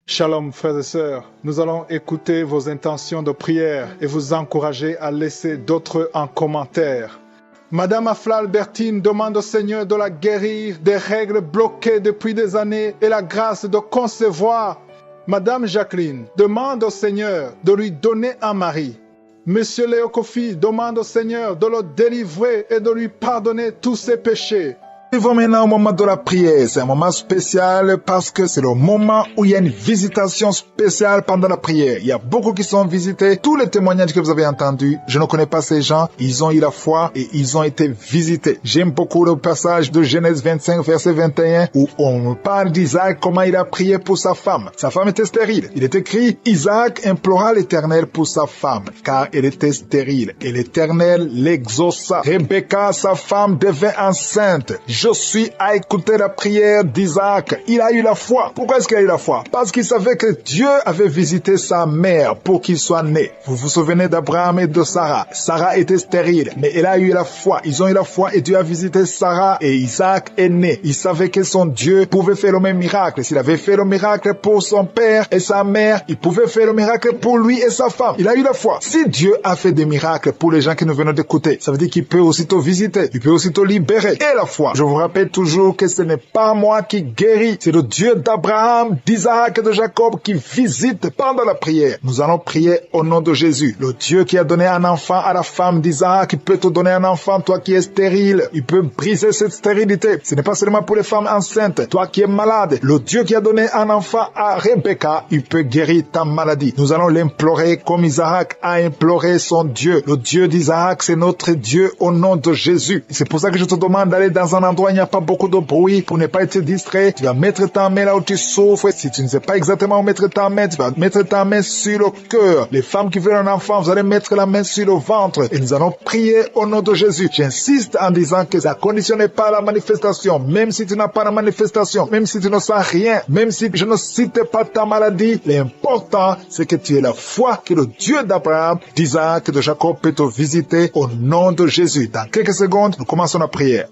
Shalom frères et sœurs, nous allons écouter vos intentions de prière et vous encourager à laisser d'autres en commentaire. Madame Afla Albertine demande au Seigneur de la guérir des règles bloquées depuis des années et la grâce de concevoir. Madame Jacqueline demande au Seigneur de lui donner un mari. Monsieur Léo Kofi demande au Seigneur de le délivrer et de lui pardonner tous ses péchés. Nous vivons maintenant au moment de la prière. C'est un moment spécial parce que c'est le moment où il y a une visitation spéciale pendant la prière. Il y a beaucoup qui sont visités. Tous les témoignages que vous avez entendus, je ne connais pas ces gens. Ils ont eu la foi et ils ont été visités. J'aime beaucoup le passage de Genèse 25, verset 21, où on parle d'Isaac, comment il a prié pour sa femme. Sa femme était stérile. Il est écrit, Isaac implora l'Éternel pour sa femme, car elle était stérile. Et l'Éternel l'exauça. Rebecca, sa femme, devint enceinte. Josué a écouté la prière d'Isaac. Il a eu la foi. Pourquoi est-ce qu'il a eu la foi? Parce qu'il savait que Dieu avait visité sa mère pour qu'il soit né. Vous vous souvenez d'Abraham et de Sarah. Sarah était stérile, mais elle a eu la foi. Ils ont eu la foi et Dieu a visité Sarah et Isaac est né. Il savait que son Dieu pouvait faire le même miracle. S'il avait fait le miracle pour son père et sa mère, il pouvait faire le miracle pour lui et sa femme. Il a eu la foi. Si Dieu a fait des miracles pour les gens que nous venons d'écouter, ça veut dire qu'il peut aussitôt visiter. Il peut aussitôt libérer. Et la foi. Je vous rappelle toujours que ce n'est pas moi qui guéris, c'est le Dieu d'Abraham, d'Isaac et de Jacob qui visite pendant la prière. Nous allons prier au nom de Jésus. Le Dieu qui a donné un enfant à la femme d'Isaac, il peut te donner un enfant, toi qui es stérile. Il peut briser cette stérilité. Ce n'est pas seulement pour les femmes enceintes. Toi qui es malade, le Dieu qui a donné un enfant à Rebecca, il peut guérir ta maladie. Nous allons l'implorer comme Isaac a imploré son Dieu. Le Dieu d'Isaac, c'est notre Dieu au nom de Jésus. C'est pour ça que je te demande d'aller dans un endroit où il n'y a pas beaucoup de bruit pour ne pas être distrait. Tu vas mettre ta main là où tu souffres. Si tu ne sais pas exactement où mettre ta main, tu vas mettre ta main sur le cœur. Les femmes qui veulent un enfant, vous allez mettre la main sur le ventre et nous allons prier au nom de Jésus. J'insiste en disant que ça ne conditionne pas la manifestation. Même si tu n'as pas la manifestation, même si tu ne sens rien, même si je ne cite pas ta maladie, l'important c'est que tu aies la foi que le Dieu d'Abraham, d'Isaac et de Jacob peut te visiter au nom de Jésus. Dans quelques secondes, nous commençons la prière.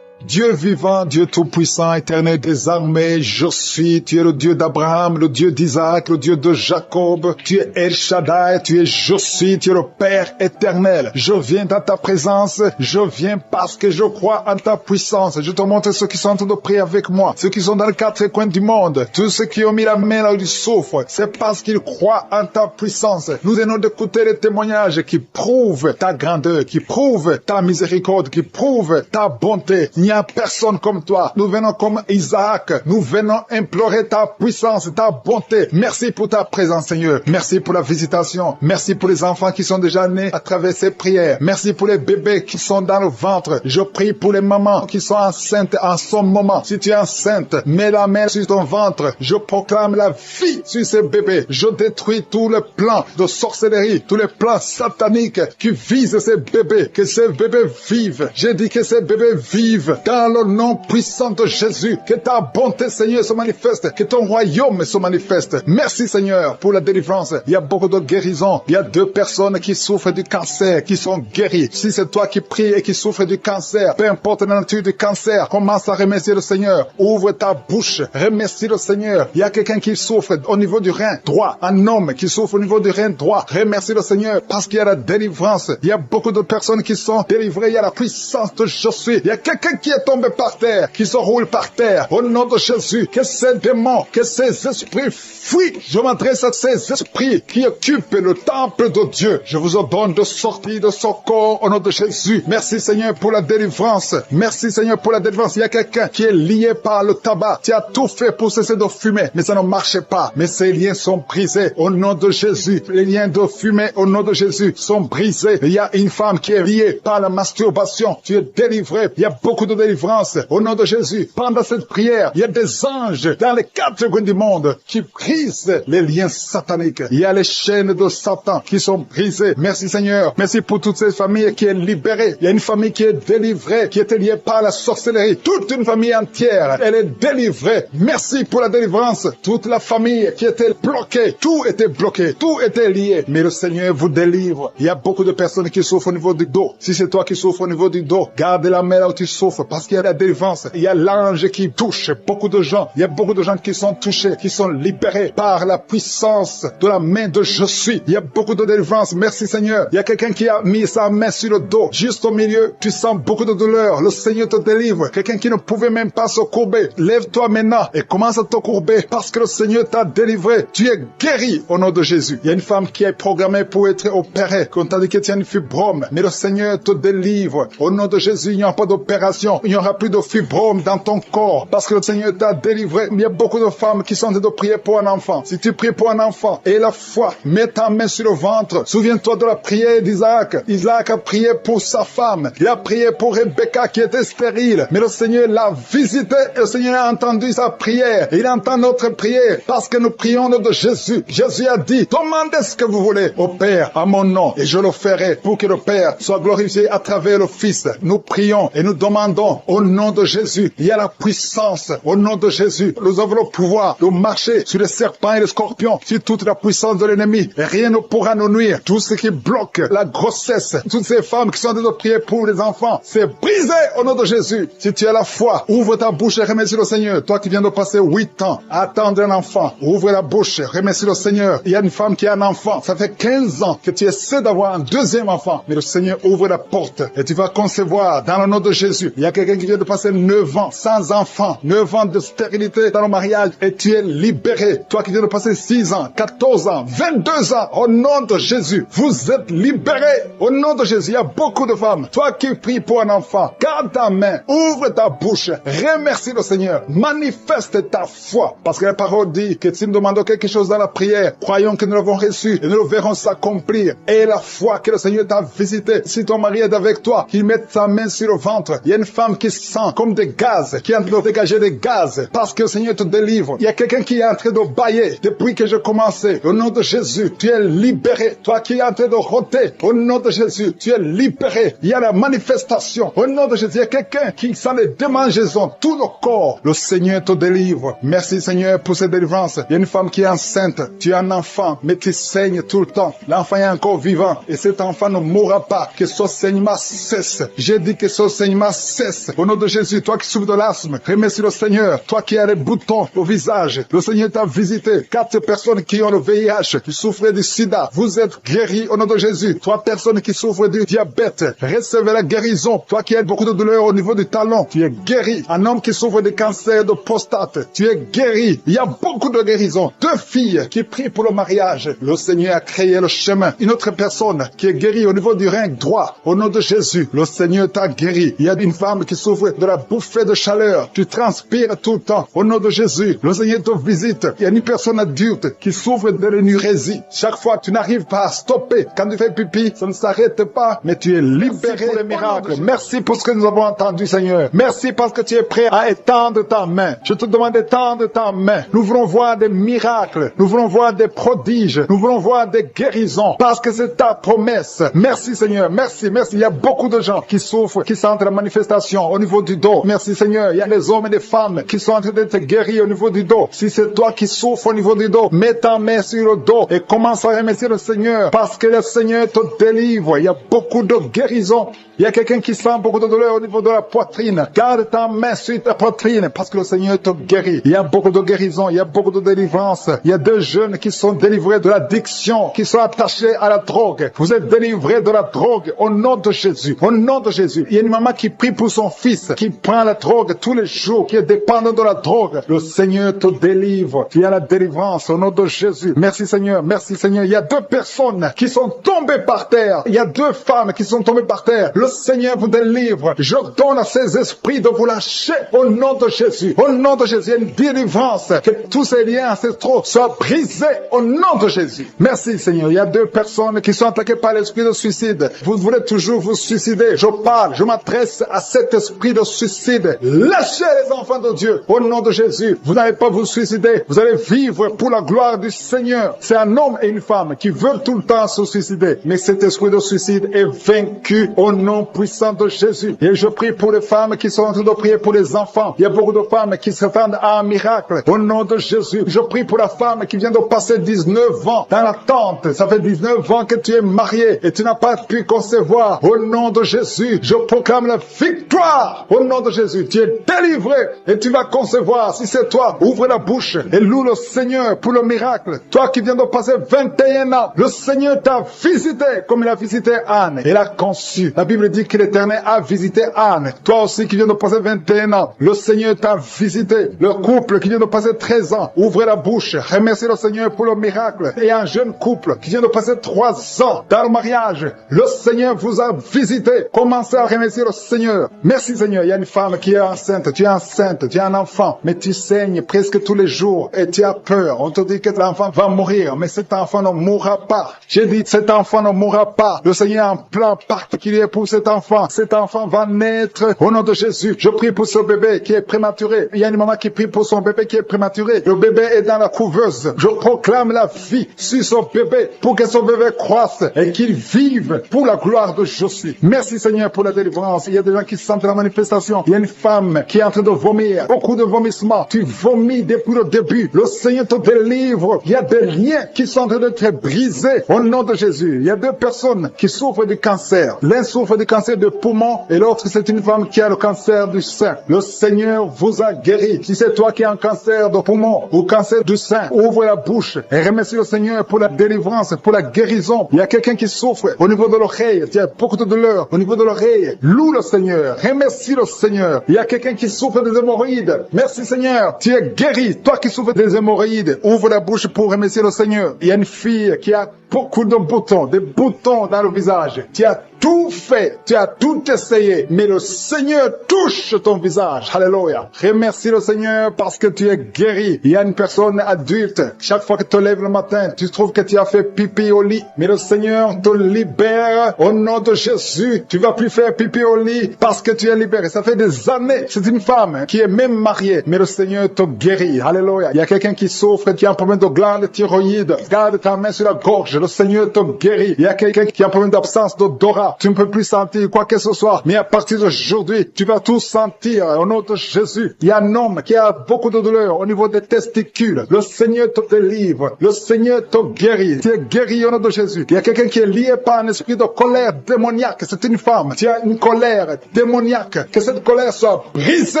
Dieu vivant, Dieu tout-puissant, éternel des armées, je suis, tu es le Dieu d'Abraham, le Dieu d'Isaac, le Dieu de Jacob, tu es El Shaddai, tu es je suis, tu es le Père éternel. Je viens dans ta présence, je viens parce que je crois en ta puissance. Je te montre ceux qui sont en train de prier avec moi, ceux qui sont dans les quatre coins du monde, tous ceux qui ont mis la main là où ils souffrent, c'est parce qu'ils croient en ta puissance. Nous venons d'écouter les témoignages qui prouvent ta grandeur, qui prouvent ta miséricorde, qui prouvent ta bonté. Il n'y a personne comme toi. Nous venons comme Isaac. Nous venons implorer ta puissance, ta bonté. Merci pour ta présence, Seigneur. Merci pour la visitation. Merci pour les enfants qui sont déjà nés à travers ces prières. Merci pour les bébés qui sont dans le ventre. Je prie pour les mamans qui sont enceintes en ce moment. Si tu es enceinte, mets la main sur ton ventre. Je proclame la vie sur ces bébés. Je détruis tous les plans de sorcellerie, tous les plans sataniques qui visent ces bébés. Que ces bébés vivent. J'ai dit que ces bébés vivent dans le nom puissant de Jésus. Que ta bonté, Seigneur, se manifeste. Que ton royaume se manifeste. Merci, Seigneur, pour la délivrance. Il y a beaucoup de guérisons. Il y a 2 personnes qui souffrent du cancer, qui sont guéries. Si c'est toi qui pries et qui souffres du cancer, peu importe la nature du cancer, commence à remercier le Seigneur. Ouvre ta bouche. Remercie le Seigneur. Il y a quelqu'un qui souffre au niveau du rein droit. Un homme qui souffre au niveau du rein droit. Remercie le Seigneur parce qu'il y a la délivrance. Il y a beaucoup de personnes qui sont délivrées. Il y a la puissance de Josué. Il y a quelqu'un qui est tombé par terre, qui se roule par terre. Au nom de Jésus, que ces démons, que ces esprits fuient. Je m'adresse à ces esprits qui occupent le temple de Dieu. Je vous ordonne de sortir de ce corps au nom de Jésus. Merci Seigneur pour la délivrance. Merci Seigneur pour la délivrance. Il y a quelqu'un qui est lié par le tabac. Tu as tout fait pour cesser de fumer, mais ça ne marchait pas. Mais ces liens sont brisés au nom de Jésus. Les liens de fumée au nom de Jésus sont brisés. Il y a une femme qui est liée par la masturbation. Tu es délivré. Il y a beaucoup de délivrance au nom de Jésus. Pendant cette prière, il y a des anges dans les 4 coins du monde qui brisent les liens sataniques. Il y a les chaînes de Satan qui sont brisées. Merci Seigneur. Merci pour toutes ces familles qui est libérée. Il y a une famille qui est délivrée, qui était liée par la sorcellerie. Toute une famille entière, elle est délivrée. Merci pour la délivrance. Toute la famille qui était bloquée, tout était bloqué, tout était lié. Mais le Seigneur vous délivre. Il y a beaucoup de personnes qui souffrent au niveau du dos. Si c'est toi qui souffres au niveau du dos, garde la main là où tu souffres. parce qu'il y a la délivrance. Il y a l'ange qui touche beaucoup de gens. Il y a beaucoup de gens qui sont touchés, qui sont libérés par la puissance de la main de Je suis. Il y a beaucoup de délivrance. Merci Seigneur. Il y a quelqu'un qui a mis sa main sur le dos, juste au milieu. Tu sens beaucoup de douleur. Le Seigneur te délivre. Quelqu'un qui ne pouvait même pas se courber. Lève-toi maintenant et commence à te courber parce que le Seigneur t'a délivré. Tu es guéri au nom de Jésus. Il y a une femme qui est programmée pour être opérée. Quand on t'a dit que tu as une fibrome, mais le Seigneur te délivre. Au nom de Jésus, il n'y aura pas d'opération. Il n'y aura plus de fibrome dans ton corps parce que le Seigneur t'a délivré. Il y a beaucoup de femmes qui sont en train de prier pour un enfant. Si tu pries pour un enfant et la foi, mets ta main sur le ventre. Souviens-toi de la prière d'Isaac. Isaac a prié pour sa femme. Il a prié pour Rebecca qui était stérile. Mais le Seigneur l'a visité et le Seigneur a entendu sa prière. Et il entend notre prière parce que nous prions au nom de Jésus. Jésus a dit, demandez ce que vous voulez au Père à mon nom et je le ferai pour que le Père soit glorifié à travers le Fils. Nous prions et nous demandons au nom de Jésus. Il y a la puissance au nom de Jésus. Nous avons le pouvoir de marcher sur les serpents et les scorpions, sur toute la puissance de l'ennemi. Et rien ne pourra nous nuire. Tout ce qui bloque la grossesse, toutes ces femmes qui sont en train de prier pour les enfants, c'est brisé au nom de Jésus. Si tu as la foi, ouvre ta bouche et remercie le Seigneur. Toi qui viens de passer 8 ans à attendre un enfant, ouvre la bouche, remercie le Seigneur. Il y a une femme qui a un enfant. Ça fait 15 ans que tu essaies d'avoir un deuxième enfant. Mais le Seigneur ouvre la porte et tu vas concevoir dans le nom de Jésus. Il y a quelqu'un qui vient de passer 9 ans sans enfant, 9 ans de stérilité dans le mariage et tu es libéré. Toi qui viens de passer 6 ans, 14 ans, 22 ans, au nom de Jésus, vous êtes libérés. Au nom de Jésus, il y a beaucoup de femmes. Toi qui pries pour un enfant, garde ta main, ouvre ta bouche, remercie le Seigneur, manifeste ta foi. Parce que la parole dit que si nous demandons quelque chose dans la prière, croyons que nous l'avons reçu et nous le verrons s'accomplir. Et la foi que le Seigneur t'a visité, si ton mari est avec toi, qu'il mette sa main sur le ventre. Il y a une femme qui sent comme des gaz, qui est en train de dégager des gaz, parce que le Seigneur te délivre. Il y a quelqu'un qui est en train de bailler depuis que j'ai commencé. Au nom de Jésus, tu es libéré. Toi qui es en train de rôter, au nom de Jésus, tu es libéré. Il y a la manifestation. Au nom de Jésus, il y a quelqu'un qui sent les démangeaisons, tout le corps. Le Seigneur te délivre. Merci Seigneur pour cette délivrance. Il y a une femme qui est enceinte. Tu es un enfant, mais tu saignes tout le temps. L'enfant est encore vivant et cet enfant ne mourra pas. Que ce saignement cesse. J'ai dit que ce saignement cesse. Au nom de Jésus, toi qui souffres de l'asthme, remercie le Seigneur. Toi qui as les boutons au visage, le Seigneur t'a visité. 4 personnes qui ont le VIH, qui souffrent du sida, vous êtes guéris au nom de Jésus. 3 personnes qui souffrent du diabète, recevez la guérison. Toi qui as beaucoup de douleur au niveau du talon, tu es guéri. Un homme qui souffre de cancer de prostate, tu es guéri. Il y a beaucoup de guérisons. 2 filles qui prient pour le mariage, le Seigneur a créé le chemin. Une autre personne qui est guérie au niveau du rein droit, au nom de Jésus, le Seigneur t'a guéri. Il y a une femme qui souffre de la bouffée de chaleur, tu transpires tout le temps, au nom de Jésus, le Seigneur te visite. Il y a une personne adulte qui souffre de l'énurésie. Chaque fois, tu n'arrives pas à stopper. Quand tu fais pipi, ça ne s'arrête pas, mais tu es libéré pour les miracles. Merci pour ce que nous avons entendu, Seigneur. Merci parce que tu es prêt à étendre ta main. Je te demande d'étendre ta main. Nous voulons voir des miracles. Nous voulons voir des prodiges. Nous voulons voir des guérisons parce que c'est ta promesse. Merci, Seigneur. Merci, merci. Il y a beaucoup de gens qui souffrent, qui sentent la manifestation au niveau du dos. Merci, Seigneur. Il y a des hommes et des femmes qui sont en train d'être guéris au niveau du dos. Si c'est toi qui souffres au niveau du dos, mets ta main sur le dos et commence à remercier le Seigneur parce que le Seigneur te délivre. Il y a beaucoup de guérisons. Il y a quelqu'un qui sent beaucoup de douleur au niveau de la poitrine. Garde ta main sur ta poitrine parce que le Seigneur te guérit. Il y a beaucoup de guérisons, il y a beaucoup de délivrance. Il y a 2 jeunes qui sont délivrés de l'addiction, qui sont attachés à la drogue. Vous êtes délivrés de la drogue au nom de Jésus. Au nom de Jésus. Il y a une maman qui prie pour son fils, qui prend la drogue tous les jours, qui est dépendant de la drogue. Le Seigneur te délivre. Il y a la délivrance au nom de Jésus. Merci Seigneur, merci Seigneur. Il y a 2 personnes qui sont tombées par terre. Il y a 2 femmes qui sont tombées par terre. Le Seigneur vous délivre. Je donne à ces esprits de vous lâcher au nom de Jésus. Au nom de Jésus, il y a une délivrance. Que tous ces liens ancestraux soient brisés au nom de Jésus. Merci Seigneur. Il y a 2 personnes qui sont attaquées par l'esprit de suicide. Vous voulez toujours vous suicider. Je parle, je m'adresse à cet esprit de suicide. Lâchez les enfants de Dieu au nom de Jésus. Vous n'allez pas vous suicider. Vous allez vivre pour la gloire du Seigneur. C'est un homme et une femme qui veulent tout le temps se suicider. Mais cet esprit de suicide est vaincu au nom puissant de Jésus. Et je prie pour les femmes qui sont en train de prier pour les enfants. Il y a beaucoup de femmes qui s'attendent à un miracle. Au nom de Jésus. Je prie pour la femme qui vient de passer 19 ans dans l'attente. Ça fait 19 ans que tu es marié et tu n'as pas pu concevoir. Au nom de Jésus, je proclame la victoire Gloire au nom de Jésus. Tu es délivré et tu vas concevoir. Si c'est toi, ouvre la bouche et loue le Seigneur pour le miracle. Toi qui viens de passer 21 ans, le Seigneur t'a visité comme il a visité Anne. Il a conçu. La Bible dit que l'Éternel a visité Anne. Toi aussi qui viens de passer 21 ans, le Seigneur t'a visité. Le couple qui vient de passer 13 ans, ouvrez la bouche. Remerciez le Seigneur pour le miracle. Et un jeune couple qui vient de passer 3 ans dans le mariage, le Seigneur vous a visité. Commencez à remercier le Seigneur. Merci Seigneur. Il y a une femme qui est enceinte. Tu es enceinte. Tu as un enfant. Mais tu saignes presque tous les jours et tu as peur. On te dit que l'enfant va mourir. Mais cet enfant ne mourra pas. J'ai dit cet enfant ne mourra pas. Le Seigneur a un plan particulier pour cet enfant. Cet enfant va naître au nom de Jésus. Je prie pour ce bébé qui est prématuré. Il y a une maman qui prie pour son bébé qui est prématuré. Le bébé est dans la couveuse. Je proclame la vie sur son bébé pour que son bébé croisse et qu'il vive pour la gloire de Jésus. Merci Seigneur pour la délivrance. Il y a des gens qui sentent la manifestation. Il y a une femme qui est en train de vomir. Beaucoup de vomissements. Tu vomis depuis le début. Le Seigneur te délivre. Il y a des liens qui sont en train d'être brisés au nom de Jésus. Il y a 2 personnes qui souffrent du cancer. L'un souffre du cancer de poumon et l'autre c'est une femme qui a le cancer du sein. Le Seigneur vous a guéri. Si c'est toi qui as un cancer de poumon ou cancer du sein, ouvre la bouche et remercie le Seigneur pour la délivrance, pour la guérison. Il y a quelqu'un qui souffre au niveau de l'oreille. Il y a beaucoup de douleur au niveau de l'oreille. Loue le Seigneur. Remercie le Seigneur. Il y a quelqu'un qui souffre des hémorroïdes. Merci Seigneur. Tu es guéri. Toi qui souffres des hémorroïdes, ouvre la bouche pour remercier le Seigneur. Il y a une fille qui a beaucoup de boutons, des boutons dans le visage. Tu as tout fait, tu as tout essayé, mais le Seigneur touche ton visage. Alléluia. Remercie le Seigneur parce que tu es guéri. Il y a une personne adulte, chaque fois que tu te lèves le matin, tu trouves que tu as fait pipi au lit, mais le Seigneur te libère au nom de Jésus. Tu vas plus faire pipi au lit parce que tu es libéré. Ça fait des années. C'est une femme qui est même mariée, mais le Seigneur te guérit. Alléluia. Il y a quelqu'un qui souffre, qui a un problème de glande thyroïde. Garde ta main sur la gorge. Le Seigneur te guérit. Il y a quelqu'un qui a un problème d'absence d'odorat. Tu ne peux plus sentir quoi que ce soit. Mais à partir d'aujourd'hui, tu vas tout sentir au nom de Jésus. Il y a un homme qui a beaucoup de douleur au niveau des testicules. Le Seigneur te délivre. Le Seigneur te guérit. Tu es guéri au nom de Jésus. Il y a quelqu'un qui est lié par un esprit de colère démoniaque. C'est une femme. Tu as une colère démoniaque. Que cette colère soit brisée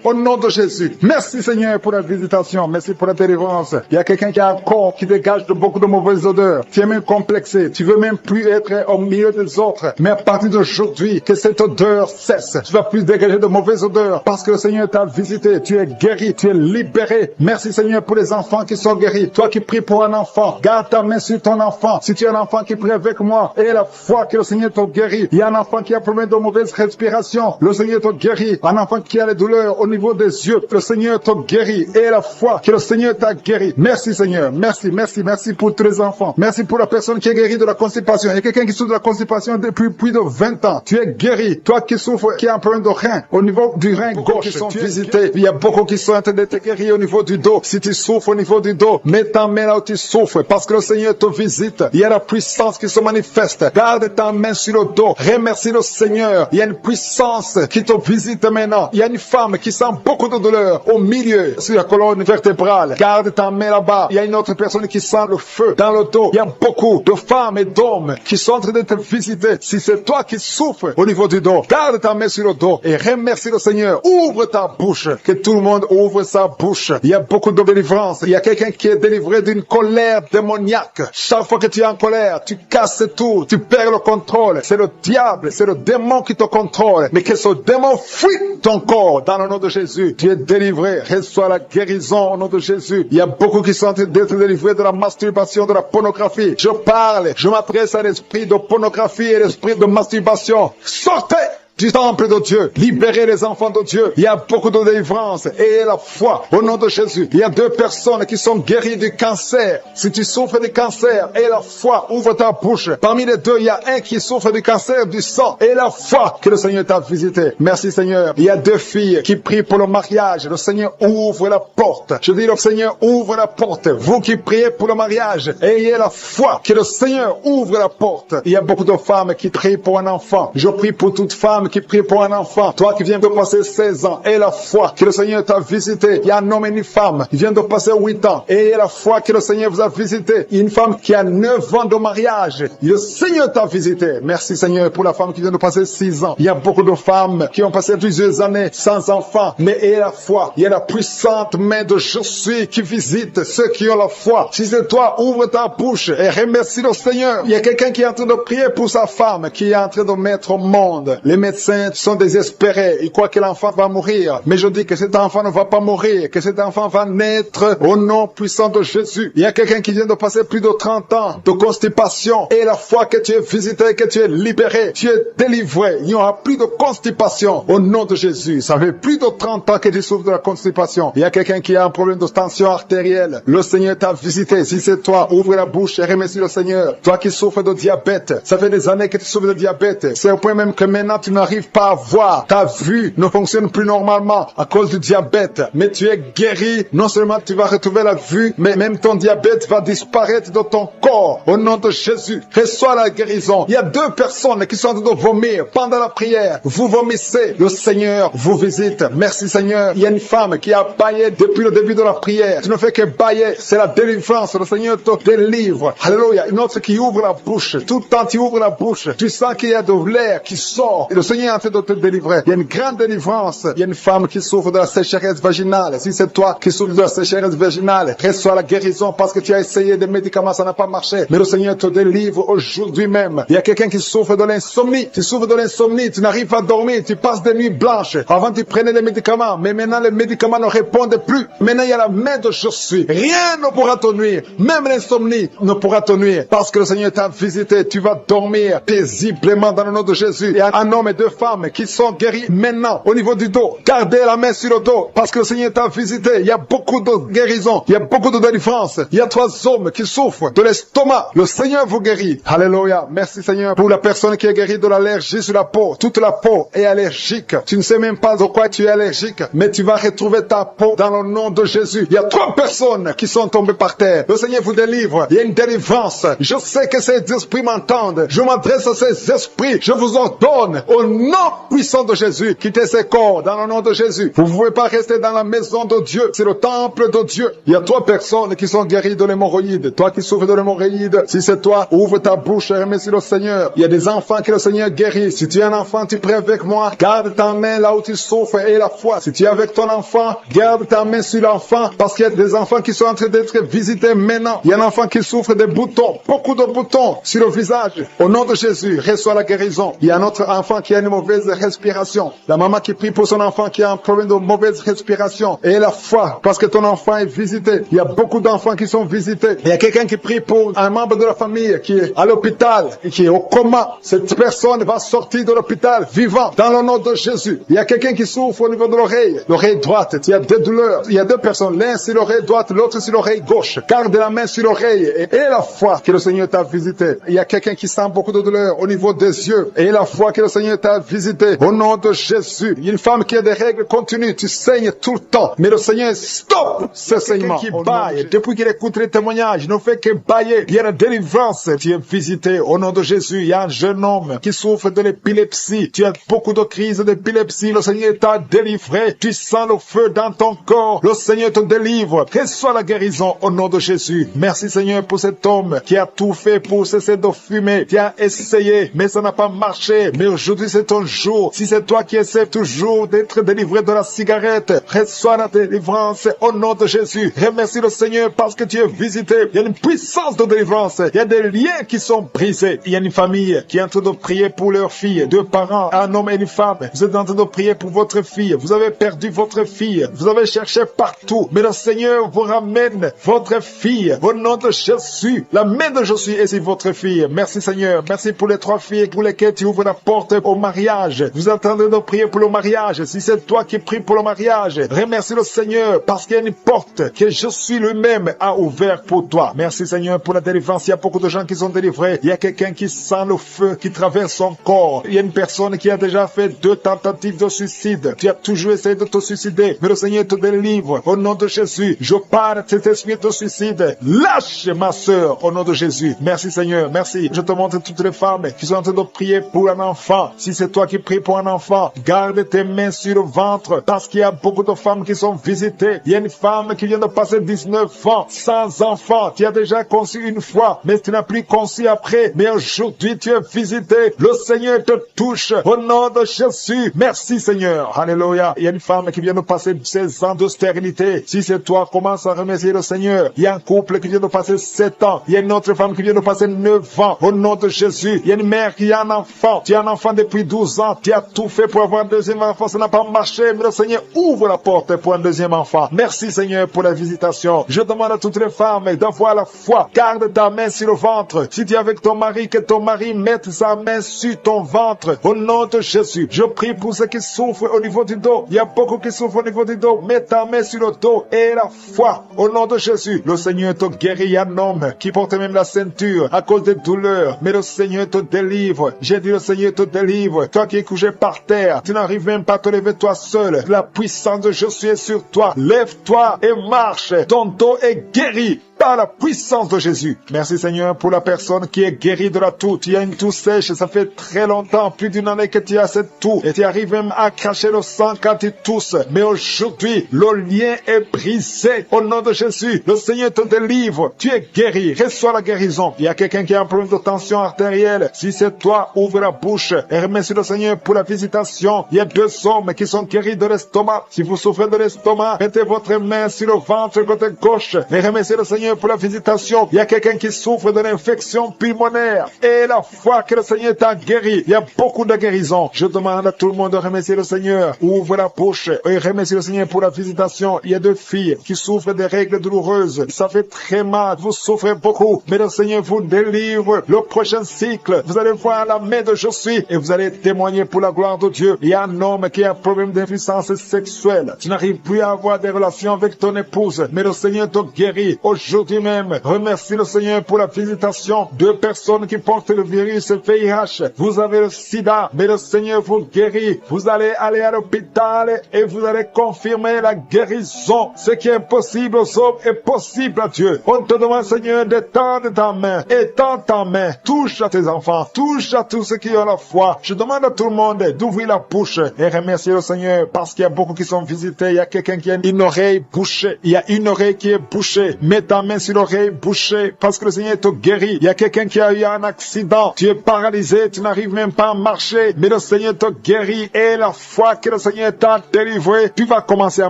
au nom de Jésus. Merci Seigneur pour la visitation. Merci pour la délivrance. Il y a quelqu'un qui a un corps qui dégage de beaucoup de mauvaises odeurs. Tu es même complexé. Tu veux même plus être au milieu des autres. Mais à partir d'aujourd'hui, que cette odeur cesse. Tu vas plus dégager de mauvaises odeurs parce que le Seigneur t'a visité. Tu es guéri, tu es libéré. Merci Seigneur pour les enfants qui sont guéris. Toi qui pries pour un enfant, garde ta main sur ton enfant. Si tu as un enfant qui prie avec moi, et la foi que le Seigneur te guérit. Il y a un enfant qui a problème de mauvaise respiration. Le Seigneur te guérit. Un enfant qui a les douleurs au niveau des yeux. Le Seigneur te guérit. Et la foi que le Seigneur t'a guéri. Merci Seigneur. Merci, merci, merci pour tous les enfants. Merci pour la personne qui est guérie de la constipation. Il y a quelqu'un qui souffre de la constipation depuis plus de 20 ans. Tu es guéri. Toi qui souffres, qui a un problème de rein, au niveau du rein gauche, qui sont visités. Il y a beaucoup qui sont en train d'être guéris au niveau du dos. Si tu souffres au niveau du dos, mets ta main là où tu souffres parce que le Seigneur te visite. Il y a la puissance qui se manifeste. Garde ta main sur le dos. Remercie le Seigneur. Il y a une puissance qui te visite maintenant. Il y a une femme qui sent beaucoup de douleur au milieu, sur la colonne vertébrale. Garde ta main là-bas. Il y a une autre personne qui sent le feu dans le dos. Il y a beaucoup de femmes et d'hommes qui sont en train d'être visités. Si c'est toi qui souffres au niveau du dos, garde ta main sur le dos et remercie le Seigneur. Ouvre ta bouche. Que tout le monde ouvre sa bouche. Il y a beaucoup de délivrance. Il y a quelqu'un qui est délivré d'une colère démoniaque. Chaque fois que tu es en colère, tu casses tout. Tu perds le contrôle. C'est le diable, c'est le démon qui te contrôle. Mais que ce démon fuit ton corps dans le nom de Jésus. Tu es délivré. Reçois la guérison au nom de Jésus. Il y a beaucoup qui sont en train d'être délivrés de la masturbation, de la pornographie. Je parle, je m'adresse à l'esprit de pornographie et l'esprit de masturbation. Sortez du temple de Dieu, libérez les enfants de Dieu. Il y a beaucoup de délivrance et la foi au nom de Jésus. Il y a 2 personnes qui sont guéries du cancer. Si tu souffres du cancer et la foi, ouvre ta bouche. Parmi les 2, il y a un qui souffre du cancer du sang et la foi que le Seigneur t'a visité. Merci Seigneur. Il y a 2 filles qui prient pour le mariage. Le Seigneur ouvre la porte. Je dis le Seigneur ouvre la porte. Vous qui priez pour le mariage, ayez la foi que le Seigneur ouvre la porte. Il y a beaucoup de femmes qui prient pour un enfant. Je prie pour toute femme femme qui prie pour un enfant. Toi qui viens de passer 16 ans, et la foi que le Seigneur t'a visité. Il y a un homme et une femme qui vient de passer 8 ans, et la foi que le Seigneur vous a visité. Il y a une femme qui a 9 ans de mariage. Le Seigneur t'a visité. Merci Seigneur pour la femme qui vient de passer 6 ans. Il y a beaucoup de femmes qui ont passé plusieurs années sans enfants, mais et la foi. Il y a la puissante main de Je suis qui visite ceux qui ont la foi. Si c'est toi, ouvre ta bouche et remercie le Seigneur. Il y a quelqu'un qui est en train de prier pour sa femme, qui est en train de mettre au monde. Les médecins sont désespérés. Ils croient que l'enfant va mourir. Mais je dis que cet enfant ne va pas mourir, que cet enfant va naître au nom puissant de Jésus. Il y a quelqu'un qui vient de passer plus de 30 ans de constipation. Et la foi que tu es visité, que tu es libéré, tu es délivré. Il n'y aura plus de constipation au nom de Jésus. Ça fait plus de 30 ans que tu souffres de la constipation. Il y a quelqu'un qui a un problème de tension artérielle. Le Seigneur t'a visité. Si c'est toi, ouvre la bouche et remercie le Seigneur. Toi qui souffres de diabète, ça fait des années que tu souffres de diabète. C'est au point même que maintenant tu n'arrives pas à voir. Ta vue ne fonctionne plus normalement à cause du diabète. Mais tu es guéri. Non seulement tu vas retrouver la vue, mais même ton diabète va disparaître de ton corps. Au nom de Jésus, reçois la guérison. Il y a 2 personnes qui sont en train de vomir pendant la prière. Vous vomissez. Le Seigneur vous visite. Merci Seigneur. Il y a une femme qui a baillé depuis le début de la prière. Tu ne fais que bailler. C'est la délivrance. Le Seigneur te délivre. Alléluia. Une autre qui ouvre la bouche. Tout le temps tu ouvres la bouche. Tu sens qu'il y a de l'air qui sort. Et le Seigneur est en train de te délivrer. Il y a une grande délivrance. Il y a une femme qui souffre de la sécheresse vaginale. Si c'est toi qui souffres de la sécheresse vaginale, reçois la guérison parce que tu as essayé des médicaments, ça n'a pas marché. Mais le Seigneur te délivre aujourd'hui même. Il y a quelqu'un qui souffre de l'insomnie. Tu souffres de l'insomnie. Tu n'arrives pas à dormir. Tu passes des nuits blanches. Avant tu prenais des médicaments. Mais maintenant les médicaments ne répondent plus. Maintenant il y a la main de Je suis. Rien ne pourra te nuire. Même l'insomnie ne pourra te nuire. Parce que le Seigneur t'a visité. Tu vas dormir paisiblement dans le nom de Jésus. Il y a un homme et 2 femmes qui sont guéris maintenant au niveau du dos. Gardez la main sur le dos parce que le Seigneur t'a visité. Il y a beaucoup de guérison. Il y a beaucoup de délivrance. Il y a 3 hommes qui souffrent de l'estomac. Le Seigneur vous guérit. Alléluia. Merci Seigneur pour la personne qui est guérie de l'allergie sur la peau. Toute la peau est allergique. Tu ne sais même pas de quoi tu es allergique, mais tu vas retrouver ta peau dans le nom de Jésus. Il y a 3 personnes qui sont tombées par terre. Le Seigneur vous délivre. Il y a une délivrance. Je sais que ces esprits m'entendent. Je m'adresse à ces esprits. Je vous ordonne au nom puissant de Jésus. Quittez ces corps dans le nom de Jésus. Vous ne pouvez pas rester dans la maison de Dieu. C'est le temple de Dieu. Il y a 3 personnes qui sont guéries de l'hémorroïde. Toi qui souffres de l'hémorroïde, si c'est toi, ouvre ta bouche et remercie le Seigneur. Il y a des enfants que le Seigneur guérit. Si tu es un enfant, tu pries avec moi. Garde ta main là où tu souffres et la foi. Si tu es avec ton enfant, garde ta main sur l'enfant parce qu'il y a des enfants qui sont en train d'être visités maintenant. Il y a un enfant qui souffre des boutons, beaucoup de boutons sur le visage. Au nom de Jésus, reçois la guérison. Il y a un autre enfant qui a une mauvaise respiration. La maman qui prie pour son enfant qui a un problème de mauvaise respiration. Et la foi, parce que ton enfant est visité. Il y a beaucoup d'enfants qui sont visités. Il y a quelqu'un qui prie pour un membre de la famille qui est à l'hôpital et qui est au coma. Cette personne va sortir de l'hôpital vivant dans le nom de Jésus. Il y a quelqu'un qui souffre au niveau de l'oreille droite. Il y a des douleurs. Il y a 2 personnes, l'un sur l'oreille droite, l'autre sur l'oreille gauche. Garde la main sur l'oreille et la foi que le Seigneur t'a visité. Il y a quelqu'un qui sent beaucoup de douleur au niveau des yeux et la foi que le Seigneur t'a visité. Au nom de Jésus. Il y a une femme qui a des règles continues. Tu saignes tout le temps. Mais le Seigneur stop ce saignement. Qui baille. Depuis qu'il écoute les témoignages, il ne fait que bailler. Il y a la délivrance. Tu es visité au nom de Jésus. Il y a un jeune homme qui souffre de l'épilepsie. Tu as beaucoup de crises d'épilepsie. Le Seigneur t'a délivré. Tu sens le feu dans ton corps. Le Seigneur te délivre. Reçois la guérison au nom de Jésus. Merci Seigneur pour cet homme qui a tout fait pour cesser de fumer. Tu as essayé, mais ça n'a pas marché. Mais aujourd'hui c'est ton jour. Si c'est toi qui essaies toujours d'être délivré de la cigarette, reçois la délivrance au nom de Jésus. Remercie le Seigneur parce que tu es visité. Il y a une puissance de délivrance. Il y a des liens qui sont brisés. Il y a une famille qui est en train de prier pour leur fille. 2 parents, un homme et une femme. Vous êtes en train de prier pour votre fille. Vous avez perdu votre fille. Vous avez cherché partout. Mais le Seigneur vous ramène votre fille. Au nom de Jésus. La main de Jésus est sur votre fille. Merci Seigneur. Merci pour les 3 filles pour lesquelles tu ouvres la porte au mariage. Vous êtes en train de prier pour le mariage. Si c'est toi qui pries pour le mariage, remercie le Seigneur parce qu'il y a une porte que Jésus lui-même a ouverte pour toi. Merci Seigneur pour la délivrance. Il y a beaucoup de gens qui sont délivrés. Il y a quelqu'un qui sent le feu qui traverse son corps. Il y a une personne qui a déjà fait 2 tentatives de suicide. Tu as toujours essayé de te suicider, mais le Seigneur te délivre. Au nom de Jésus, je parle de cet esprit de suicide. Lâche ma sœur au nom de Jésus. Merci Seigneur, merci. Je te montre toutes les femmes qui sont en train de prier pour un enfant. Si Si c'est toi qui pries pour un enfant, garde tes mains sur le ventre, parce qu'il y a beaucoup de femmes qui sont visitées. Il y a une femme qui vient de passer 19 ans sans enfant. Tu as déjà conçu une fois, mais tu n'as plus conçu après. Mais aujourd'hui, tu es visité. Le Seigneur te touche au nom de Jésus. Merci Seigneur. Alléluia. Il y a une femme qui vient de passer 16 ans de stérilité. Si c'est toi, commence à remercier le Seigneur. Il y a un couple qui vient de passer 7 ans. Il y a une autre femme qui vient de passer 9 ans. Au nom de Jésus. Il y a une mère qui a un enfant. Tu as un enfant depuis 12 ans. Tu as tout fait pour avoir un deuxième enfant. Ça n'a pas marché. Mais le Seigneur ouvre la porte pour un deuxième enfant. Merci Seigneur pour la visitation. Je demande à toutes les femmes d'avoir la foi. Garde ta main sur le ventre. Si tu es avec ton mari, que ton mari mette sa main sur ton ventre. Au nom de Jésus. Je prie pour ceux qui souffrent au niveau du dos. Il y a beaucoup qui souffrent au niveau du dos. Mets ta main sur le dos et la foi. Au nom de Jésus. Le Seigneur te guérit. Il y a un homme qui porte même la ceinture à cause des douleurs. Mais le Seigneur te délivre. J'ai dit le Seigneur te délivre. Toi qui es couché par terre, tu n'arrives même pas à te lever toi seul. La puissance de Jésus est sur toi. Lève-toi et marche. Ton dos est guéri par la puissance de Jésus. Merci Seigneur pour la personne qui est guérie de la toux. Tu as une toux sèche, ça fait très longtemps, plus d'une année que tu as cette toux. Et tu arrives même à cracher le sang quand tu tousses. Mais aujourd'hui, le lien est brisé. Au nom de Jésus, le Seigneur te délivre. Tu es guéri. Reçois la guérison. Il y a quelqu'un qui a un problème de tension artérielle. Si c'est toi, ouvre la bouche et remercie le Seigneur pour la visitation. Il y a 2 hommes qui sont guéris de l'estomac. Si vous souffrez de l'estomac, mettez votre main sur le ventre côté gauche et remerciez le Seigneur pour la visitation. Il y a quelqu'un qui souffre de l'infection pulmonaire et la foi que le Seigneur t'a guéri. Il y a beaucoup de guérisons. Je demande à tout le monde de remercier le Seigneur. Ouvre la bouche et remercie le Seigneur pour la visitation. Il y a 2 filles qui souffrent des règles douloureuses. Ça fait très mal. Vous souffrez beaucoup. Mais le Seigneur vous délivre. Le prochain cycle, vous allez voir la main de Jésus et vous allez témoigner pour la gloire de Dieu. Il y a un homme qui a un problème d'impuissance sexuelle. Tu n'arrives plus à avoir des relations avec ton épouse. Mais le Seigneur te guérit. Aujourd'hui même, remercie le Seigneur pour la visitation. 2 personnes qui portent le virus VIH. Vous avez le sida, mais le Seigneur vous guérit. Vous allez aller à l'hôpital et vous allez confirmer la guérison. Ce qui est impossible aux hommes est possible à Dieu. On te demande, Seigneur, d'étendre ta main. Étends ta main. Touche à tes enfants. Touche à tous ceux qui ont la foi. Je demande à tout le monde d'ouvrir la bouche et remercier le Seigneur parce qu'il y a beaucoup qui sont visités. Il y a quelqu'un qui a une oreille bouchée. Il y a une oreille qui est bouchée. Mets ta main sur l'oreille bouchée parce que le Seigneur te guérit. Il y a quelqu'un qui a eu un accident. Tu es paralysé. Tu n'arrives même pas à marcher. Mais le Seigneur te guérit et la foi que le Seigneur t'a délivré, tu vas commencer à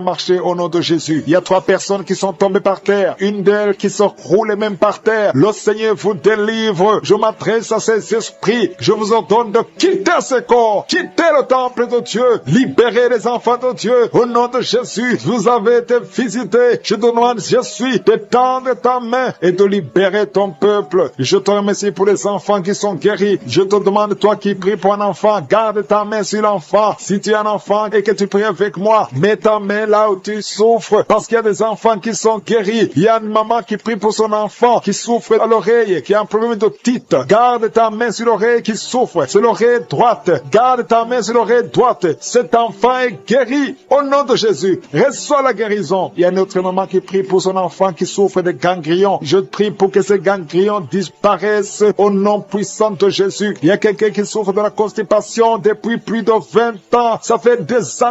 marcher au nom de Jésus. Il y a 3 personnes qui sont tombées par terre. Une d'elles qui se roule même par terre. Le Seigneur vous délivre. Je m'adresse à ces esprits. Je vous ordonne de quitter ce corps. Quitter le temple de Dieu. Libérez les enfants de Dieu. Au nom de Jésus, vous avez été visités. Je demande, Jésus, d'étendre ta main et de libérer ton peuple. Je te remercie pour les enfants qui sont guéris. Je te demande, toi qui pries pour un enfant, garde ta main sur l'enfant. Si tu as un enfant et que tu pries avec moi, mets ta main là où tu souffres, parce qu'il y a des enfants qui sont guéris. Il y a une maman qui prie pour son enfant qui souffre à l'oreille, qui a un problème d'otite. Garde ta main sur l'oreille qui souffre. C'est l'oreille droite. Garde ta main sur l'oreille droite. Cet enfant est guéri au nom de Jésus. Reçois la guérison. Il y a une autre maman qui prie pour son enfant qui souffre de ganglions. Je prie pour que ces ganglions disparaissent au nom puissant de Jésus. Il y a quelqu'un qui souffre de la constipation depuis plus de 20 ans. Ça fait des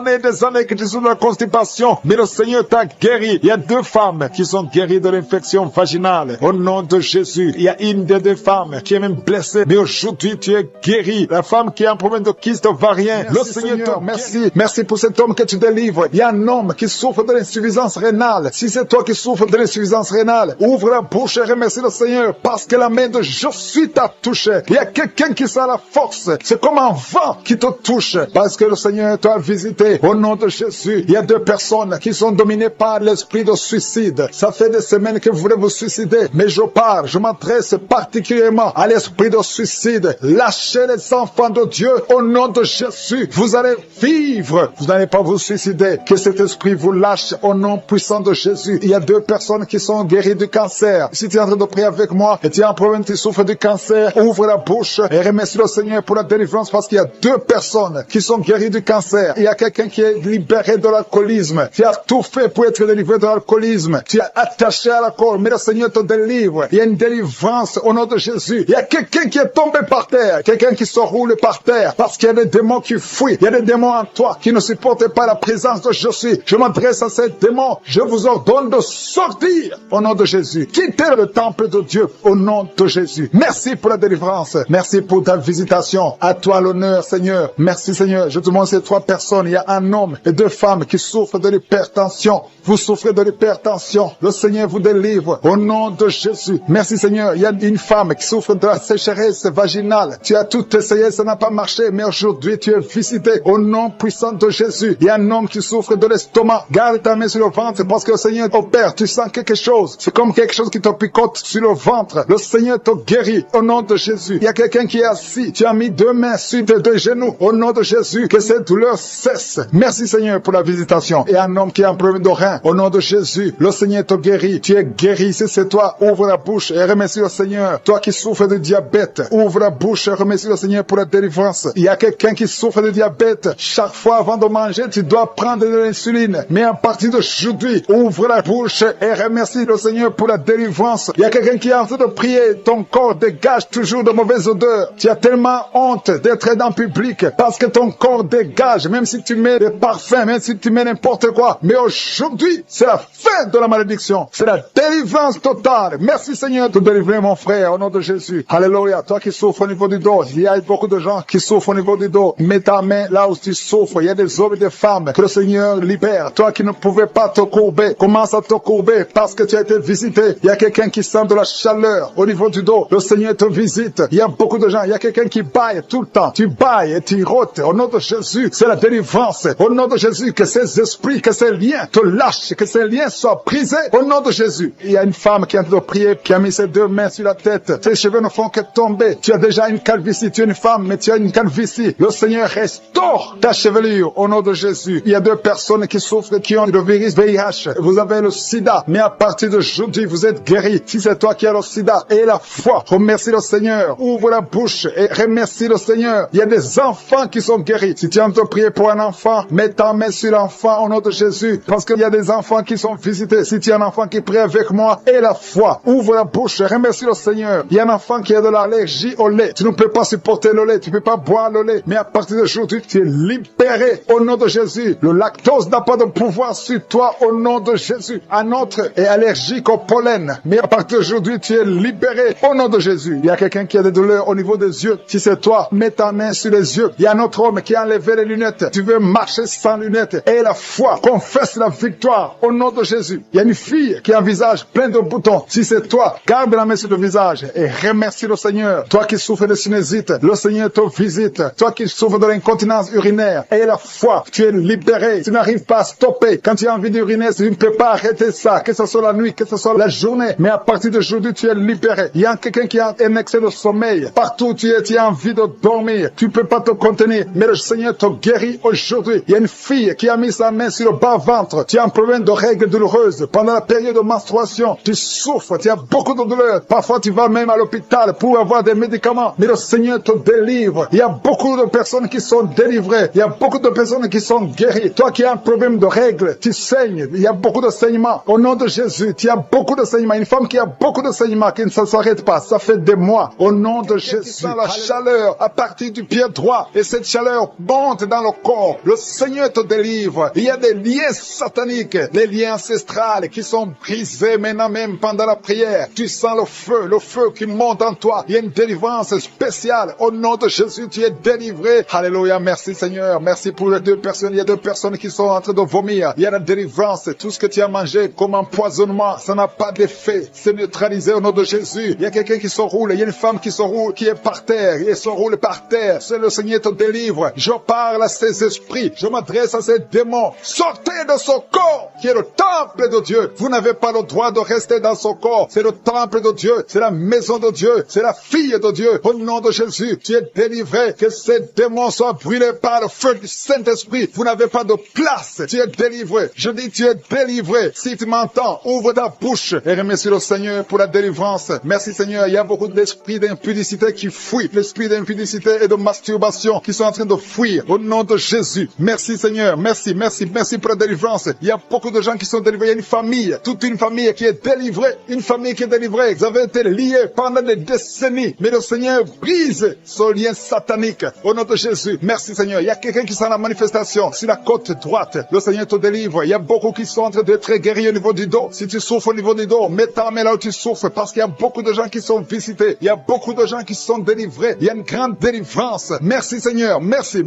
années que tu souffres de la constipation. Mais le Seigneur t'a guéri. Il y a 2 femmes qui sont guéries de l'infection vaginale. Au nom de Jésus. Il y a une des 2 femmes qui est même blessée. Mais aujourd'hui, tu es guéri. La femme qui a un problème de kyste ovarien. Le Seigneur, merci. Merci pour cet homme que tu délivres. Il y a un homme qui souffre de l'insuffisance rénale. Si c'est toi qui souffres de l'insuffisance rénale, ouvre la bouche et remercie le Seigneur parce que la main de Jésus t'a touché. Il y a quelqu'un qui sent la force. C'est comme un vent qui te touche parce que le Seigneur t'a visité. Au nom de Jésus, il y a 2 personnes qui sont dominées par l'esprit de suicide. Ça fait des semaines que vous voulez vous suicider, mais je m'adresse particulièrement à l'esprit de suicide. Lâchez les enfants de Dieu au nom de Jésus. Vous allez vivre. Vous n'allez pas vous suicider. Que cet esprit vous lâche au nom puissant de Jésus. Il y a 2 personnes qui sont guéries guéri du cancer, si tu es en train de prier avec moi et tu as un problème, tu souffres du cancer, ouvre la bouche et remercie le Seigneur pour la délivrance parce qu'il y a 2 personnes qui sont guéries du cancer. Il y a quelqu'un qui est libéré de l'alcoolisme. Tu as tout fait pour être délivré de l'alcoolisme. Tu es attaché à l'alcool, mais le Seigneur te délivre. Il y a une délivrance au nom de Jésus. Il y a quelqu'un qui est tombé par terre, quelqu'un qui se roule par terre parce qu'il y a des démons qui fuient. Il y a des démons en toi qui ne supportent pas la présence de Jésus. Je m'adresse à ces démons. Je vous ordonne de sortir au nom de Jésus. Quittez le temple de Dieu au nom de Jésus. Merci pour la délivrance. Merci pour ta visitation. À toi l'honneur, Seigneur. Merci, Seigneur. Je te montre ces 3 personnes. Il y a un homme et 2 femmes qui souffrent de l'hypertension. Vous souffrez de l'hypertension. Le Seigneur vous délivre au nom de Jésus. Merci, Seigneur. Il y a une femme qui souffre de la sécheresse vaginale. Tu as tout essayé, ça n'a pas marché, mais aujourd'hui tu es visité au nom puissant de Jésus. Il y a un homme qui souffre de l'estomac. Garde ta main sur le ventre parce que le Seigneur opère. Tu sens quelque chose. C'est comme quelque chose qui te picote sur le ventre. Le Seigneur te guérit au nom de Jésus. Il y a quelqu'un qui est assis. Tu as mis 2 mains sur tes 2 genoux au nom de Jésus. Que cette douleur cesse. Merci, Seigneur, pour la visitation. Et un homme qui a un problème de rein au nom de Jésus. Le Seigneur te guérit. Tu es guéri. Si c'est toi, ouvre la bouche et remercie le Seigneur. Toi qui souffres de diabète, ouvre la bouche et remercie le Seigneur pour la délivrance. Il y a quelqu'un qui souffre de diabète. Chaque fois avant de manger, tu dois prendre de l'insuline. Mais à partir d'aujourd'hui, ouvre la bouche et remercie le Seigneur pour la délivrance. Il y a quelqu'un qui est en train de prier. Ton corps dégage toujours de mauvaises odeurs. Tu as tellement honte d'être dans le public parce que ton corps dégage, même si tu mets des parfums, même si tu mets n'importe quoi. Mais aujourd'hui, c'est la fin de la malédiction. C'est la délivrance totale. Merci, Seigneur, de délivrer mon frère au nom de Jésus. Alléluia. Toi qui souffres au niveau du dos, il y a beaucoup de gens qui souffrent au niveau du dos. Mets ta main là où tu souffres. Il y a des hommes et des femmes que le Seigneur libère. Toi qui ne pouvais pas te courber, commence à te courber parce que tu as été visité. Il y a quelqu'un qui sent de la chaleur au niveau du dos. Le Seigneur te visite. Il y a beaucoup de gens. Il y a quelqu'un qui baille tout le temps. Tu bailles et tu rôtes. Au nom de Jésus, c'est la délivrance. Au nom de Jésus, que ces esprits, que ces liens te lâchent, que ces liens soient brisés. Au nom de Jésus. Il y a une femme qui est en train de prier, qui a mis ses 2 mains sur la tête. Ses cheveux ne font que tomber. Tu as déjà une calvitie. Tu es une femme, mais tu as une calvitie. Le Seigneur restaure ta chevelure au nom de Jésus. Il y a 2 personnes qui souffrent, qui ont le virus VIH. Vous avez le sida, mais à partir d'aujourd'hui, vous êtes guéris. Si c'est toi qui as le sida et la foi, remercie le Seigneur. Ouvre la bouche et remercie le Seigneur. Il y a des enfants qui sont guéris. Si tu es en train de prier pour un enfant, mets ta main sur l'enfant au nom de Jésus, parce qu'il y a des enfants qui sont visités. Si tu es un enfant qui prie avec moi et la foi, ouvre la bouche et remercie le Seigneur. Il y a un enfant qui a de l'allergie au lait. Tu ne peux pas supporter le lait, tu ne peux pas boire le lait, mais à partir d'aujourd'hui, tu es libéré au nom de Jésus. Le lactose n'a pas de pouvoir sur toi au nom de Jésus. Un autre est allergique au pollen, mais à partir d'aujourd'hui, tu es libéré au nom de Jésus. Il y a quelqu'un qui a des douleurs au niveau des yeux. Si c'est toi, mets ta main sur les yeux. Il y a un autre homme qui a enlevé les lunettes. Tu veux marcher sans lunettes. Et la foi, confesse la victoire au nom de Jésus. Il y a une fille qui a un visage plein de boutons. Si c'est toi, garde la main sur le visage et remercie le Seigneur. Toi qui souffres de sinusite, le Seigneur te visite. Toi qui souffres de l'incontinence urinaire, et la foi, tu es libéré. Tu n'arrives pas à stopper. Quand tu as envie d'uriner, tu ne peux pas arrêter ça, que ce soit la nuit, que ce soit la journée. Mais à partir d'aujourd'hui, tu es libéré. Il y a quelqu'un qui a un excès de sommeil. Partout où tu as envie de dormir. Tu ne peux pas te contenir. Mais le Seigneur te guérit aujourd'hui. Il y a une fille qui a mis sa main sur le bas-ventre. Tu as un problème de règles douloureuses. Pendant la période de menstruation, tu souffres. Tu as beaucoup de douleurs. Parfois, tu vas même à l'hôpital pour avoir des médicaments. Mais le Seigneur te délivre. Il y a beaucoup de personnes qui sont délivrées. Il y a beaucoup de personnes qui sont guéries. Toi qui as un problème de règles, tu saignes. Il y a beaucoup de saignements. Au nom de Jésus, tu as beaucoup de saignements. Une femme qui a beaucoup de saignements, qui ne s'arrête pas. Ça fait des mois. Au nom de Jésus, la chaleur à partir du pied droit. Et cette chaleur monte dans le corps. Le Seigneur te délivre. Il y a des liens sataniques, des liens ancestrales qui sont brisés maintenant même pendant la prière. Tu sens le feu qui monte en toi. Il y a une délivrance spéciale. Au nom de Jésus, tu es délivré. Alléluia. Merci Seigneur. Merci pour les 2 personnes. Il y a 2 personnes qui sont en train de vomir. Il y a la délivrance. Tout ce que tu as mangé comme empoisonnement, ça n'a pas d'effet. C'est neutralisé au nom de Jésus. Il y a quelqu'un qui se roule. Il y a une femme qui se roule, qui est par terre. Et se roule par terre. C'est le Seigneur te délivre. Je parle à ces esprits. Je m'adresse à ces démons. Sortez de ce corps qui est le temple de Dieu. Vous n'avez pas le droit de rester dans ce corps. C'est le temple de Dieu. C'est la maison de Dieu. C'est la fille de Dieu. Au nom de Jésus, tu es délivré. Que ces démons soient brûlés par le feu du Saint-Esprit. Vous n'avez pas de place. Tu es délivré. Je dis tu es délivré. Si tu m'entends, ouvre ta bouche et remercie le Seigneur pour la délivrance. Merci Seigneur, il y a beaucoup d'esprits d'impudicité qui fuient, l'esprit d'impudicité et de masturbation qui sont en train de fuir au nom de Jésus. Merci Seigneur, merci pour la délivrance. Il y a beaucoup de gens qui sont délivrés, il y a une famille, toute une famille qui est délivrée, une famille qui est délivrée. Vous avez été liés pendant des décennies, mais le Seigneur brise ce lien satanique au nom de Jésus. Merci Seigneur, il y a quelqu'un qui sent la manifestation sur la côte droite, le Seigneur te délivre. Il y a beaucoup qui sont en train d'être guéris au niveau du dos. Si tu souffres au niveau du dos, mets ta main là où tu souffres, parce qu'il y a beaucoup de gens qui sont visités, il y a beaucoup de gens qui sont délivrés, il y a une grande délivrance. Merci Seigneur, merci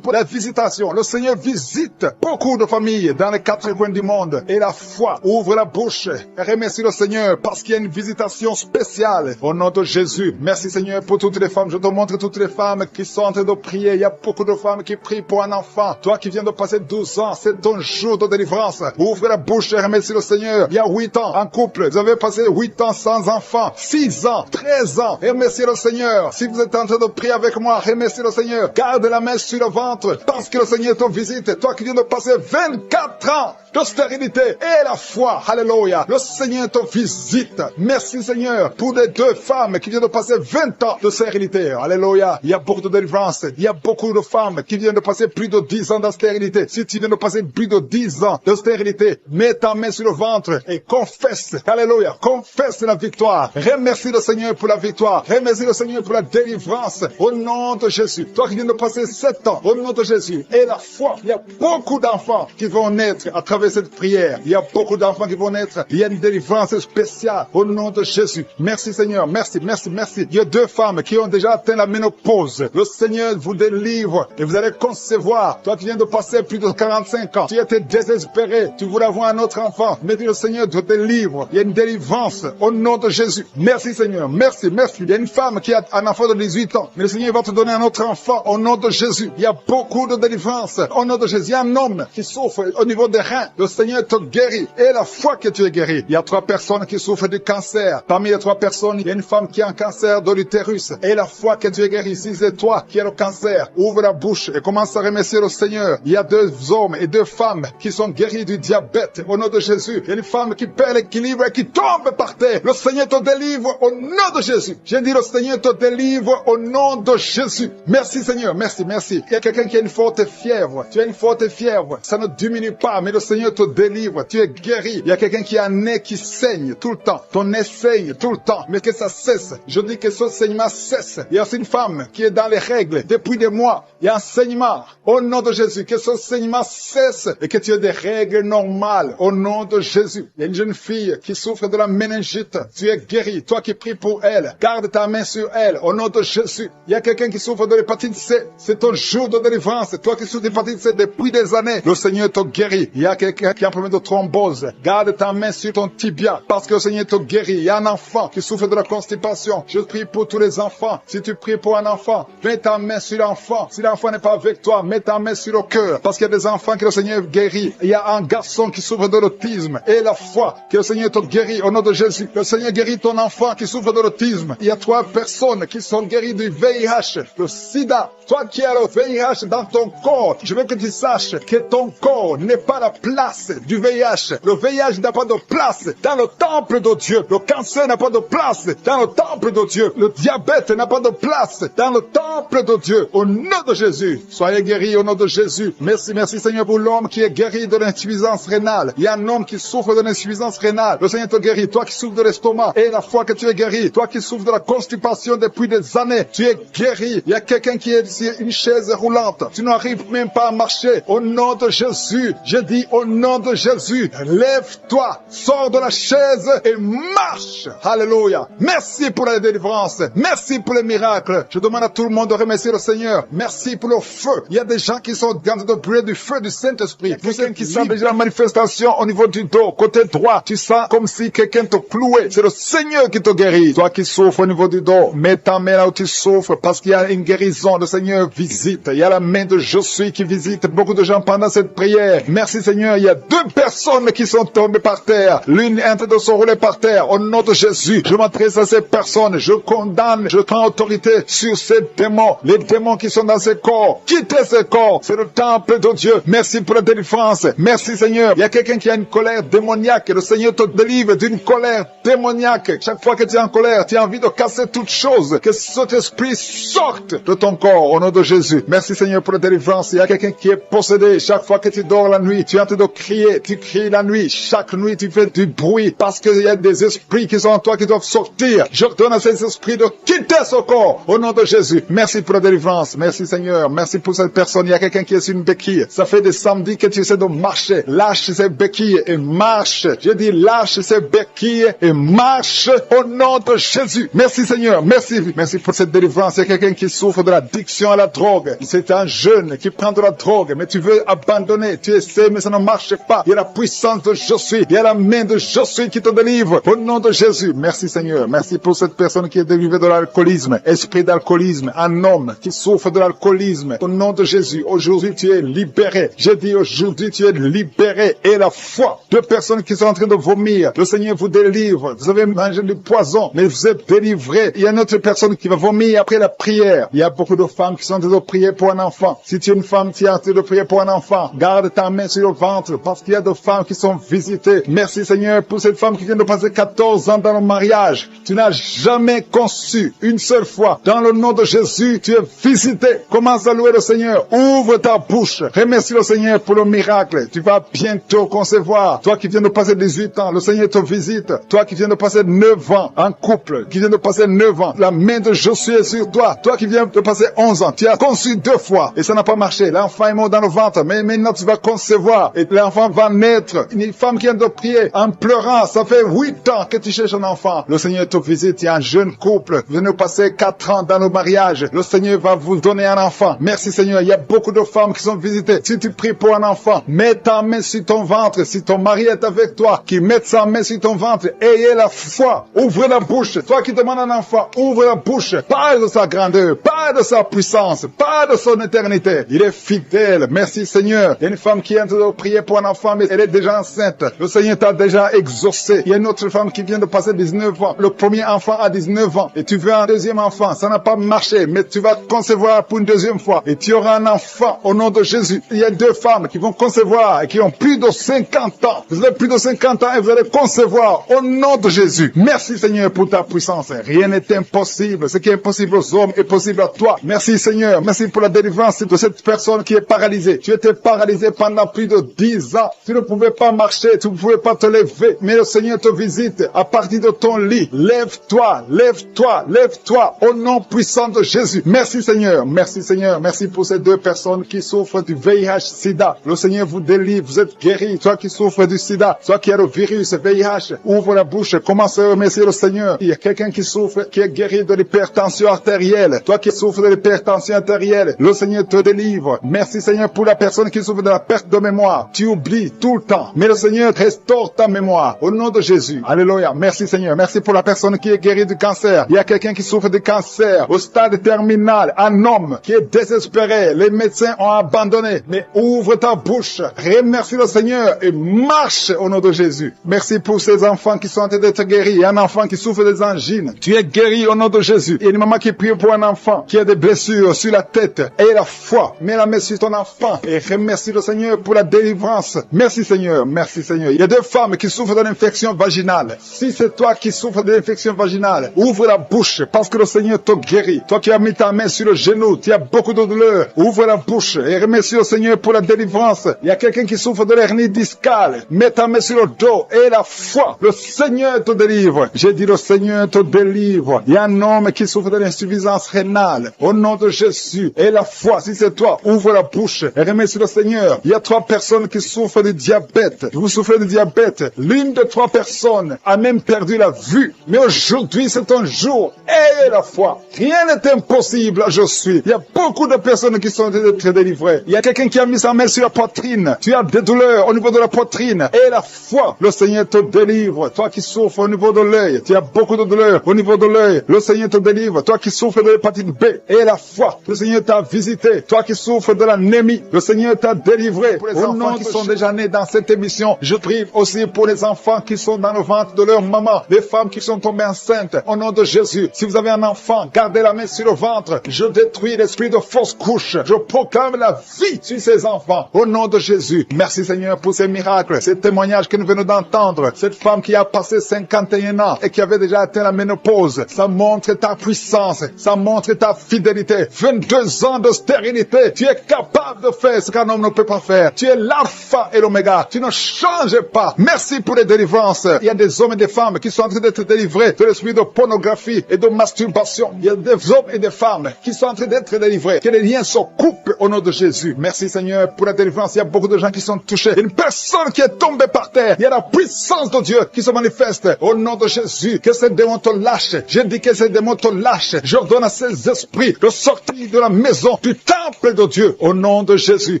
pour la visitation. Le Seigneur visite beaucoup de familles dans les 4 coins du monde, et la foi ouvre la bouche et remercie le Seigneur parce qu'il y a une visitation spéciale au nom de Jésus. Merci Seigneur pour toutes les femmes. Je te montre toutes les femmes qui sont en train de prier. Il y a beaucoup de femmes qui prient pour un enfant. Toi qui viens de passer 12 ans, c'est ton jour de délivrance. Ouvre la bouche et remercie le Seigneur. Il y a 8 ans en couple, vous avez passé 8 ans sans enfant, 6 ans, 13 ans, et remerciez le Seigneur. Si vous êtes en train de prier avec moi, remerciez le Seigneur. Garde la main sur le ventre parce que le Seigneur te visite. Toi qui viens de passer 24 ans de stérilité et la foi, alléluia, le Seigneur te visite. Merci Seigneur pour les 2 femmes qui viennent de passer 20 ans de stérilité, alléluia. Il y a beaucoup de délivrance, il y a beaucoup de femmes qui viennent de passer plus de 10 ans de stérilité. Si tu viens de passer plus de 10 ans de stérilité, mets ta main sur le ventre et confesse, alléluia, confesse la victoire. Remercie le Seigneur pour la victoire, remercie le Seigneur pour la délivrance au nom de Jésus. Toi qui viens de passer 7 ans au nom de Jésus, et la foi, il y a beaucoup d'enfants qui vont naître à travers cette prière. Il y a beaucoup d'enfants qui vont naître. Il y a une délivrance spéciale au nom de Jésus. Merci Seigneur, merci. Il y a 2 femmes qui ont déjà atteint la ménopause. Le Seigneur vous délivre et vous allez concevoir. Toi qui viens de passer plus de 45 ans, tu étais désespéré, tu voulais avoir un autre enfant, mais le Seigneur te délivre. Il y a une délivrance au nom de Jésus. Merci Seigneur, merci. Il y a une femme qui a un enfant de 18 ans, mais le Seigneur va te donner un autre enfant au nom de Jésus. Il y a beaucoup de délivrance au nom de Jésus. Il y a un homme qui souffre au niveau des reins. Le Seigneur te guérit et la foi que tu es guéri. Il y a 3 personnes qui souffrent du cancer. Parmi les 3 personnes, il y a une femme qui a un cancer de l'utérus et la foi que tu es guéri. Si c'est toi qui as le cancer, ouvre la bouche et commence à remercier le Seigneur. Il y a 2 hommes et 2 femmes qui sont guéris du diabète au nom de Jésus. Il y a une femme qui perd l'équilibre et qui tombe par terre. Le Seigneur te délivre au nom de Jésus. J'ai dit le Seigneur te délivre au nom de Jésus. Merci Seigneur, merci. Il y a quelqu'un qui a une forte fièvre. Tu as une forte fièvre. Ça ne diminue pas, mais le Seigneur te délivre. Tu es guéri. Il y a quelqu'un qui a un nez qui saigne tout le temps. Ton nez saigne tout le temps, mais que ça cesse. Je dis que ce saignement cesse. Il y a aussi une femme qui est dans les règles depuis des mois. Il y a un saignement. Au nom de Jésus, que ce saignement cesse et que tu aies des règles normales. Au nom de Jésus. Il y a une jeune fille qui souffre de la méningite. Tu es guéri. Toi qui pries pour elle, garde ta main sur elle. Au nom de Jésus. Il y a quelqu'un qui souffre de l'hépatite C. C'est ton jour de délivrance. Toi qui souffres de l'hépatite C depuis des années, le Seigneur te guérit. Il y a quelqu'un qui a un problème de thrombose. Garde ta main sur ton tibia parce que le Seigneur te guérit. Il y a un enfant qui souffre de la constipation. Je prie pour tous les enfants. Si tu pries pour un enfant, mets ta main sur l'enfant. Si l'enfant n'est pas avec toi, mets ta main sur le cœur parce qu'il y a des enfants que le Seigneur guérit. Il y a un garçon qui souffre de l'autisme et la foi que le Seigneur te guérit au nom de Jésus. Le Seigneur guérit ton enfant qui souffre de l'autisme. Il y a 3 personnes qui sont guéries du VIH, le sida. Toi qui as le VIH dans ton corps, je veux que tu saches que ton corps n'est pas la place du VIH. Le VIH n'a pas de place dans le temple de Dieu. Le cancer n'a pas de place dans le temple de Dieu. Le diabète n'a pas de place dans le temple de Dieu. Au nom de Jésus, soyez guéris au nom de Jésus. Merci Seigneur pour l'homme qui est guéri de l'insuffisance rénale. Il y a un homme qui souffre de l'insuffisance rénale. Le Seigneur te guérit. Toi qui souffres de l'estomac et la foi que tu es guéri. Toi qui souffres de la constipation depuis des années, tu es guéri. Il y a quelqu'un qui est sur une chaise roulante. Tu n'arrives même pas à marcher. Au nom de Jésus, je dis au nom de Jésus, lève-toi, sors de la chaise et marche. Alléluia. Merci pour la délivrance. Merci pour les miracles. Je demande à tout le monde de remercier le Seigneur. Merci pour le feu. Il y a des gens qui sont en train de brûler du feu du Saint-Esprit. Vous êtes qui sent déjà la manifestation au niveau du dos, côté droit. Tu sens comme si quelqu'un te clouait. C'est le Seigneur qui te guérit. Toi qui souffres au niveau du dos, mets ta main là où tu souffres parce qu'il y a une guérison. Le Seigneur visite. Il y a la main de Je suis qui visite beaucoup de gens pendant cette prière. Merci Seigneur. Il y a 2 personnes qui sont tombées par terre. L'une est en train de se rouler par terre. Au nom de Jésus, je m'adresse à ces personnes. Je condamne, je prends autorité sur ces démons. Les démons qui sont dans ces corps. Quittez ces corps. C'est le temple de Dieu. Merci pour la délivrance. Merci Seigneur. Il y a quelqu'un qui a une colère démoniaque démoniaque. Le Seigneur te délivre d'une colère démoniaque. Chaque fois que tu es en colère, tu as envie de casser toute chose. Que cet esprit sorte de ton corps au nom de Jésus. Merci Seigneur pour la délivrance. Il y a quelqu'un qui est possédé. Chaque fois que tu dors la nuit, tu es en train de crier. Tu cries la nuit. Chaque nuit, tu fais du bruit parce qu'il y a des esprits qui sont en toi qui doivent sortir. J'ordonne à ces esprits de quitter ce corps au nom de Jésus. Merci pour la délivrance. Merci Seigneur. Merci pour cette personne. Il y a quelqu'un qui est sur une béquille. Ça fait des samedis que tu essaies de marcher. Lâche ces béquilles et marche. Je dis lâche ces béquilles et marche au nom de Jésus. Merci Seigneur. Merci. Merci pour cette délivrance. Il y a quelqu'un qui souffre de l'addiction à la drogue. C'est un jeune qui prend de la drogue, mais tu veux abandonner. Tu essaies, mais ça ne marche pas. Il y a la puissance de je suis. Il y a la main de je suis qui te délivre. Au nom de Jésus. Merci Seigneur. Merci pour cette personne qui est délivrée de l'alcoolisme. Esprit d'alcoolisme. Un homme qui souffre de l'alcoolisme. Au nom de Jésus. Aujourd'hui, tu es libéré. J'ai dit aujourd'hui, tu es libéré. Et la foi. Deux personnes qui sont en train de vomir. Le Seigneur vous délivre. Vous avez mangé du poison, mais vous êtes délivré. Il y a une autre personne qui va vomir après la prière. Il y a beaucoup de femmes qui sont en train de prier pour un enfant. Si tu es une femme qui est en train de prier pour un enfant, garde ta main sur le ventre parce qu'il y a des femmes qui sont visitées. Merci Seigneur pour cette femme qui vient de passer 14 ans dans le mariage. Tu n'as jamais conçu une seule fois. Dans le nom de Jésus, tu es visité. Commence à louer le Seigneur. Ouvre ta bouche. Remercie le Seigneur pour le miracle. Tu vas bientôt concevoir. Toi qui viens de passer 18 ans, le Seigneur te visite. Toi qui viens de passer 9 ans en couple, qui viens de passer 9 ans, la main de Josué est sur toi. Toi qui viens de passer 11 ans, tu as conçu 2 fois et ça n'a pas marché. L'enfant est mort dans le ventre, mais maintenant tu vas concevoir et l'enfant va naître. Une femme qui vient de prier en pleurant, ça fait 8 ans que tu cherches un enfant. Le Seigneur te visite. Il y a un jeune couple, vous venez de passer 4 ans dans le mariage. Le Seigneur va vous donner un enfant. Merci Seigneur. Il y a beaucoup de femmes qui sont visitées. Si tu pries pour un enfant, mets ta main sur ton ventre. Si ton mari est avec toi, qu'il mette sa main sur ton ventre. Ayez la foi. Ouvre la bouche. Toi qui demandes un enfant, ouvre la bouche. Parle de sa grandeur, parle de sa puissance, parle de son éternité. Il est fidèle. Merci Seigneur. Il y a une femme qui est en train de prier pour un enfant, mais elle est déjà enceinte. Le Seigneur t'a déjà exaucé. Il y a une autre femme qui vient de passer 19 ans. Le premier enfant a 19 ans. Et tu veux un deuxième enfant. Ça n'a pas marché, mais tu vas concevoir pour une deuxième fois. Et tu auras un enfant au nom de Jésus. Il y a 2 femmes qui vont concevoir et qui ont plus de 50 ans. Vous avez plus de 50 ans et vous allez concevoir au nom de Jésus. Merci Seigneur pour ta puissance. Rien n'est impossible. Ce qui est impossible aux hommes est possible à toi. Merci Seigneur. Merci pour la délivrance de cette personne qui est paralysée. Tu étais paralysé pendant plus de 10 ans. Tu ne pouvais pas marcher. Tu ne pouvais pas te lever. Mais le Seigneur te visite à partir de ton lit. Lève-toi, lève-toi, lève-toi au nom puissant de Jésus. Merci Seigneur. Merci Seigneur. Merci pour ces 2 personnes qui souffrent du VIH-Sida. Le Seigneur vous délivre. Vous êtes guéris. Toi qui souffres du Sida, toi qui as le virus VIH, ouvre la bouche. Commence à remercier le Seigneur. Il y a quelqu'un qui souffre, qui est guéri de l'hypertension artérielle. Toi qui souffres de l'hypertension artérielle, le Seigneur te délivre. Merci Seigneur pour la personne qui souffre de la perte de mémoire. Tu oublies tout le temps. Mais le Seigneur restaure ta mémoire. Au nom de Jésus. Alléluia. Merci Seigneur. Merci pour la personne qui est guérie du cancer. Il y a quelqu'un qui souffre de cancer au stade terminal. Un homme qui est désespéré. Les médecins ont abandonné. Mais ouvre ta bouche. Remercie le Seigneur et marche au nom de Jésus. Merci pour ces enfants qui sont en train d'être guéris. Il y a un enfant qui souffre des angines. Tu es guéri au nom de Jésus. Il y a une maman qui prie pour un enfant qui a des blessures sur la tête. Aie la foi. Mets la main sur ton enfant et remercie le Seigneur pour la délivrance. Merci Seigneur. Merci Seigneur. Il y a 2 femmes qui souffrent d'une infection vaginale. Si c'est toi qui souffres d'une infection vaginale, ouvre la bouche parce que le Seigneur te guérit. Toi qui as mis ta main sur le genou, tu as beaucoup de douleur. Ouvre la bouche et remercie le Seigneur pour la délivrance. Il y a quelqu'un qui souffre de l'hernie discale. Mets ta main sur le dos et la foi. Le Seigneur te délivre. J'ai dit le Seigneur te délivre. Il y a un homme qui souffre de l'insuffisance rénale. Au nom de Jésus. Et la foi, si c'est toi, ouvre la bouche et remercie le Seigneur. Il y a 3 personnes qui souffrent de diabète. Vous souffrez de diabète. L'une de 3 personnes a même perdu la vue. Mais aujourd'hui, c'est un jour. Ayez la foi. Rien n'est impossible. Je suis. Il y a beaucoup de personnes qui sont très délivrées. Il y a quelqu'un qui a mis sa main sur la poitrine. Tu as des douleurs au niveau de la poitrine. Et la foi. Le Seigneur te délivre. Toi qui souffres au niveau de l'œil. Tu as beaucoup de douleurs au niveau de l'œil. Le Seigneur te délivre. Toi qui souffres de l'hépatite B. Et la foi. Le Seigneur t'a visité. Toi qui souffres de l'anémie. Le Seigneur t'a délivré. Pour les enfants qui sont déjà nés dans cette émission, je prie aussi pour les enfants qui sont dans le ventre de leur maman. Les femmes qui sont tombées enceintes. Au nom de Jésus. Si vous avez un enfant, gardez la main sur le ventre. Je détruis l'esprit de fausse couche. Je proclame la vie sur ces enfants. Au nom de Jésus. Merci Seigneur pour ces miracles, ces témoignages témoignage que nous venons d'entendre, cette femme qui a passé 51 ans et qui avait déjà atteint la ménopause, ça montre ta puissance, ça montre ta fidélité. 22 ans de stérilité, tu es capable de faire ce qu'un homme ne peut pas faire. Tu es l'alpha et l'oméga, tu ne changes pas. Merci pour les délivrances. Il y a des hommes et des femmes qui sont en train d'être délivrés de l'esprit de pornographie et de masturbation. Il y a des hommes et des femmes qui sont en train d'être délivrés. Que les liens se coupent au nom de Jésus. Merci Seigneur pour la délivrance. Il y a beaucoup de gens qui sont touchés. Une personne qui est tombée par terre. Il y a la puissance de Dieu qui se manifeste au nom de Jésus. Que ces démons te lâchent. Je dis que ces démons te lâchent. J'ordonne à ces esprits de sortir de la maison, du temple de Dieu, au nom de Jésus.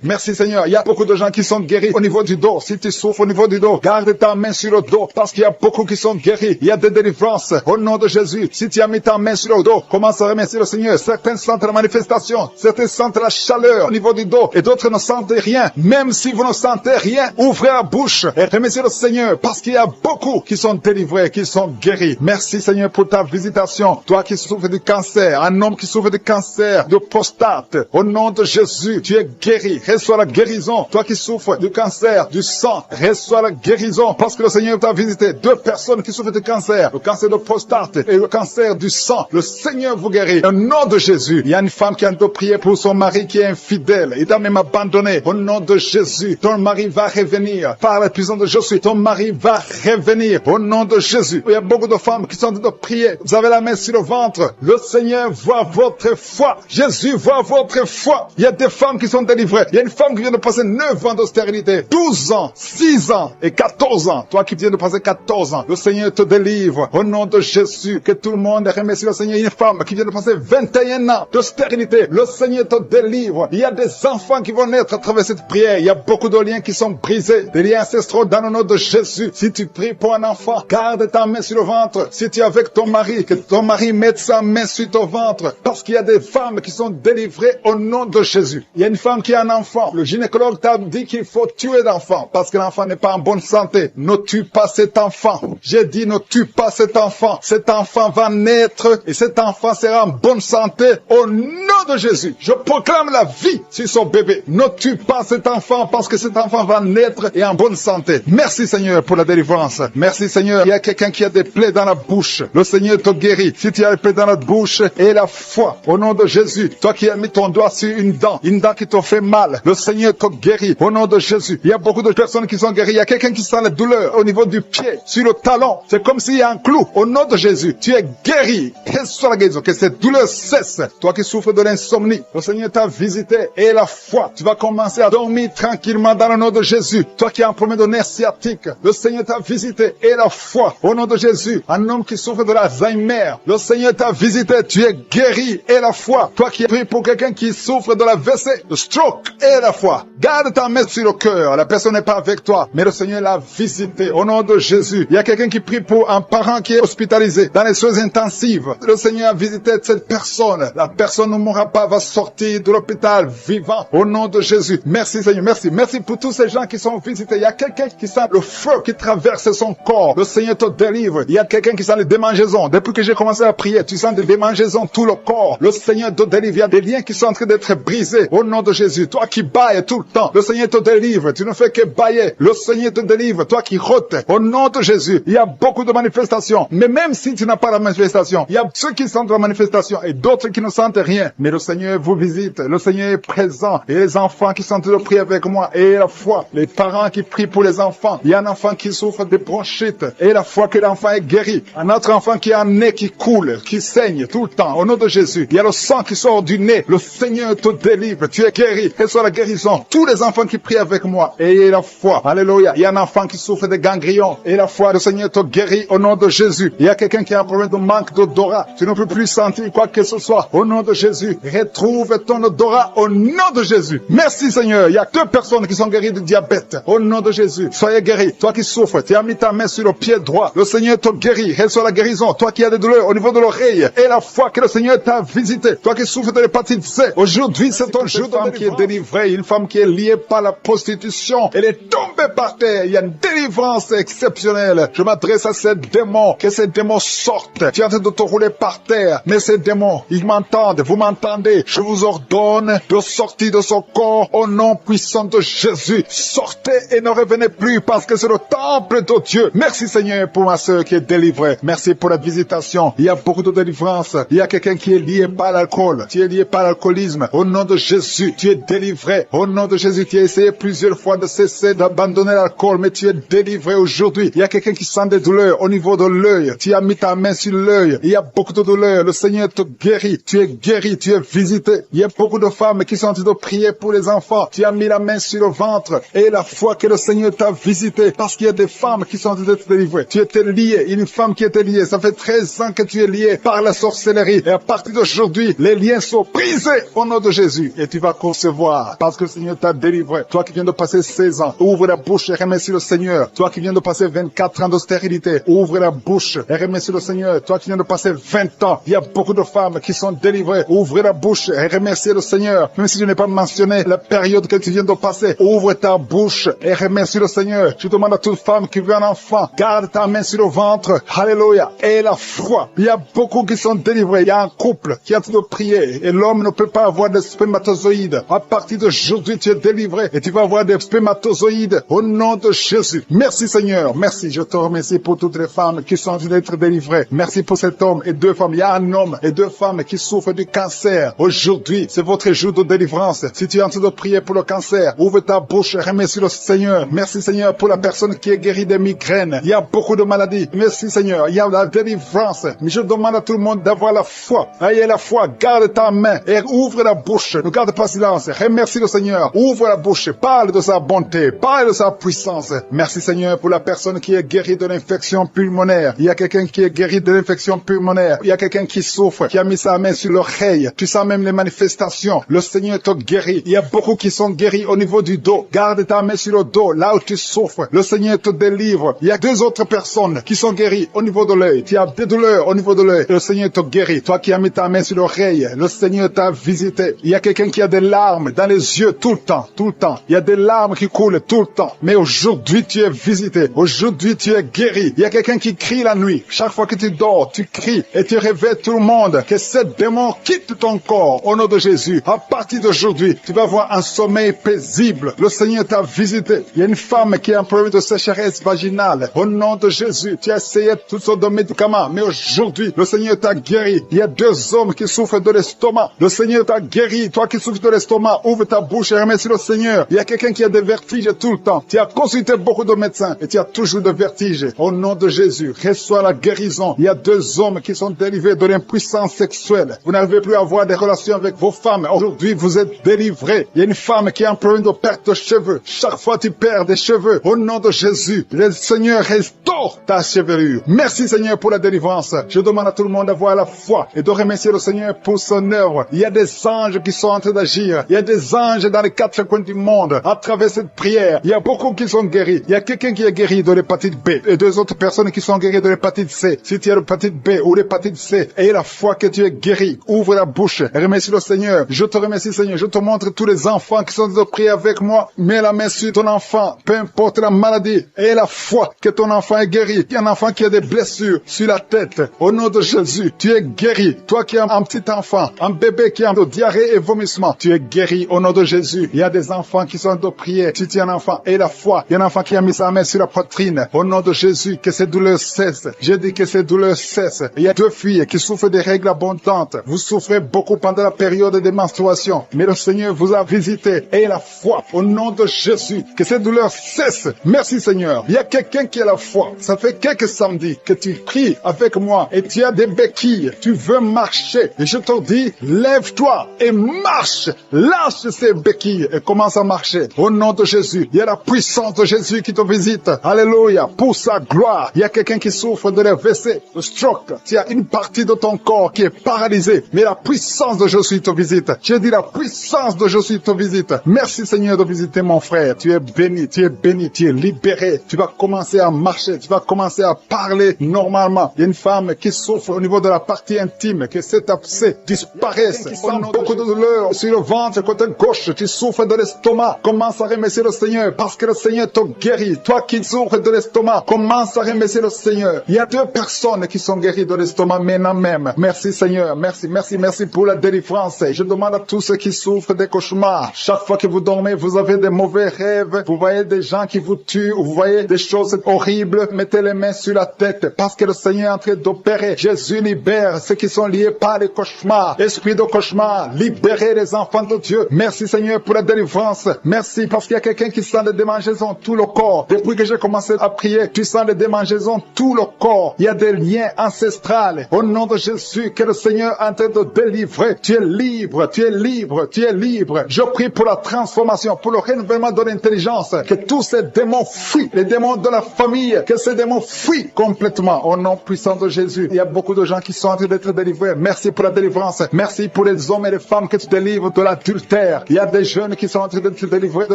Merci Seigneur. Il y a beaucoup de gens qui sont guéris au niveau du dos. Si tu souffres au niveau du dos, garde ta main sur le dos parce qu'il y a beaucoup qui sont guéris. Il y a des délivrances au nom de Jésus. Si tu as mis ta main sur le dos, commence à remercier le Seigneur. Certains sentent la manifestation, certains sentent la chaleur au niveau du dos et d'autres ne sentent rien. Même si vous ne sentez rien, ouvrez la bouche et remerciez le Seigneur parce qu'il y a beaucoup qui sont délivrés, qui sont guéris. Merci Seigneur pour ta visitation. Toi qui souffres du cancer, un homme qui souffre du cancer de prostate, au nom de Jésus, tu es guéri. Reçois la guérison. Toi qui souffres du cancer du sang, reçois la guérison parce que le Seigneur t'a visité. 2 personnes qui souffrent du cancer, le cancer de prostate et le cancer du sang. Le Seigneur vous guérit. Au nom de Jésus, il y a une femme qui a de prier pour son mari qui est infidèle. Il t'a même abandonné. Au nom de Jésus, ton mari va revenir. Par la puissance de Jésus, ton mari va revenir. Au nom de Jésus. Il y a beaucoup de femmes qui sont en train de prier. Vous avez la main sur le ventre. Le Seigneur voit votre foi. Jésus voit votre foi. Il y a des femmes qui sont délivrées. Il y a une femme qui vient de passer 9 ans de stérilité, 12 ans, 6 ans et 14 ans. Toi qui viens de passer 14 ans, le Seigneur te délivre. Au nom de Jésus, que tout le monde remercie le Seigneur. Une femme qui vient de passer 21 ans de stérilité, le Seigneur te délivre. Il y a des enfants qui vont naître à travers cette prière. Il y a beaucoup de liens qui sont brisés, des liens ancestraux dans le nom de Jésus. Si tu pries pour un enfant, garde ta main sur le ventre. Si tu es avec ton mari, que ton mari mette sa main sur ton ventre. Parce qu'il y a des femmes qui sont délivrées au nom de Jésus. Il y a une femme qui a un enfant. Le gynécologue t'a dit qu'il faut tuer l'enfant parce que l'enfant n'est pas en bonne santé. Ne tue pas cet enfant. J'ai dit ne tue pas cet enfant. Cet enfant va naître et cet enfant sera en bonne santé au nom de Jésus. Je proclame la vie sur son bébé. Ne tue pas cet enfant parce que cet enfant va naître et en bonne santé. Merci Seigneur pour la délivrance. Merci Seigneur. Il y a quelqu'un qui a des plaies dans la bouche. Le Seigneur te guérit. Si tu as des plaies dans la bouche et la foi au nom de Jésus. Toi qui as mis ton doigt sur une dent qui te fait mal. Le Seigneur te guérit au nom de Jésus. Il y a beaucoup de personnes qui sont guéries. Il y a quelqu'un qui sent la douleur au niveau du pied, sur le talon. C'est comme s'il y a un clou. Au nom de Jésus, tu es guéri. Reçois la guérison. Que cette douleur cesse. Toi qui souffres de l'insomnie, le Seigneur t'a visité et la foi. Tu vas commencer à dormir tranquillement dans le nom de Jésus. Toi qui as un problème de nerf sciatique, le Seigneur t'a visité et la foi. Au nom de Jésus, un homme qui souffre de l'Alzheimer, le Seigneur t'a visité. Tu es guéri et la foi. Toi qui pries pour quelqu'un qui souffre de la WC, le stroke et la foi. Garde ta main sur le cœur. La personne n'est pas avec toi, mais le Seigneur l'a visité. Au nom de Jésus, il y a quelqu'un qui prie pour un parent qui est hospitalisé dans les soins intensives. Le Seigneur a visité cette personne. La personne ne mourra pas, va sortir de l'hôpital vivant. Au nom de Jésus. Merci Seigneur, merci. Merci pour tous ces gens qui sont visités. Il y a quelqu'un qui sent le feu qui traverse son corps. Le Seigneur te délivre. Il y a quelqu'un qui sent les démangeaisons. Depuis que j'ai commencé à prier, tu sens des démangeaisons tout le corps. Le Seigneur te délivre. Il y a des liens qui sont en train d'être brisés. Au nom de Jésus. Toi qui bailles tout le temps, le Seigneur te délivre. Tu ne fais que bailler. Le Seigneur te délivre. Toi qui rotes. Au nom de Jésus. Il y a beaucoup de manifestations. Mais même si tu n'as pas la manifestation, il y a ceux qui sentent la manifestation et d'autres qui ne sentent rien. Mais le Seigneur vous visite. Le Seigneur est présent. Et les enfants qui sont en train de prier avec moi. Et la foi. Les parents qui prient pour les enfants. Il y a un enfant qui souffre de bronchite. Et la foi que l'enfant est guéri. Un autre enfant qui a un nez qui coule, qui saigne tout le temps. Au nom de Jésus. Il y a le sang qui sort du nez. Le Seigneur te délivre. Tu es guéri. Reçois la guérison. Tous les enfants qui prient avec moi. Ayez la foi. Alléluia. Il y a un enfant qui souffre de ganglions. Et la foi, le Seigneur te guérit au nom de Jésus. Il y a quelqu'un qui a un problème de manque d'odorat. Tu ne peux plus sentir quoi que ce soit. Au nom de Jésus. Retrouve ton odorat au nom de Jésus. Merci Seigneur. Il y a 2 personnes qui sont guéries du diabète. Au nom de Jésus. Soyez guéris. Toi qui souffres, tu as mis ta main sur le pied droit. Le Seigneur te guérit. Reçois la guérison. Toi qui as des douleurs au niveau de l'oreille. Et la foi que le Seigneur t'a visité. Toi qui souffres de l'hépatite C. Aujourd'hui, c'est ton jour de femme qui est délivrée. Une femme qui est liée par la prostitution. Elle est tombée par terre. Il y a une délivrance exceptionnelle. Je m'adresse à ces démons. Que ces démons sortent. Tu es en train de te rouler par terre. Mais ces démons, ils m'entendent. Vous m'entendez. Je vous ordonne de sortir de son corps au nom puissant de Jésus. Sortez et ne revenez plus guérir parce que c'est le temple de Dieu. Merci Seigneur pour ma sœur qui est délivrée. Merci pour la visitation. Il y a beaucoup de délivrance. Il y a quelqu'un qui est lié par l'alcool. Tu es lié par l'alcoolisme. Au nom de Jésus, tu es délivré. Au nom de Jésus, tu as essayé plusieurs fois de cesser d'abandonner l'alcool, mais tu es délivré aujourd'hui. Il y a quelqu'un qui sent des douleurs au niveau de l'œil. Tu as mis ta main sur l'œil. Il y a beaucoup de douleurs. Le Seigneur te guérit. Tu es guéri. Tu es visité. Il y a beaucoup de femmes qui sont en train de prier pour les enfants. Tu as mis la main sur le ventre et la foi que le Seigneur t'a visité parce qu'il y a des femmes qui sont en train d'être délivrées. Tu étais lié. Une femme qui était liée. Ça fait 13 ans que tu es lié par la sorcellerie. Et à partir d'aujourd'hui, les liens sont brisés au nom de Jésus. Et tu vas concevoir parce que le Seigneur t'a délivré. Toi qui viens de passer 16 ans, ouvre la bouche et remercie le Seigneur. Toi qui viens de passer 24 ans d'austérité, ouvre la bouche et remercie le Seigneur. Toi qui viens de passer 20 ans, il y a beaucoup de femmes qui sont délivrées. Ouvre la bouche et remercie le Seigneur. Même si je n'ai pas mentionné la période que tu viens de passer, ouvre ta bouche et remercie le Seigneur. Je demande à toute femme qui veut un enfant, garde ta main sur le ventre. Alléluia. Et la foi. Il y a beaucoup qui sont délivrés. Il y a un couple qui a tout de prier et l'homme ne peut pas avoir de spermatozoïdes. À partir d'aujourd'hui, tu es délivré et tu vas avoir des spermatozoïdes au nom de Jésus. Merci Seigneur. Merci. Je te remercie pour toutes les femmes qui sont en train d'être délivrées. Merci pour cet homme et deux femmes. Il y a un homme et deux femmes qui souffrent du cancer. Aujourd'hui, c'est votre jour de délivrance. Si tu es en train de prier pour le cancer, ouvre ta bouche et remercie le Seigneur. Merci Seigneur pour la personne qui est guérie des migraines. Il y a beaucoup de maladies. Merci Seigneur. Il y a la délivrance. Mais je demande à tout le monde d'avoir la foi. Ayez la foi. Garde ta main et ouvre la bouche. Ne garde pas silence. Remercie le Seigneur. Ouvre la bouche. Parle de sa bonté. Parle de sa puissance. Merci Seigneur pour la personne qui est guérie de l'infection pulmonaire. Il y a quelqu'un qui est guéri de l'infection pulmonaire. Il y a quelqu'un qui souffre, qui a mis sa main sur l'oreille. Tu sens même les manifestations. Le Seigneur te guérit. Il y a beaucoup qui sont guéris au niveau du dos. Garde ta main sur le dos, là où tu souffres. Le Seigneur te délivre. Il y a deux autres personnes qui sont guéries au niveau de l'œil. Tu as des douleurs au niveau de l'œil. Le Seigneur te guérit. Toi qui as mis ta main sur l'oreille, le Seigneur t'a visité. Il y a quelqu'un qui a des larmes dans les yeux tout le temps, tout le temps. Il y a des larmes qui coulent tout le temps. Mais aujourd'hui, tu es visité. Aujourd'hui, tu es guéri. Il y a quelqu'un qui crie la nuit. Chaque fois que tu dors, tu cries et tu réveilles tout le monde. Que ce démon quitte ton corps au nom de Jésus. À partir d'aujourd'hui, tu vas avoir un sommeil paisible. Le Seigneur t'a visité. Il y a une femme qui a un problème de sécheresse vaginale. Au nom de Jésus, tu as essayé toutes sortes de médicaments. Mais aujourd'hui, le Seigneur t'a guéri. Il y a deux hommes qui souffrent de l'estomac. Le Seigneur t'a guéri. Toi qui souffres de l'estomac, ouvre ta bouche et remercie le Seigneur. Il y a quelqu'un qui a des vertiges tout le temps. Tu as consulté beaucoup de médecins et tu as toujours des vertiges. Au nom de Jésus, reçois la guérison. Il y a deux hommes qui sont délivrés de l'impuissance sexuelle. Vous n'arrivez plus à avoir des relations avec vos femmes. Aujourd'hui, vous êtes délivrés. Il y a une femme qui a un problème de perte de cheveux. Chaque fois tu perds des cheveux. Au nom de Jésus, le Seigneur restaure ta chevelure. Merci Seigneur pour la délivrance. Je demande à tout le monde d'avoir la foi et de remercier le Seigneur pour son œuvre. Il y a des anges qui sont en train d'agir. Il y a des anges dans les quatre coins du monde. À travers cette prière, il y a beaucoup qui sont guéris. Il y a quelqu'un qui est guéri de l'hépatite B et deux autres personnes qui sont guéries de l'hépatite C. Si tu as l'hépatite B ou l'hépatite C, aie la foi que tu es guéri. Ouvre la bouche et remercie le Seigneur. Je te remercie Seigneur. Je te montre tous les enfants qui sont de prier avec moi. Mets la main sur ton enfant, peu importe la maladie. Aie la foi que ton enfant est guéri. Il y a un enfant qui a des blessures sur la tête. Au nom de Jésus, tu es guéri. Toi qui as un petit enfant, un bébé qui a de diarrhée et vomissement, tu es guéri au nom de Jésus. Il y a des enfants qui sont de prier. Si tu es un enfant, aie la foi. Il y a un enfant qui a mis sa main sur la poitrine. Au nom de Jésus, que ces douleurs cessent. Je dis que ces douleurs cessent. Il y a deux filles qui souffrent des règles abondantes. Vous souffrez beaucoup pendant la période des menstruations. Mais le Seigneur vous a visité. Ayez la foi au nom de Jésus. Que ces douleurs cessent. Merci Seigneur. Il y a quelqu'un qui a la foi. Ça fait quelques samedis que tu pries avec moi et tu as des béquilles. Tu veux marcher. Et je te dis, lève-toi et marche. Lâche ces béquilles et commence à marcher. Au nom de Jésus. Il y a la puissance de Jésus qui te visite. Alléluia. Pour sa gloire. Il y a quelqu'un qui souffre de l'AVC, le stroke. Il y a une partie de ton corps qui est paralysée. Mais la puissance de Jésus te visite. Je dis la puissance de Jésus te visite. Merci Seigneur de visiter mon frère. Tu es béni, tu es béni, tu es libéré. Tu vas commencer à marcher. Tu vas vas commencer à parler normalement. Il y a une femme qui souffre au niveau de la partie intime, que cet abcès disparaisse. Qui sent beaucoup de douleur sur le ventre, côté gauche. Tu souffres de l'estomac. Commence à remercier le Seigneur parce que le Seigneur te guérit. Toi qui souffres de l'estomac, commence à remercier le Seigneur. Il y a 2 personnes qui sont guéries de l'estomac maintenant même. Merci Seigneur. Merci, merci, merci pour la délivrance. Je demande à tous ceux qui souffrent des cauchemars. Chaque fois que vous dormez, vous avez des mauvais rêves. Vous voyez des gens qui vous tuent. Vous voyez des choses horribles. Mettez les mains sur la tête parce que le Seigneur est en train d'opérer. Jésus libère ceux qui sont liés par les cauchemars. Esprit de cauchemar, libérez les enfants de Dieu. Merci Seigneur pour la délivrance. Merci parce qu'il y a quelqu'un qui sent des démangeaisons tout le corps. Depuis que j'ai commencé à prier, tu sens des démangeaisons tout le corps. Il y a des liens ancestrales. Au nom de Jésus, que le Seigneur est en train de délivrer. Tu es libre, tu es libre, tu es libre. Je prie pour la transformation, pour le renouvellement de l'intelligence. Que tous ces démons fuient, les démons de la famille, que ces démons fuient complètement. Au nom puissant de Jésus. Il y a beaucoup de gens qui sont en train d'être délivrés. Merci pour la délivrance. Merci pour les hommes et les femmes que tu délivres de l'adultère. Il y a des jeunes qui sont en train d'être délivrés de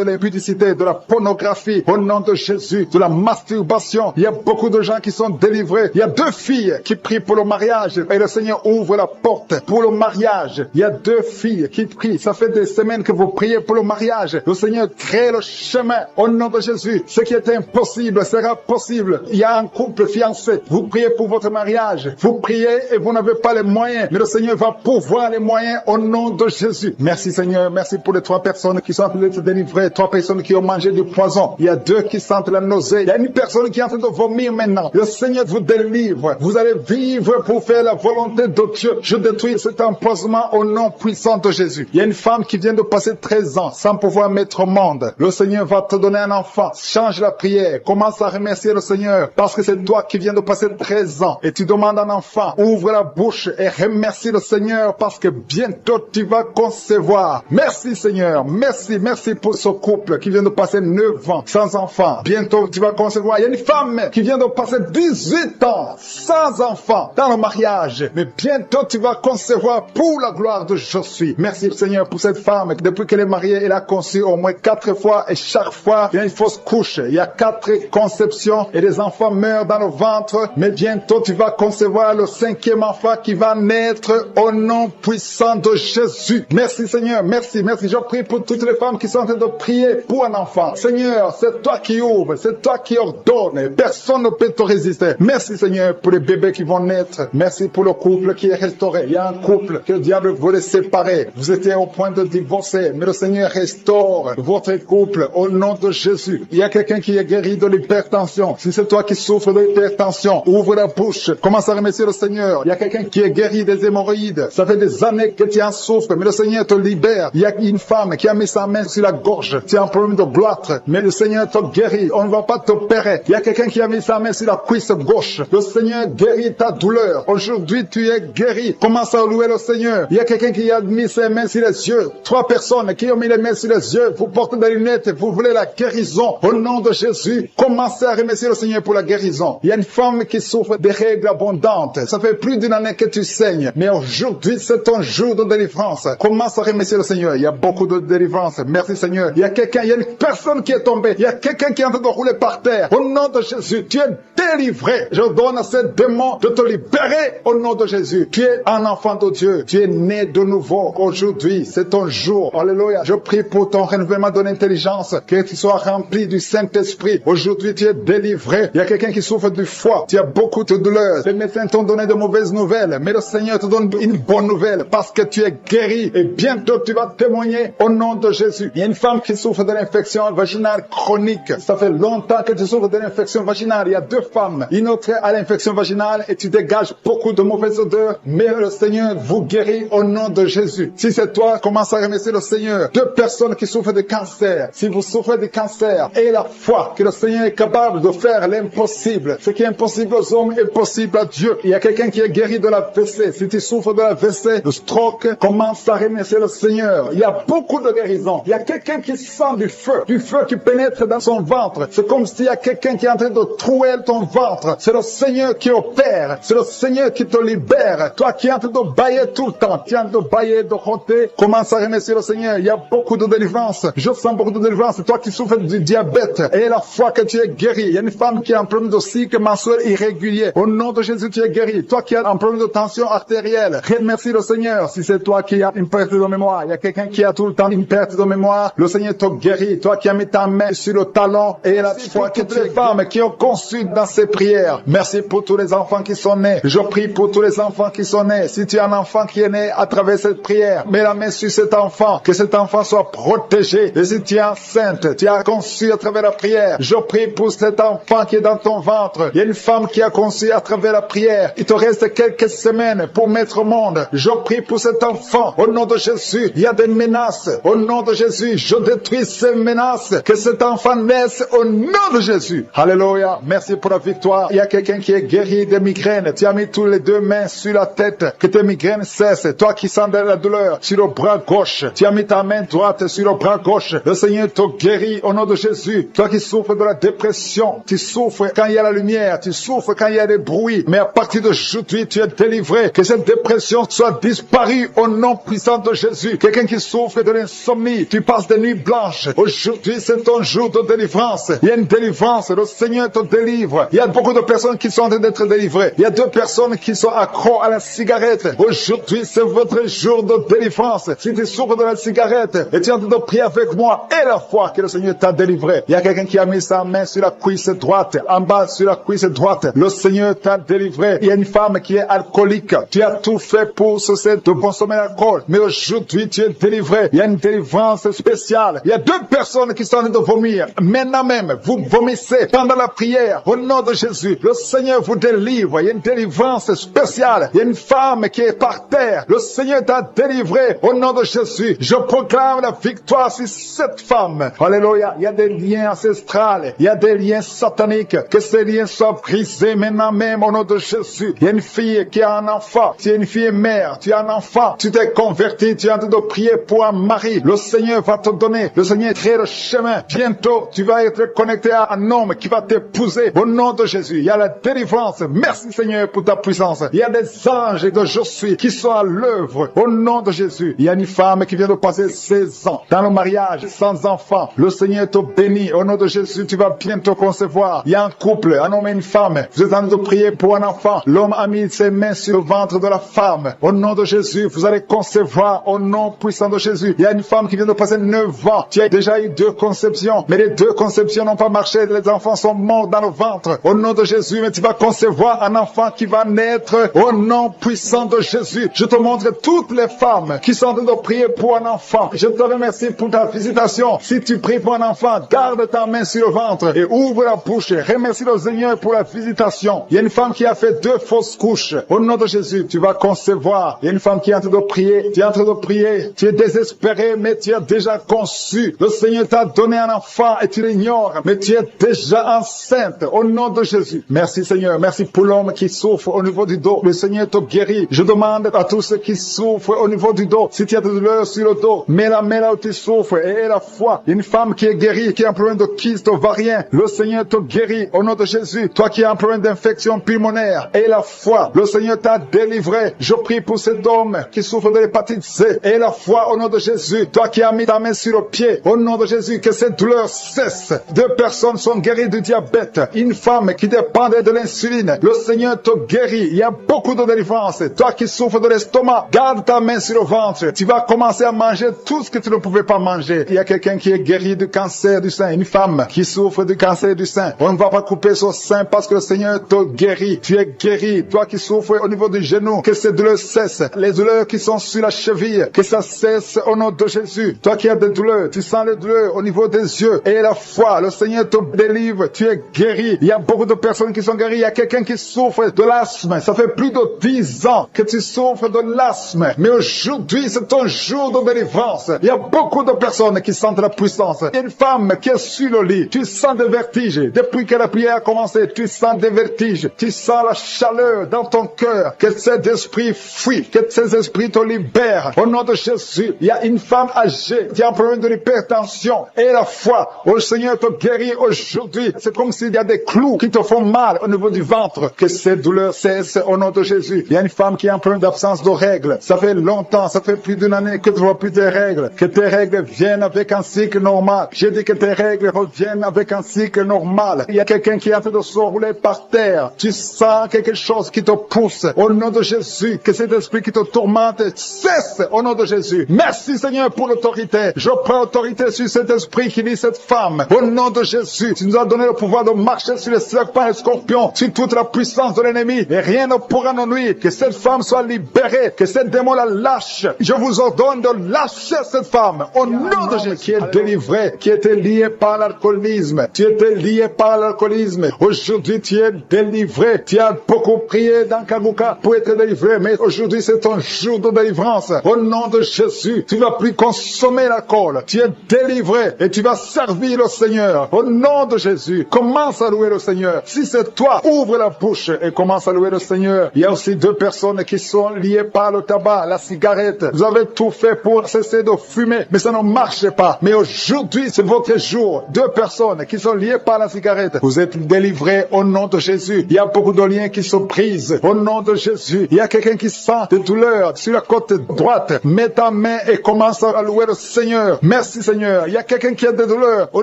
l'impudicité, de la pornographie. Au nom de Jésus, de la masturbation. Il y a beaucoup de gens qui sont délivrés. Il y a 2 filles qui prient pour le mariage et le Seigneur ouvre la porte pour le mariage. Il y a 2 filles qui prient. Ça fait des semaines que vous priez pour le mariage. Le Seigneur crée le chemin. Au nom de Jésus, ce qui est impossible sera possible. Il y a un couple fiancé. Vous priez pour votre mariage. Vous priez et vous n'avez pas les moyens. Mais le Seigneur va pourvoir les moyens au nom de Jésus. Merci Seigneur. Merci pour les 3 personnes qui sont en train d'être délivrées. 3 personnes qui ont mangé du poison. Il y a 2 qui sentent la nausée. Il y a une personne qui est en train de vomir maintenant. Le Seigneur vous délivre. Vous allez vivre pour faire la volonté de Dieu. Je détruis cet empoisonnement au nom puissant de Jésus. Il y a une femme qui vient de passer 13 ans sans pouvoir mettre au monde. Le Seigneur va te donner un enfant. Change la prière. Commence à remercier le Seigneur parce que c'est toi qui viens de passer 13 ans et tu demandes un enfant. Ouvre la bouche et remercie le Seigneur parce que bientôt tu vas concevoir. Merci Seigneur. Merci, merci pour ce couple qui vient de passer 9 ans sans enfant. Bientôt tu vas concevoir. Il y a une femme qui vient de passer 18 ans sans enfant dans le mariage. Mais bientôt tu vas concevoir pour la gloire de Je suis. Merci Seigneur pour cette femme. Depuis qu'elle est mariée, elle a conçu au moins 4 fois et chaque fois il y a une fausse couche. Il y a 4 conceptions et les enfants meurent dans le ventre. Mais bientôt tu vas concevoir le 5e enfant qui va naître au nom puissant de Jésus. Merci Seigneur. Merci, merci. Je prie pour toutes les femmes qui sont en train de prier pour un enfant. Seigneur, c'est toi qui ouvres, c'est toi qui ordonnes. Personne ne peut te résister. Merci Seigneur pour les bébés qui vont naître. Merci pour le couple qui est restauré. Il y a un couple que le diable voulait séparer. Vous étiez au point de divorcer, mais le Seigneur restaure votre couple au nom de Jésus. Il y a quelqu'un qui est guéri de l'hypertension. Si c'est toi qui souffres de l'hypertension, ouvre la bouche. Commence à remercier le Seigneur. Il y a quelqu'un qui est guéri des hémorroïdes. Ça fait des années que tu en souffres, mais le Seigneur te libère. Il y a une femme qui a mis sa main sur la gorge. Tu as un problème de gloître, mais le Seigneur te guérit. On ne va pas t'opérer. Il y a quelqu'un qui a mis sa main sur la cuisse gauche. Le Seigneur guérit ta douleur. Aujourd'hui, tu es guéri. Commence à louer le Seigneur. Il y a quelqu'un qui a mis ses mains sur les yeux. 3 personnes qui ont mis les mains sur les yeux. Vous portez des lunettes. Vous voulez la guérison. Au nom de Jésus, commencez à remercier le Seigneur pour la guérison. Il y a une femme qui souffre des règles abondantes. Ça fait plus d'une année que tu saignes. Mais aujourd'hui, c'est ton jour de délivrance. Commence à remercier le Seigneur. Il y a beaucoup de délivrance. Merci Seigneur. Il y a quelqu'un, il y a une personne qui est tombée. Il y a quelqu'un qui est en train de rouler par terre. Au nom de Jésus, tu es délivré. Je donne à ces démons de te libérer au nom de Jésus. Tu es un enfant de Dieu. Tu es né de nouveau. Aujourd'hui, c'est ton jour. Alléluia. Je prie pour ton renouvellement de l'intelligence. Que tu sois rempli du Saint-Esprit. Aujourd'hui, tu es délivré. Il y a quelqu'un qui souffre du foie. Tu as beaucoup de douleurs. Les médecins t'ont donné de mauvaises nouvelles. Mais le Seigneur te donne une bonne nouvelle parce que tu es guéri. Et bientôt, tu vas témoigner au nom de Jésus. Il y a une femme qui souffre de l'infection vaginale chronique. Ça fait longtemps que tu souffres de l'infection vaginale. Il y a 2 femmes. Une autre a l'infection vaginale et tu dégages beaucoup de mauvaises odeurs. Mais le Seigneur vous guérit au nom de Jésus. Si c'est toi, commence à remercier le Seigneur. 2 personnes qui souffrent de cancer. Si vous souffrez de cancer, ayez la foi que le Seigneur est capable de faire l'impossible. Ce qui est impossible aux hommes est possible à Dieu. Il y a quelqu'un qui est guéri de la WC. Si tu souffres de la WC, de stroke, commence à remercier le Seigneur. Il y a beaucoup de guérisons. Il y a quelqu'un qui sent du feu qui pénètre dans son ventre. C'est comme s'il y a quelqu'un qui est en train de trouer ton ventre. C'est le Seigneur qui opère. C'est le Seigneur qui te libère. Toi qui es en train de bailler tout le temps, tu es en train de bailler, de roter, commence à remercier le Seigneur. Il y a beaucoup de délivrance. Je sens beaucoup de délivrance. Toi qui souffres du diabète, et la foi que tu es guéri. Il y a une femme femme qui a un problème de cycle mensuel irrégulier, au nom de Jésus, tu es guéri. Toi qui as un problème de tension artérielle, remercie le Seigneur. Si c'est toi qui as une perte de mémoire, il y a quelqu'un qui a tout le temps une perte de mémoire, le Seigneur te guérit. Toi qui as mis ta main sur le talon et la foi que toutes les femmes qui ont conçu dans ces prières. Merci pour tous les enfants qui sont nés. Je prie pour tous les enfants qui sont nés. Si tu as un enfant qui est né à travers cette prière, mets la main sur cet enfant, que cet enfant soit protégé. Et si tu es enceinte, tu as conçu à travers la prière, je prie pour cet enfant qui est dans ton ventre. Il y a une femme qui a conçu à travers la prière. Il te reste quelques semaines pour mettre au monde. Je prie pour cet enfant. Au nom de Jésus, il y a des menaces. Au nom de Jésus, je détruis ces menaces. Que cet enfant naisse au nom de Jésus. Alléluia. Merci pour la victoire. Il y a quelqu'un qui est guéri des migraines. Tu as mis tous les deux mains sur la tête. Que tes migraines cessent. Toi qui sens de la douleur sur le bras gauche, tu as mis ta main droite sur le bras gauche. Le Seigneur te guérit au nom de Jésus. Toi qui souffres de la dépression, tu souffres quand il y a la lumière, tu souffres quand il y a des bruits. Mais à partir d'aujourd'hui, tu es délivré. Que cette dépression soit disparue au nom puissant de Jésus. Quelqu'un qui souffre de l'insomnie, tu passes des nuits blanches. Aujourd'hui, c'est ton jour de délivrance. Il y a une délivrance. Le Seigneur te délivre. Il y a beaucoup de personnes qui sont en train d'être délivrées. Il y a 2 personnes qui sont accros à la cigarette. Aujourd'hui, c'est votre jour de délivrance. Si tu souffres de la cigarette et tu es en train de prier avec moi, et la foi que le Seigneur t'a délivré. Il y a quelqu'un qui a mis sa main sur la cuisse droite, en bas sur la cuisse droite. Le Seigneur t'a délivré. Il y a une femme qui est alcoolique. Tu as tout fait pour cesser de consommer l'alcool. Mais aujourd'hui, tu es délivré. Il y a une délivrance spéciale. Il y a 2 personnes qui sont en train de vomir. Maintenant même, vous vomissez pendant la prière. Au nom de Jésus, le Seigneur vous délivre. Il y a une délivrance spéciale. Il y a une femme qui est par terre. Le Seigneur t'a délivré. Au nom de Jésus, je proclame la victoire sur cette femme. Alléluia. Il y a des liens ancestrales. Il y a des liens sataniques. Que ces liens soient brisés maintenant même au nom de Jésus. Il y a une fille qui a un enfant. Tu es une fille mère. Tu as un enfant. Tu t'es converti. Tu es en train de prier pour un mari. Le Seigneur va te donner. Le Seigneur crée le chemin. Bientôt, tu vas être connecté à un homme qui va t'épouser. Au nom de Jésus, il y a la délivrance. Merci Seigneur pour ta puissance. Il y a des anges de je suis qui sont à l'œuvre. Au nom de Jésus, il y a une femme qui vient de passer 16 ans dans le mariage sans enfant. Le Seigneur te bénit. Au nom de Jésus, tu vas bientôt concevoir. Il y a un couple, un homme et une femme. Vous êtes en train de prier pour un enfant. L'homme a mis ses mains sur le ventre de la femme. Au nom de Jésus, vous allez concevoir au nom puissant de Jésus. Il y a une femme qui vient de passer 9 ans. Tu as déjà eu 2 conceptions, mais les 2 conceptions n'ont pas marché. Les enfants sont morts dans le ventre. Au nom de Jésus, mais tu vas concevoir un enfant qui va naître au nom puissant de Jésus. Je te montre toutes les femmes qui sont en train de prier pour un enfant. Je te remercie pour ta visitation. Si tu pries pour un enfant, garde ta main sur le ventre et ouvre la bouche. Remercie le Seigneur pour la visitation. Il y a une femme qui a fait 2 fausses couches. Au nom de Jésus, tu vas concevoir. Il y a une femme qui est en train de prier. Tu es en train de prier. Tu es désespéré, mais tu as déjà conçu. Le Seigneur t'a donné un enfant et tu l'ignores, mais tu es déjà enceinte. Au nom de Jésus. Merci Seigneur. Merci pour l'homme qui souffre au niveau du dos. Le Seigneur te guérit. Je demande à tous ceux qui souffrent au niveau du dos, si tu as de douleur sur le dos, mets la main là où tu souffres et aie la foi. Une femme qui est guérie, qui a un problème de kyste ovarien, le Seigneur te guérit au nom de Jésus. Toi qui as un problème d'infection pulmonaire, aie la foi. Le Seigneur t'a délivré. Je prie pour cet homme qui souffre de l'hépatite C. Aie la foi au nom de Jésus. Toi qui as mis ta main sur le pied, au nom de Jésus, que cette douleur cesse. 2 personnes sont guéries du diabète. Une femme qui dépendait de l'insuline. Le Seigneur te guérit. Il y a beaucoup de délivrance. Toi qui souffres de l'estomac, garde ta main sur le ventre. Tu vas commencer à manger tout ce que tu ne pouvais pas manger. Il y a quelqu'un qui est guéri du cancer du sein. Une femme qui souffre du cancer du sein. On ne va pas couper son sein parce que le Seigneur te guérit. Tu es guéri. Toi qui souffres au niveau du genou, que ces douleurs cessent. Les douleurs qui sont sur la cheville, que ça cesse au nom de Jésus. Toi qui as des douleurs, tu sens les douleurs au niveau des yeux. Et la foi, le Seigneur te délivre. Tu es guéri. Il y a beaucoup de personnes qui sont guéries. Il y a quelqu'un qui souffre de l'asthme. Ça fait plus de 10 ans que tu souffres de l'asthme. Mais aujourd'hui, c'est ton jour de délivrance. Il y a beaucoup de personnes qui sentent la puissance. Il y a une femme qui est sur le lit. Tu sens des vertiges. Depuis que la prière a commencé, tu sens des vertiges. Tu sens la chaleur dans ton cœur. Que ces esprits fuient. Que ces esprits te libèrent. Au nom de Jésus, il y a une femme âgée qui a un problème de l'hypertension. Et la foi, le Seigneur te guérit aujourd'hui. C'est comme s'il y a des clous qui te font mal au niveau du ventre. Que ces douleurs cessent au nom de Jésus. Il y a une femme qui a un problème d'absence de règles. Ça fait longtemps, ça fait plus d'une année que tu ne vois plus tes règles. Que tes règles viennent avec un cycle normal. J'ai dit que tes règles reviennent avec un cycle normal. il y a quelqu'un qui est en train de se rouler par terre. Tu sens quelque chose qui te pousse. Au nom de Jésus, que cet esprit qui te tourmente cesse au nom de Jésus. Merci Seigneur pour l'autorité. Je prends autorité sur cet esprit qui lit cette femme. Au nom de Jésus, tu nous as donné le pouvoir de marcher sur les serpents et les scorpions, sur toute la puissance de l'ennemi. Et rien ne pourra nous nuire. Que cette femme soit libérée, que cette démon la lâche. Je vous ordonne de lâcher cette femme. Au nom de Jésus, qui est délivrée, qui était liée par l'alcoolisme. Tu étais lié par l'alcoolisme. Aujourd'hui, tu es délivré. Tu as beaucoup prié dans Kaguka pour être délivré, mais aujourd'hui, c'est ton jour de délivrance. Au nom de Jésus, tu ne vas plus consommer l'alcool. Tu es délivré et tu vas servir le Seigneur. Au nom de Jésus, commence à louer le Seigneur. Si c'est toi, ouvre la bouche et commence à louer le Seigneur. Il y a aussi 2 personnes qui sont liées par le tabac, la cigarette. Vous avez tout fait pour cesser de fumer, mais ça ne marche pas. Mais aujourd'hui, c'est votre jour. 2 personnes qui sont liées par la cigarette. Vous êtes délivrés au nom de Jésus. Il y a beaucoup de liens qui se brisent au nom de Jésus. Il y a quelqu'un qui sent des douleurs sur la côte droite. Mets ta main et commence à louer le Seigneur. Merci Seigneur. Il y a quelqu'un qui a des douleurs au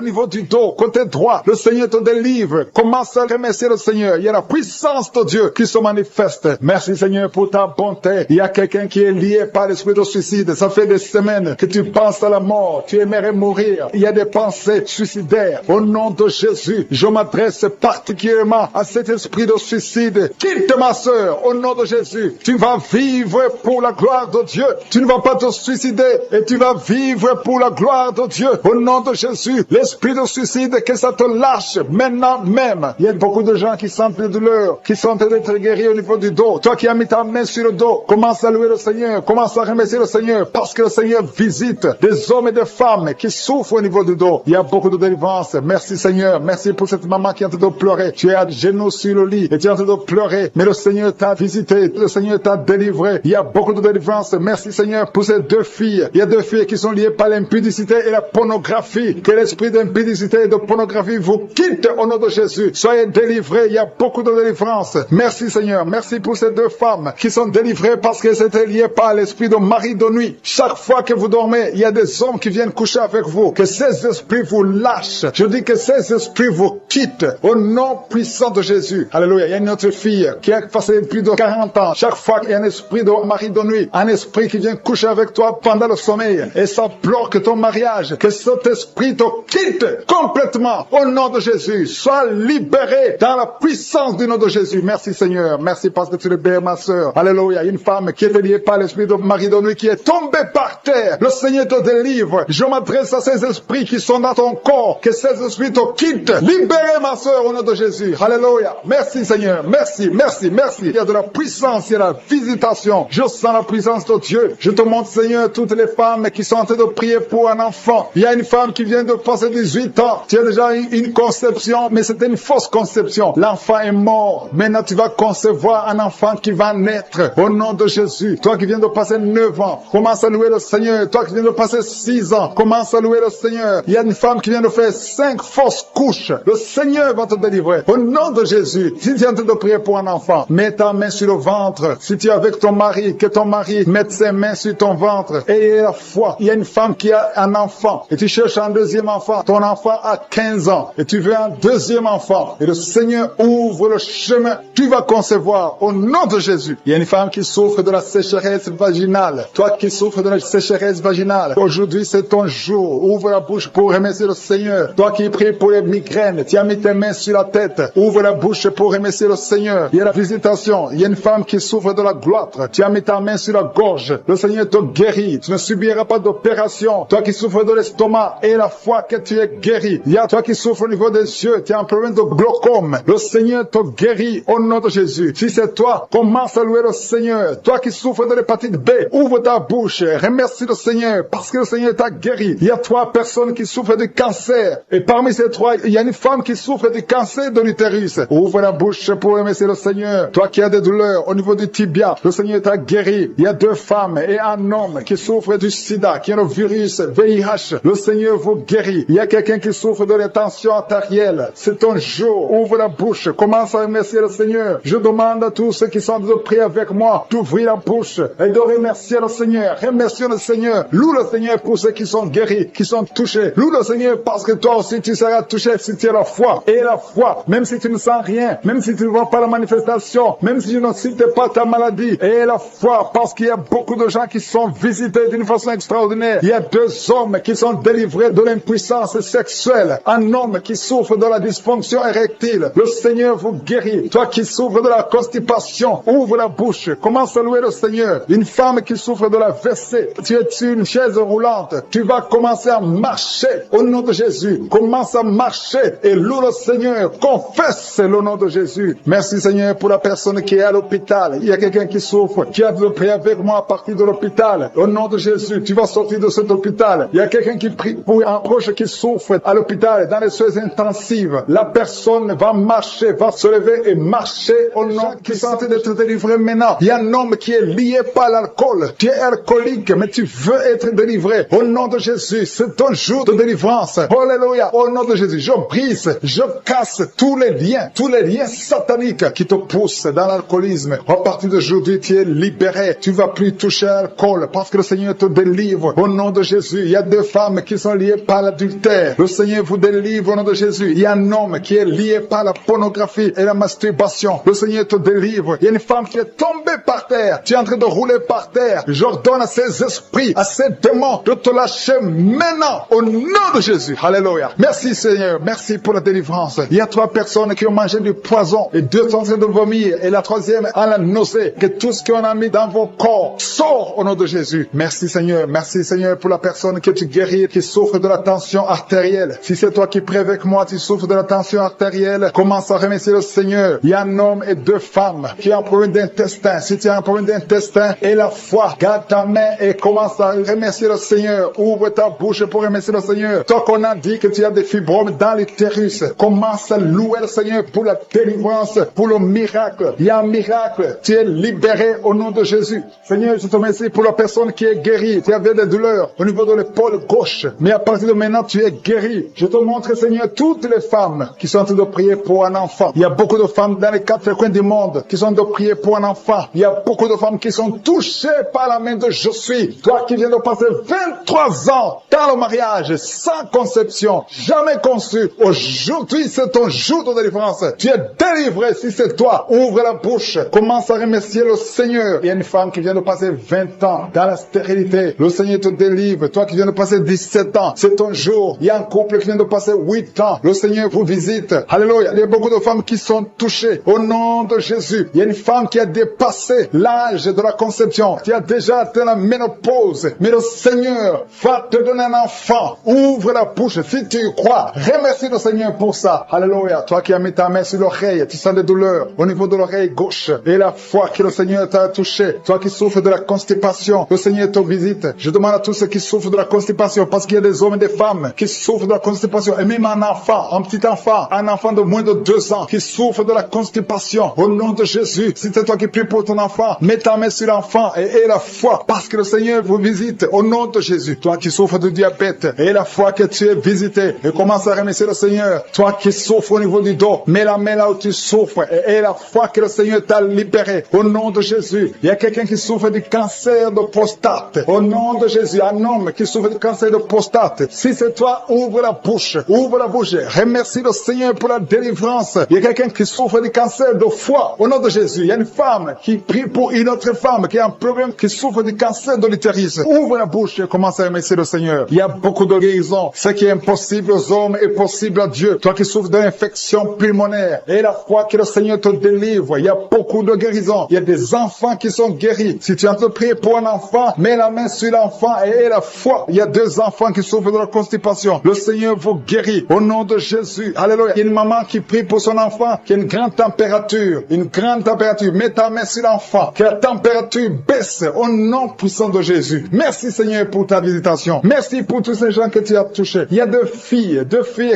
niveau du dos, côté droit. Le Seigneur te délivre. Commence à remercier le Seigneur. Il y a la puissance de Dieu qui se manifeste. Merci Seigneur pour ta bonté. Il y a quelqu'un qui est lié par l'esprit de suicide. Ça fait des semaines que tu penses à la mort. Tu aimerais mourir. Il y a des pensées suicidaires. Au nom de Jésus, je m'adresse particulièrement à cet esprit de suicide. Quitte ma sœur, au nom de Jésus. Tu vas vivre pour la gloire de Dieu. Tu ne vas pas te suicider et tu vas vivre pour la gloire de Dieu. Au nom de Jésus, l'esprit de suicide, que ça te lâche maintenant même. Il y a beaucoup de gens qui sentent des douleurs, qui sont en train d'être guéris au niveau du dos. Toi qui as mis ta main sur le dos, commence à louer le Seigneur, commence à remercier le Seigneur, parce que le Seigneur visite des hommes et des femmes qui souffrent au niveau du dos. Il y a beaucoup de délivrance. Merci Seigneur, merci pour cette maman qui est en train de pleurer. Tu es à genoux sur le lit et tu es en train de pleurer, mais le Seigneur t'a visité, le Seigneur t'a délivré. Il y a beaucoup de délivrance. Merci Seigneur pour ces 2 filles. Il y a 2 filles qui sont liées par l'impudicité et la pornographie. Que l'esprit d'impudicité et de pornographie vous quitte au nom de Jésus. Soyez délivrés. Il y a beaucoup de délivrance. Merci Seigneur. Merci pour ces 2 femmes qui sont délivrées parce qu'elles étaient liées par l'esprit de mari de nuit. Chaque fois que vous dormez, il y a des hommes qui viennent coucher avec vous. Que ces esprits vous lâchent. Je dis que ces esprits vous quittent au nom puissant de Jésus. Alléluia. Il y a une autre fille qui a passé plus de 40 ans. Chaque fois qu'il y a un esprit de mari de nuit, un esprit qui vient coucher avec toi pendant le sommeil et ça bloque ton mariage, que cet esprit te quitte complètement au nom de Jésus. Sois libéré dans la puissance du nom de Jésus. Merci Seigneur. Merci parce que tu libères ma sœur. Alléluia. Une femme qui était liée par l'esprit de mari de nuit qui est tombée par terre. Le Seigneur te délivre. Je m'adresse à ces esprits qui sont dans ton corps. Que ces esprits te quittent. Libérez ma sœur au nom de Jésus. Alléluia. Merci Seigneur. Merci, merci, merci. Il y a de la puissance, il y a la visitation. Je sens la puissance de Dieu. Je te montre Seigneur toutes les femmes qui sont en train de prier pour un enfant. Il y a une femme qui vient de passer 18 ans. Tu as déjà une conception, mais c'était une fausse conception. L'enfant est mort. Maintenant tu vas concevoir un enfant qui va naître au nom de Jésus. Toi qui viens de passer 9 ans, commence à louer le Seigneur. Toi qui viens de passer 6 ans, commence à louer le Seigneur. Il y a une femme qui vient de faire 5 fausses couches. Le Seigneur va te délivrer. Au nom de Jésus, si tu es en train de prier pour un enfant, mets ta main sur le ventre. Si tu es avec ton mari, que ton mari mette ses mains sur ton ventre. Et la foi. Il y a une femme qui a un enfant et tu cherches un deuxième enfant. Ton enfant a 15 ans et tu veux un deuxième enfant. Et le Seigneur ouvre le chemin. Tu vas concevoir au nom de Jésus. Il y a une femme qui souffre de la sécheresse vaginale. Toi qui souffres de la sécheresse vaginale, aujourd'hui c'est ton jour. Ouvre la bouche pour remercier le Seigneur. Toi qui pries pour les migraines, tu as mis tes mains sur la tête. Ouvre la bouche pour remercier le Seigneur. Il y a la visitation. Il y a une femme qui souffre de la gloître. Tu as mis ta main sur la gorge. Le Seigneur te guérit. Tu ne subiras pas d'opération. Toi qui souffres de l'estomac et la foi que tu es guéri. Il y a toi qui souffres au niveau des yeux. Tu as un problème de glaucome. Le Seigneur te guérit au nom de Jésus. Si c'est toi, commence à louer le Seigneur. Toi qui souffres de l'hépatite B, ouvre ta bouche. Remercie le Seigneur parce que le Seigneur t'a guéri. Il y a 3 personnes qui souffrent de cancer. Et parmi ces 3, il y a une femme qui souffre du cancer de l'utérus. Ouvre la bouche pour remercier le Seigneur. Toi qui as des douleurs au niveau du tibia, le Seigneur t'a guéri. Il y a 2 femmes et un homme qui souffrent du sida, qui a le virus VIH. Le Seigneur vous guérit. Il y a quelqu'un qui souffre de la tension artérielle. C'est ton jour. Ouvre la bouche. Commence à remercier le Seigneur. Je demande à tous ceux qui sont de prier avec moi d'ouvrir la bouche et de remercier le Seigneur. Remercie le Seigneur. Loue le Seigneur pour ceux qui sont guéris, qui sont touchés. Loue le Seigneur parce que toi aussi tu seras touché si tu as la foi. foi, aie la foi, même si tu ne sens rien, même si tu ne vois pas la manifestation, même si tu ne cites pas ta maladie, aie la foi, parce qu'il y a beaucoup de gens qui sont visités d'une façon extraordinaire. Il y a 2 hommes qui sont délivrés de l'impuissance sexuelle, un homme qui souffre de la dysfonction érectile. Le Seigneur vous guérit. Toi qui souffres de la constipation, ouvre la bouche, commence à louer le Seigneur. Une femme qui souffre de la WC, tu es sur une chaise roulante, tu vas commencer à marcher au nom de Jésus. Commence à marcher et loue le Seigneur. Confesse le nom de Jésus. Merci Seigneur pour la personne qui est à l'hôpital. Il y a quelqu'un qui souffre, qui a besoin de prier avec moi à partir de l'hôpital. Au nom de Jésus, tu vas sortir de cet hôpital. Il y a quelqu'un qui prie pour un proche qui souffre à l'hôpital, dans les soins intensives. La personne va marcher, va se lever et marcher au nom qui sont en train d'être délivrés maintenant. Il y a un homme qui est lié par l'alcool. Tu es alcoolique, mais tu veux être délivré. Au nom de Jésus, c'est ton jour de délivrance. Alléluia. Au nom de Jésus, je brise, je casse tous les liens sataniques qui te poussent dans l'alcoolisme. À partir d'aujourd'hui, tu es libéré. Tu vas plus toucher à l'alcool parce que le Seigneur te délivre. Au nom de Jésus, il y a 2 femmes qui sont liées par l'adultère. Le Seigneur vous délivre au nom de Jésus. Il y a un homme qui est lié par la pornographie et la masturbation. Le Seigneur te délivre. Il y a une femme qui est tombée par terre. Tu es en train de rouler par terre. J'ordonne à ces esprits, à ces démons de te lâcher maintenant au nom de Jésus. Alléluia. Merci Seigneur. Merci pour la délivrance. Il y a 3 personnes qui ont mangé du poison et 2 sont en train de vomir et la 3e a la nausée. Que tout ce qu'on a mis dans vos corps sort au nom de Jésus. Merci Seigneur. Merci Seigneur pour la personne que tu guéris, qui souffre de la tension artérielle. Si c'est toi qui pries avec moi, tu souffres de la tension artérielle, commence à remercier le Seigneur. Il y a un homme et 2 femmes qui ont un problème d'intestin. Si tu as un problème d'intestin, et la foi, garde ta main et commence à remercier le Seigneur. Ouvre ta bouche pour remercier le Seigneur. Toi qu'on a dit que tu as des fibromes dans l'utérus, commence à louer le Seigneur pour la délivrance, pour le miracle. Il y a un miracle. Tu es libéré au nom de Jésus. Seigneur, je te remercie pour la personne qui est guérie. Tu avais des douleurs au niveau de l'épaule gauche, mais à partir de maintenant, tu es guéri. Je te montre, Seigneur, toutes les femmes qui sont en train de prier pour un enfant. Il y a beaucoup de femmes dans les 4 coins du monde qui sont en train de prier pour un enfant. Il y a beaucoup de femmes qui sont touchées par la main de Je suis. Toi qui viens de passer 23 ans dans le mariage, sans conception, jamais conçu. Aujourd'hui, c'est ton jour de délivrance. Tu es délivré si c'est toi. Ouvre la bouche. Commence à remercier le Seigneur. Il y a une femme qui vient de passer 20 ans dans la stérilité. Le Seigneur te délivre. Toi qui viens de passer 17 ans, c'est ton jour. Il y a un couple qui vient de passer 8 ans. Le Seigneur vous visite. Alléluia. Il y a beaucoup de femmes qui sont touchées au nom de Jésus. Il y a une femme qui a dépassé l'âge de la conception. Tu as déjà atteint la ménopause. Mais le Seigneur va te donner un enfant. Ouvre la bouche si tu y crois. Remercie le Seigneur pour ça. Alléluia. Toi qui as mis ta main sur l'oreille, tu sens des douleurs au niveau de l'oreille gauche. Et la foi que le Seigneur t'a touché. Toi qui souffres de la constipation, le Seigneur te visite. Je demande à tous ceux qui souffrent de la constipation, parce qu'il y a des hommes et des femmes qui souffrent de la constipation. Et même un enfant, un petit enfant, un enfant de moins de 2 ans qui souffre de la constipation. Au nom de Jésus, si c'est toi qui pries pour ton enfant, mets ta main sur l'enfant et aie la foi, parce que le Seigneur vous visite. Au nom de Jésus, toi qui souffres de diabète, aie la foi que tu es visité et commence à remercier le Seigneur. Toi qui souffres au niveau du dos, mets la main là où tu souffres et aie la foi que le Seigneur t'a libéré. Au nom de Jésus, il y a quelqu'un qui souffre du cancer de prostate. Au nom de Jésus, un homme qui souffre du cancer de prostate. Si c'est toi, ouvre la bouche. Ouvre la bouche. Remercie le Seigneur pour la délivrance. Il y a quelqu'un qui souffre du cancer de foie. Au nom de Jésus, il y a une femme qui prie pour une autre femme qui a un problème, qui souffre du cancer de l'utérus. Ouvre la bouche et commence à remercier le Seigneur. Il y a beaucoup de guérisons. Ce qui est impossible aux hommes est possible à Dieu. Toi qui souffres d'une infection pulmonaire, et la foi que le Seigneur te délivre. Il y a beaucoup de guérisons. Il y a des enfants qui sont guéris. Si tu es en train de prier pour un enfant, mets la main sur l'enfant et aie la foi. Il y a 2 enfants qui souffrent de la constipation. Le Seigneur vous guérit au nom de Jésus. Alléluia. Il y a une maman qui prie pour son enfant qui a une grande température. Une grande température. Mets ta main sur l'enfant. Que la température baisse au nom puissant de Jésus. Merci Seigneur pour ta visitation. Merci pour tous ces gens que tu as touchés. Il y a 2 filles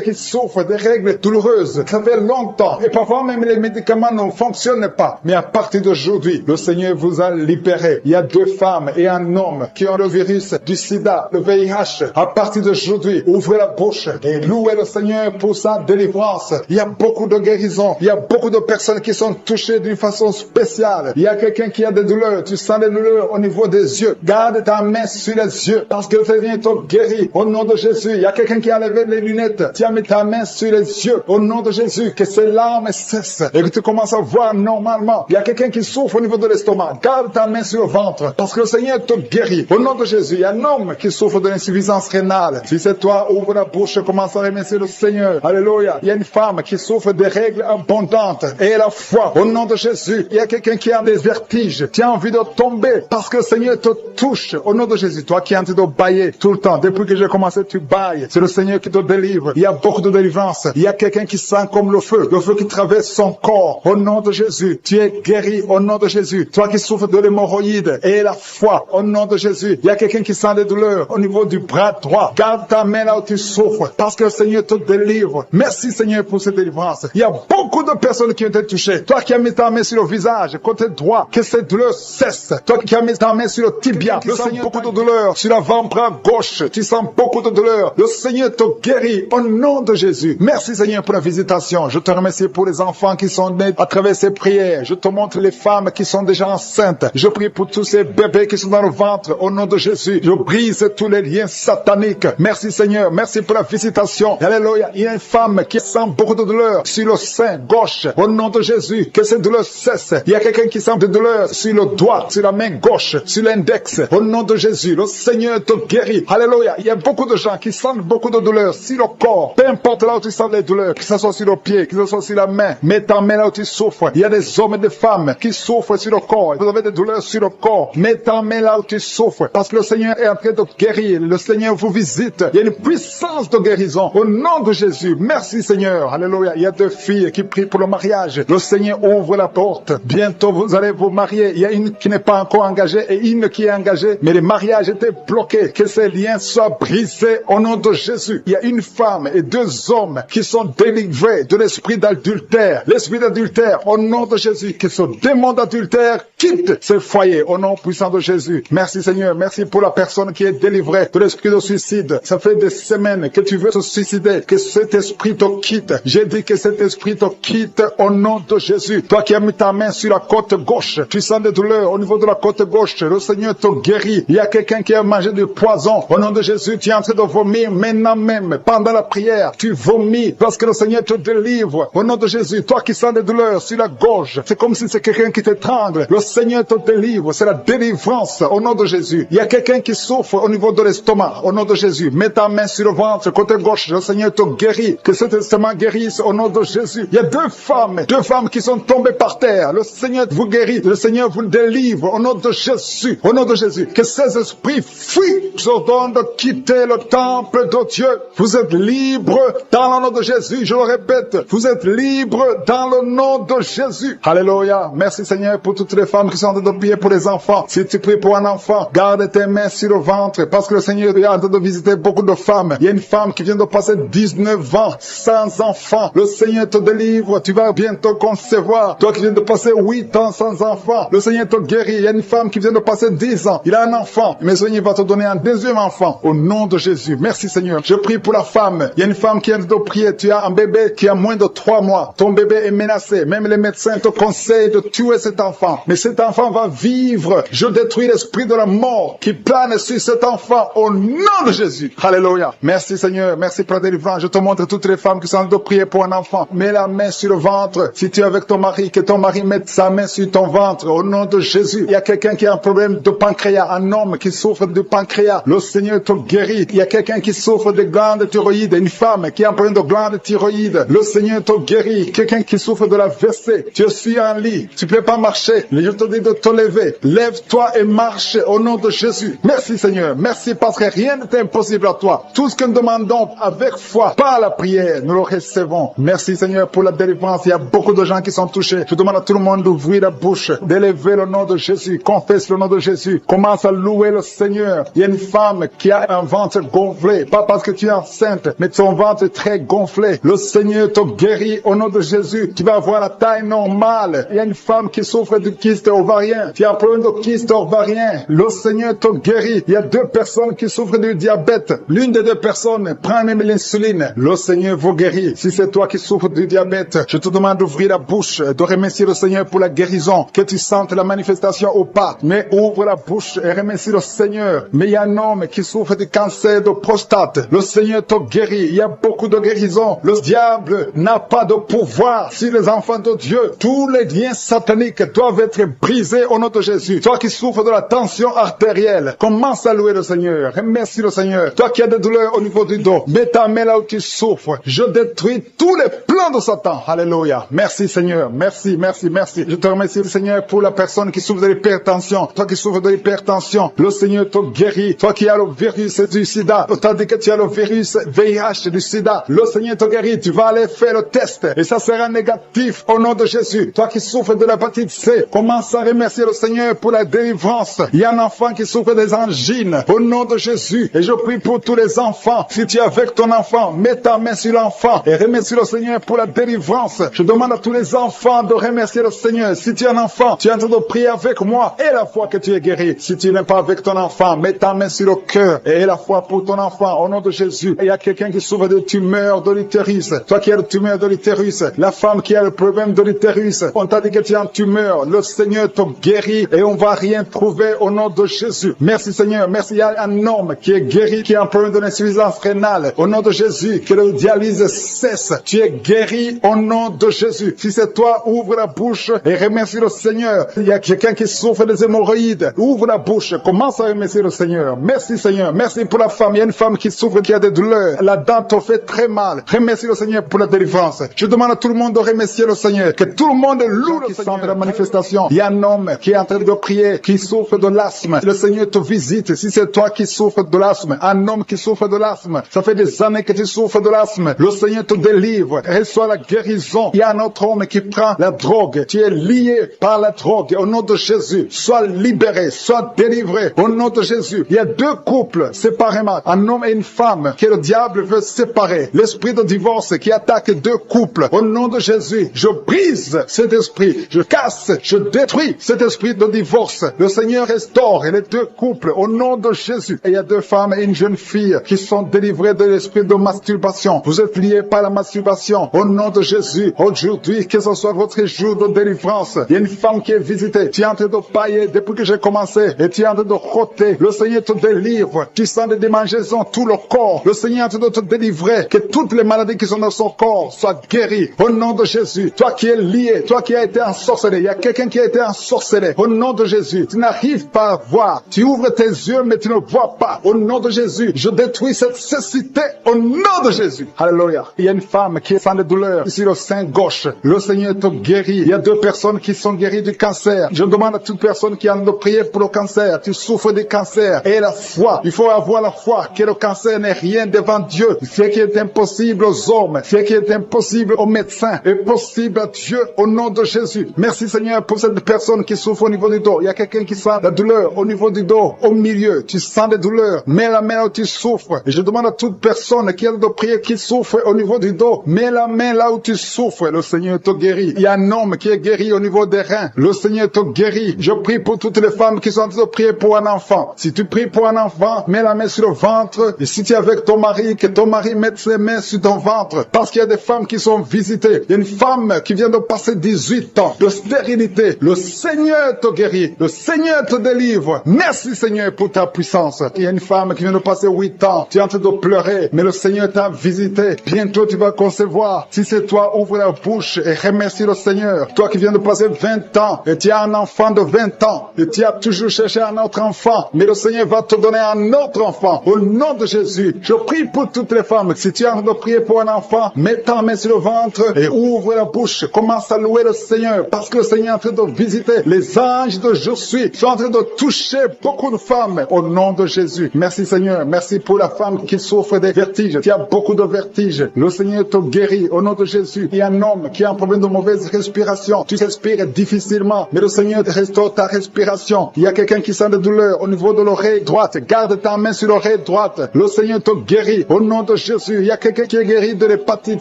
qui souffrent des règles douloureuses. Ça fait longtemps. Et parfois même les médicaments ne fonctionnent pas. Mais à partir d'aujourd'hui, le Seigneur vous a libéré. Il y a 2 femmes et un homme qui ont le virus du sida, le VIH. À partir d'aujourd'hui, ouvrez la bouche et louez le Seigneur pour sa délivrance. Il y a beaucoup de guérisons. Il y a beaucoup de personnes qui sont touchées d'une façon spéciale. Il y a quelqu'un qui a des douleurs. Tu sens des douleurs au niveau des yeux. Garde ta main sur les yeux parce que le Seigneur te guérit. Au nom de Jésus, il y a quelqu'un qui a levé les lunettes. Tu as mis ta main sur les yeux. Au nom de Jésus, que ces larmes cessent et que tu commences à voir normalement. Il y a quelqu'un qui souffre au niveau de l'estomac. Garde ta main sur le ventre parce que le Seigneur te guérit. Au nom de Jésus, il y a un homme qui souffre de l'insuffisance rénale. Si c'est toi, ouvre la bouche et commence à remercier le Seigneur. Alléluia. Il y a une femme qui souffre de règles abondantes et la foi. Au nom de Jésus, il y a quelqu'un qui a des vertiges. Tu as envie de tomber parce que le Seigneur te touche. Au nom de Jésus, toi qui es en train de bailler tout le temps. Depuis que j'ai commencé, tu bailles. C'est le Seigneur qui te délivre. Il y a beaucoup de délivrance. Il y a quelqu'un qui sent comme le feu qui traverse son corps. Au nom de Jésus, tu es guéri. Au nom de Jésus, toi qui souffres de l'hémorroïde et la foi. Au nom de Jésus, il y a quelqu'un qui sent des douleurs au niveau du bras droit. Garde ta main là où tu souffres parce que le Seigneur te délivre. Merci Seigneur pour cette délivrance. Il y a beaucoup de personnes qui ont été touchées. Toi qui as mis ta main sur le visage, côté droit, que cette douleur cesse. Toi qui as mis ta main sur le tibia, le Seigneur beaucoup de douleur. Sur l'avant-bras gauche, tu sens beaucoup de douleur. Le Seigneur te guérit au nom de Jésus. Merci Seigneur pour la visitation. Je te remercie pour les enfants qui sont nés à travers ces prières. Je te montre les femmes qui sont déjà enceintes. Je prie pour tous ces bébés qui sont dans le ventre. Au nom de Jésus, je brise tous les liens sataniques. Merci Seigneur. Merci pour la visitation. Alléluia. Il y a une femme qui sent beaucoup de douleur sur le sein gauche. Au nom de Jésus, que cette douleur cesse. Il y a quelqu'un qui sent de douleur sur le doigt, sur la main gauche, sur l'index. Au nom de Jésus, le Seigneur te guérit. Alléluia. Il y a beaucoup de gens qui sentent beaucoup de douleur sur le corps. Peu importe là où tu sens les douleurs, que ce soit sur le pied, que ce soit sur la main. Mets ta main là où tu souffres. Il y a des hommes et des femmes qui souffrent sur le corps. Vous avez des douleurs sur le corps. Mets ta main là où tu souffres. Parce que le Seigneur est en train de guérir. Le Seigneur vous visite. Il y a une puissance de guérison. Au nom de Jésus. Merci Seigneur. Alléluia. Il y a deux filles qui prient pour le mariage. Le Seigneur ouvre la porte. Bientôt vous allez vous marier. Il y a une qui n'est pas encore engagée et une qui est engagée. Mais le mariage était bloqué. Que ces liens soient brisés au nom de Jésus. Il y a une femme et deux hommes qui sont délivrés de l'esprit d'adultère. L'esprit d'adultère au nom de Jésus. Que ce démon d'adultère quitte ce foyer au nom puissant de Jésus. Merci Seigneur. Merci pour la personne qui est délivrée de l'esprit de suicide. Ça fait des semaines que tu veux te suicider. Que cet esprit te quitte. J'ai dit que cet esprit te quitte au nom de Jésus. Toi qui as mis ta main sur la côte gauche, tu sens des douleurs au niveau de la côte gauche. Le Seigneur te guérit. Il y a quelqu'un qui a mangé du poison. Au nom de Jésus, tu es en train de vomir maintenant même. Pendant la prière, tu vomis parce que le Seigneur te délivre. Au nom de Jésus, toi qui sens des douleurs sur la gorge, c'est comme si c'est quelqu'un qui t'étrangle. Le Seigneur te délivre. C'est la délivrance au nom de Jésus. Il y a quelqu'un qui souffre au niveau de l'estomac. Au nom de Jésus, mets ta main sur le ventre, côté gauche. Le Seigneur te guérit. Que cet estomac guérisse au nom de Jésus. Il y a deux femmes qui sont tombées par terre. Le Seigneur vous guérit. Le Seigneur vous délivre au nom de Jésus. Au nom de Jésus. Que ces esprits fuient. Je ordonne de quitter le temple de Dieu. Vous êtes libres dans le nom de Jésus. Je le répète. Vous êtes libres dans le nom de Jésus. Alléluia. Merci Seigneur pour toutes les femmes qui sont en train de prier pour les enfants. Si tu pries pour un enfant, garde tes mains sur le ventre parce que le Seigneur est en train de visiter beaucoup de femmes. Il y a une femme qui vient de passer 19 ans sans enfant. Le Seigneur te délivre. Tu vas bientôt concevoir. Toi qui viens de passer 8 ans sans enfant, le Seigneur te guérit. Il y a une femme qui vient de passer 10 ans. Il a un enfant. Mais le Seigneur va te donner un deuxième enfant au nom de Jésus. Merci Seigneur. Je prie pour la femme. Il y a une femme qui vient de prier. Tu as un bébé qui a moins de 3 mois. Ton bébé est menacé. Même les médecins te conseillent de tuer cet enfant. Mais cet enfant va vivre. Je détruis l'esprit de la mort qui plane sur cet enfant au nom de Jésus. Alléluia. Merci Seigneur. Merci pour la délivrance. Je te montre toutes les femmes qui sont en train de prier pour un enfant. Mets la main sur le ventre. Si tu es avec ton mari, que ton mari mette sa main sur ton ventre au nom de Jésus. Il y a quelqu'un qui a un problème de pancréas. Un homme qui souffre de pancréas. Le Seigneur te guérit. Il y a quelqu'un qui souffre de glande thyroïde. Une femme qui a un problème de glande thyroïde. Le Seigneur te guérit. Quelqu'un qui souffre de la WC. Tu suis en lit. Tu peux pas marcher. Je te dis de te lever. Lève-toi et marche au nom de Jésus. Merci Seigneur. Merci parce que rien n'est impossible à toi. Tout ce que nous demandons avec foi, par la prière, nous le recevons. Merci Seigneur pour la délivrance. Il y a beaucoup de gens qui sont touchés. Je demande à tout le monde d'ouvrir la bouche, d'élever le nom de Jésus. Confesse le nom de Jésus. Commence à louer le Seigneur. Il y a une femme qui a un ventre gonflé. Pas parce que tu es enceinte, mais son ventre est très gonflé. Le Seigneur te guérit au nom de Jésus. Tu vas avoir la taille normale. Il y a une femme qui souffre de kyste ovarien. Tu as un problème de kyste ovarien. Le Seigneur te guérit. Il y a 2 personnes qui souffrent du diabète. L'une des 2 personnes prend même l'insuline. Le Seigneur vous guérit. Si c'est toi qui souffres du diabète, je te demande d'ouvrir la bouche, de remercier le Seigneur pour la guérison, que tu sentes la manifestation ou pas. Mais ouvre la bouche et remercie le Seigneur. Mais il y a un homme qui souffre du cancer de prostate. Le Seigneur te guérit. Il y a beaucoup de guérison. Le diable n'a pas de pouvoir sur les enfants de Dieu. Tous les liens sataniques doivent être brisés au nom de Jésus. Toi qui souffres de la tension artérielle, commence à louer le Seigneur. Remercie le Seigneur. Toi qui as des douleurs au niveau du dos, mets ta main là où tu souffres. Je détruis tous les plans de Satan. Alléluia. Merci Seigneur. Merci, merci, merci. Je te remercie Seigneur pour la personne qui souffre de l'hypertension. Toi qui souffres de l'hypertension, le Seigneur te guérit. Toi qui as le virus du sida, tandis que tu as le virus VIH du sida, le Seigneur te guérit. Tu vas aller faire le test et ça sera négatif au nom de Jésus. Toi qui souffres de l'hépatite C, commence à remercier le Seigneur pour la délivrance. Il y a un enfant qui souffre des angines au nom de Jésus. Et je prie pour tous les enfants. Si tu es avec ton enfant, mets ta main sur l'enfant et remercie le Seigneur pour la délivrance. Je demande à tous les enfants de remercier le Seigneur. Si tu es un enfant, tu es en train de prier avec moi et la foi que tu es guéri. Si tu n'es pas avec ton enfant, mets ta main sur le cœur et la foi pour ton enfant au nom de Jésus. Il y a quelqu'un qui souffre de tumeur de l'utérus. Toi qui as le tumeur de l'utérus, la femme qui a le problème de l'utérus, on t'a dit que tu es en tumeur. Le Seigneur te guérit et on va rien trouver au nom de Jésus. Merci Seigneur. Merci. Il y a un homme qui est guéri, qui a un problème de l'insuffisance rénale. Au nom de Jésus, que le dialyse cesse. Tu es guéri au nom de Jésus. Si c'est toi, ouvre la bouche et remercie le Seigneur. Il y a quelqu'un qui souffre des hémorroïdes. Ouvre la bouche. Commence à remercier le Seigneur. Merci Seigneur. Merci pour la femme. Il y a une femme qui souffre, qui a des douleurs. La dent te fait très mal. Remercie le Seigneur pour la délivrance. Je demande à tout le monde de remercier le Seigneur. Que tout le monde loue le Seigneur de la manifestation. Il y a un homme qui est en train de prier, qui souffre de l'asthme. Le Seigneur te visite. Si c'est toi qui souffres de l'asthme, un homme qui souffre de l'asthme, ça fait des années que tu souffres de l'asthme. Le Seigneur te délivre. Reçois la guérison. Il y a un autre homme qui prend la drogue. Tu es lié par la drogue. Au nom de Jésus, sois libéré, sois délivré. Au nom de Jésus, il y a deux couples séparément, un homme et une femme que le diable veut séparer. L'esprit de divorce qui attaque deux couples. Au nom de Jésus, je brise cet esprit. Je casse, je détruis cet esprit de divorce. Le Seigneur restaure les deux couples au nom de Jésus. Et il y a deux femmes et une jeune fille qui sont délivrées de l'esprit de masturbation. Vous êtes liés par la masturbation. Au nom de Jésus, aujourd'hui, que ce soit votre jour de délivrance. Il y a une femme qui est visitée. Tu es en train de pailler depuis que j'ai commencé. Et tu es en train de roter. Le Seigneur te délivre. Tu sens des démangeaisons, tout le corps. Le Seigneur est en train de te délivrer. Que toutes les maladies qui sont dans son corps soient guéries. Au nom de Jésus. Toi qui es lié, toi qui as été ensorcelé. Il y a quelqu'un qui a été ensorcelé. Au nom de Jésus. Tu n'arrives pas à voir. Tu ouvres tes yeux, mais tu ne vois pas. Au nom de Jésus. Je détruis cette cécité. Au nom de Jésus. Alléluia. Il y a une femme qui sent des douleurs sur le sein gauche. Le Seigneur te guérit. Il y a deux personnes qui sont guéries du cancer. Je demande à toute personne qui a de prier pour le cancer. Tu souffres du cancer. Et la foi. Il faut avoir la foi que le cancer n'est rien devant Dieu. Ce qui est impossible aux hommes, ce qui est impossible aux médecins, est possible à Dieu au nom de Jésus. Merci Seigneur pour cette personne qui souffre au niveau du dos. Il y a quelqu'un qui sent la douleur au niveau du dos, au milieu. Tu sens des douleurs. Mets la main là où tu souffres. Et je demande à toute personne qui a de prier, qui souffre au niveau du dos. Mets la main là où tu souffres. Le Seigneur te guérit. Il y a un homme qui est guéri au niveau des reins. Le Seigneur te guérit. Je prie pour toutes les femmes qui sont en train de prier pour un enfant. Si tu pries pour un enfant, mets la main sur le ventre. Et si tu es avec ton mari, que ton mari mette ses mains sur ton ventre. Parce qu'il y a des femmes qui sont visitées. Il y a une femme qui vient de passer 18 ans de stérilité. Le Seigneur te guérit. Le Seigneur te délivre. Merci Seigneur pour ta puissance. Il y a une femme qui vient de passer 8 ans. Tu es en train de pleurer. Mais le Seigneur t'a visité. Bientôt tu vas concevoir. Si c'est toi, ouvre la bouche et remercie le Seigneur. Toi qui viens de passer 20 ans. Et tu as un enfant de 20 ans. Et tu as toujours cherché un autre enfant. Mais le Seigneur va te donner un autre enfant. Au nom de Jésus. Je prie pour toutes les femmes. Si tu es en train de prier pour un enfant, mets ta main sur le ventre et ouvre la bouche. Commence à louer le Seigneur. Parce que le Seigneur est en train de visiter. Les anges de Je suis sont en train de toucher beaucoup de femmes. Au nom de Jésus. Merci Seigneur. Merci pour la femme qui souffre des vertiges. Tu as beaucoup de vertiges. Le Seigneur te guérit. Au nom de Jésus. Il y a un homme qui a un problème de mauvaise respiration. Tu respires difficilement. Mais le Seigneur te restaure ta respiration. Il y a quelqu'un qui sent des douleurs au niveau de l'oreille droite. Garde ta main sur l'oreille droite. Le Seigneur te guérit. Au nom de Jésus. Il y a quelqu'un qui est guéri de l'hépatite